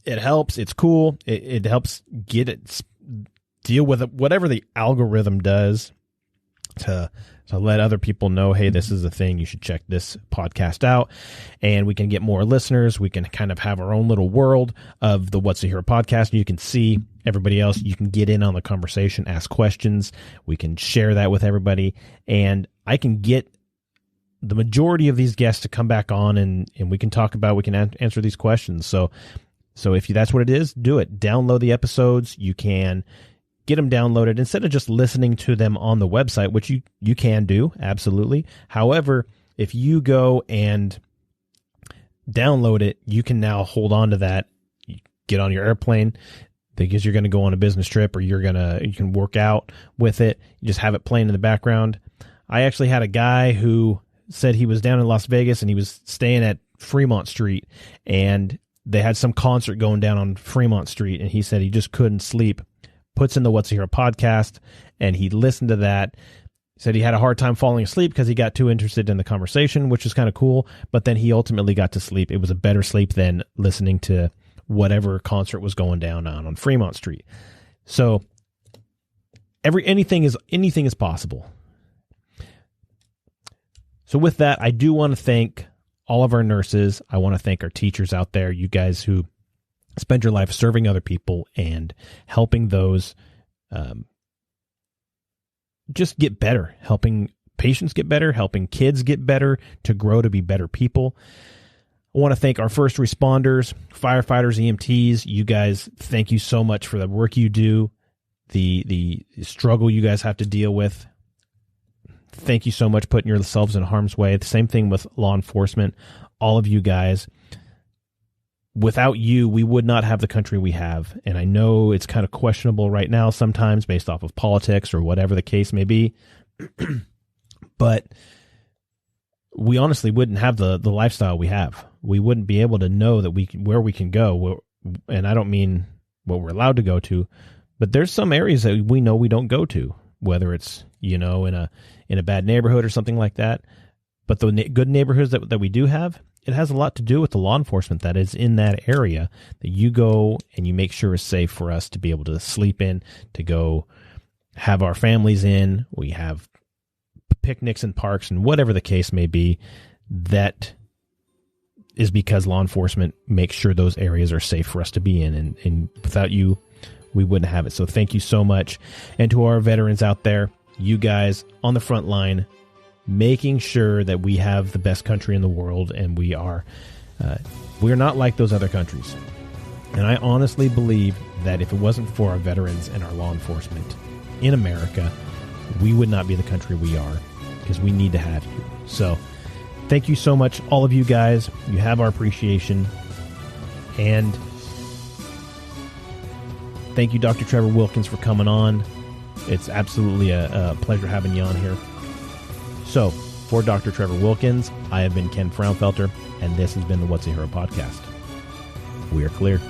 It helps. It's cool. It helps deal with whatever the algorithm does to let other people know, hey, this is a thing. You should check this podcast out. And we can get more listeners. We can kind of have our own little world of the What's a Hero podcast. You can see everybody else. You can get in on the conversation, ask questions. We can share that with everybody. And I can get the majority of these guests to come back on and we can talk about, we can answer these questions. So So if that's what it is, do it. Download the episodes. You can get them downloaded instead of just listening to them on the website, which you can do, absolutely. However, if you go and download it, you can now hold on to that, get on your airplane, because you're going to go on a business trip, or you can work out with it. You just have it playing in the background. I actually had a guy who said he was down in Las Vegas and he was staying at Fremont Street, and they had some concert going down on Fremont Street, and he said he just couldn't sleep. Puts in the What's a Hero podcast, and he listened to that. Said he had a hard time falling asleep because he got too interested in the conversation, which is kind of cool, but then he ultimately got to sleep. It was a better sleep than listening to whatever concert was going down on Fremont Street. So anything is possible. So with that, I do want to thank all of our nurses. I want to thank our teachers out there, you guys who spend your life serving other people and helping those just get better, helping patients get better, helping kids get better, to grow to be better people. I want to thank our first responders, firefighters, EMTs. You guys, thank you so much for the work you do, the struggle you guys have to deal with. Thank you so much putting yourselves in harm's way. The same thing with law enforcement, all of you guys. Without you, we would not have the country we have. And I know it's kind of questionable right now sometimes based off of politics or whatever the case may be. But we honestly wouldn't have the lifestyle we have. We wouldn't be able to know that where we can go. And I don't mean what we're allowed to go to, but there's some areas that we know we don't go to, whether it's, in a bad neighborhood or something like that. But the good neighborhoods that we do have, it has a lot to do with the law enforcement that is in that area, that you go and you make sure is safe for us to be able to sleep in, to go have our families in. We have picnics in parks and whatever the case may be. That is because law enforcement makes sure those areas are safe for us to be in. And without you, we wouldn't have it. So thank you so much. And to our veterans out there, you guys on the front line, making sure that we have the best country in the world, and we're not like those other countries. And I honestly believe that if it wasn't for our veterans and our law enforcement in America, we would not be the country we are, because we need to have you. So thank you so much, all of you guys. You have our appreciation. And thank you, Dr. Trevor Wilkins, for coming on. It's absolutely a pleasure having you on here. So, for Dr. Trevor Wilkins, I have been Ken Fraunfelter, and this has been the What's a Hero podcast. We are cleared.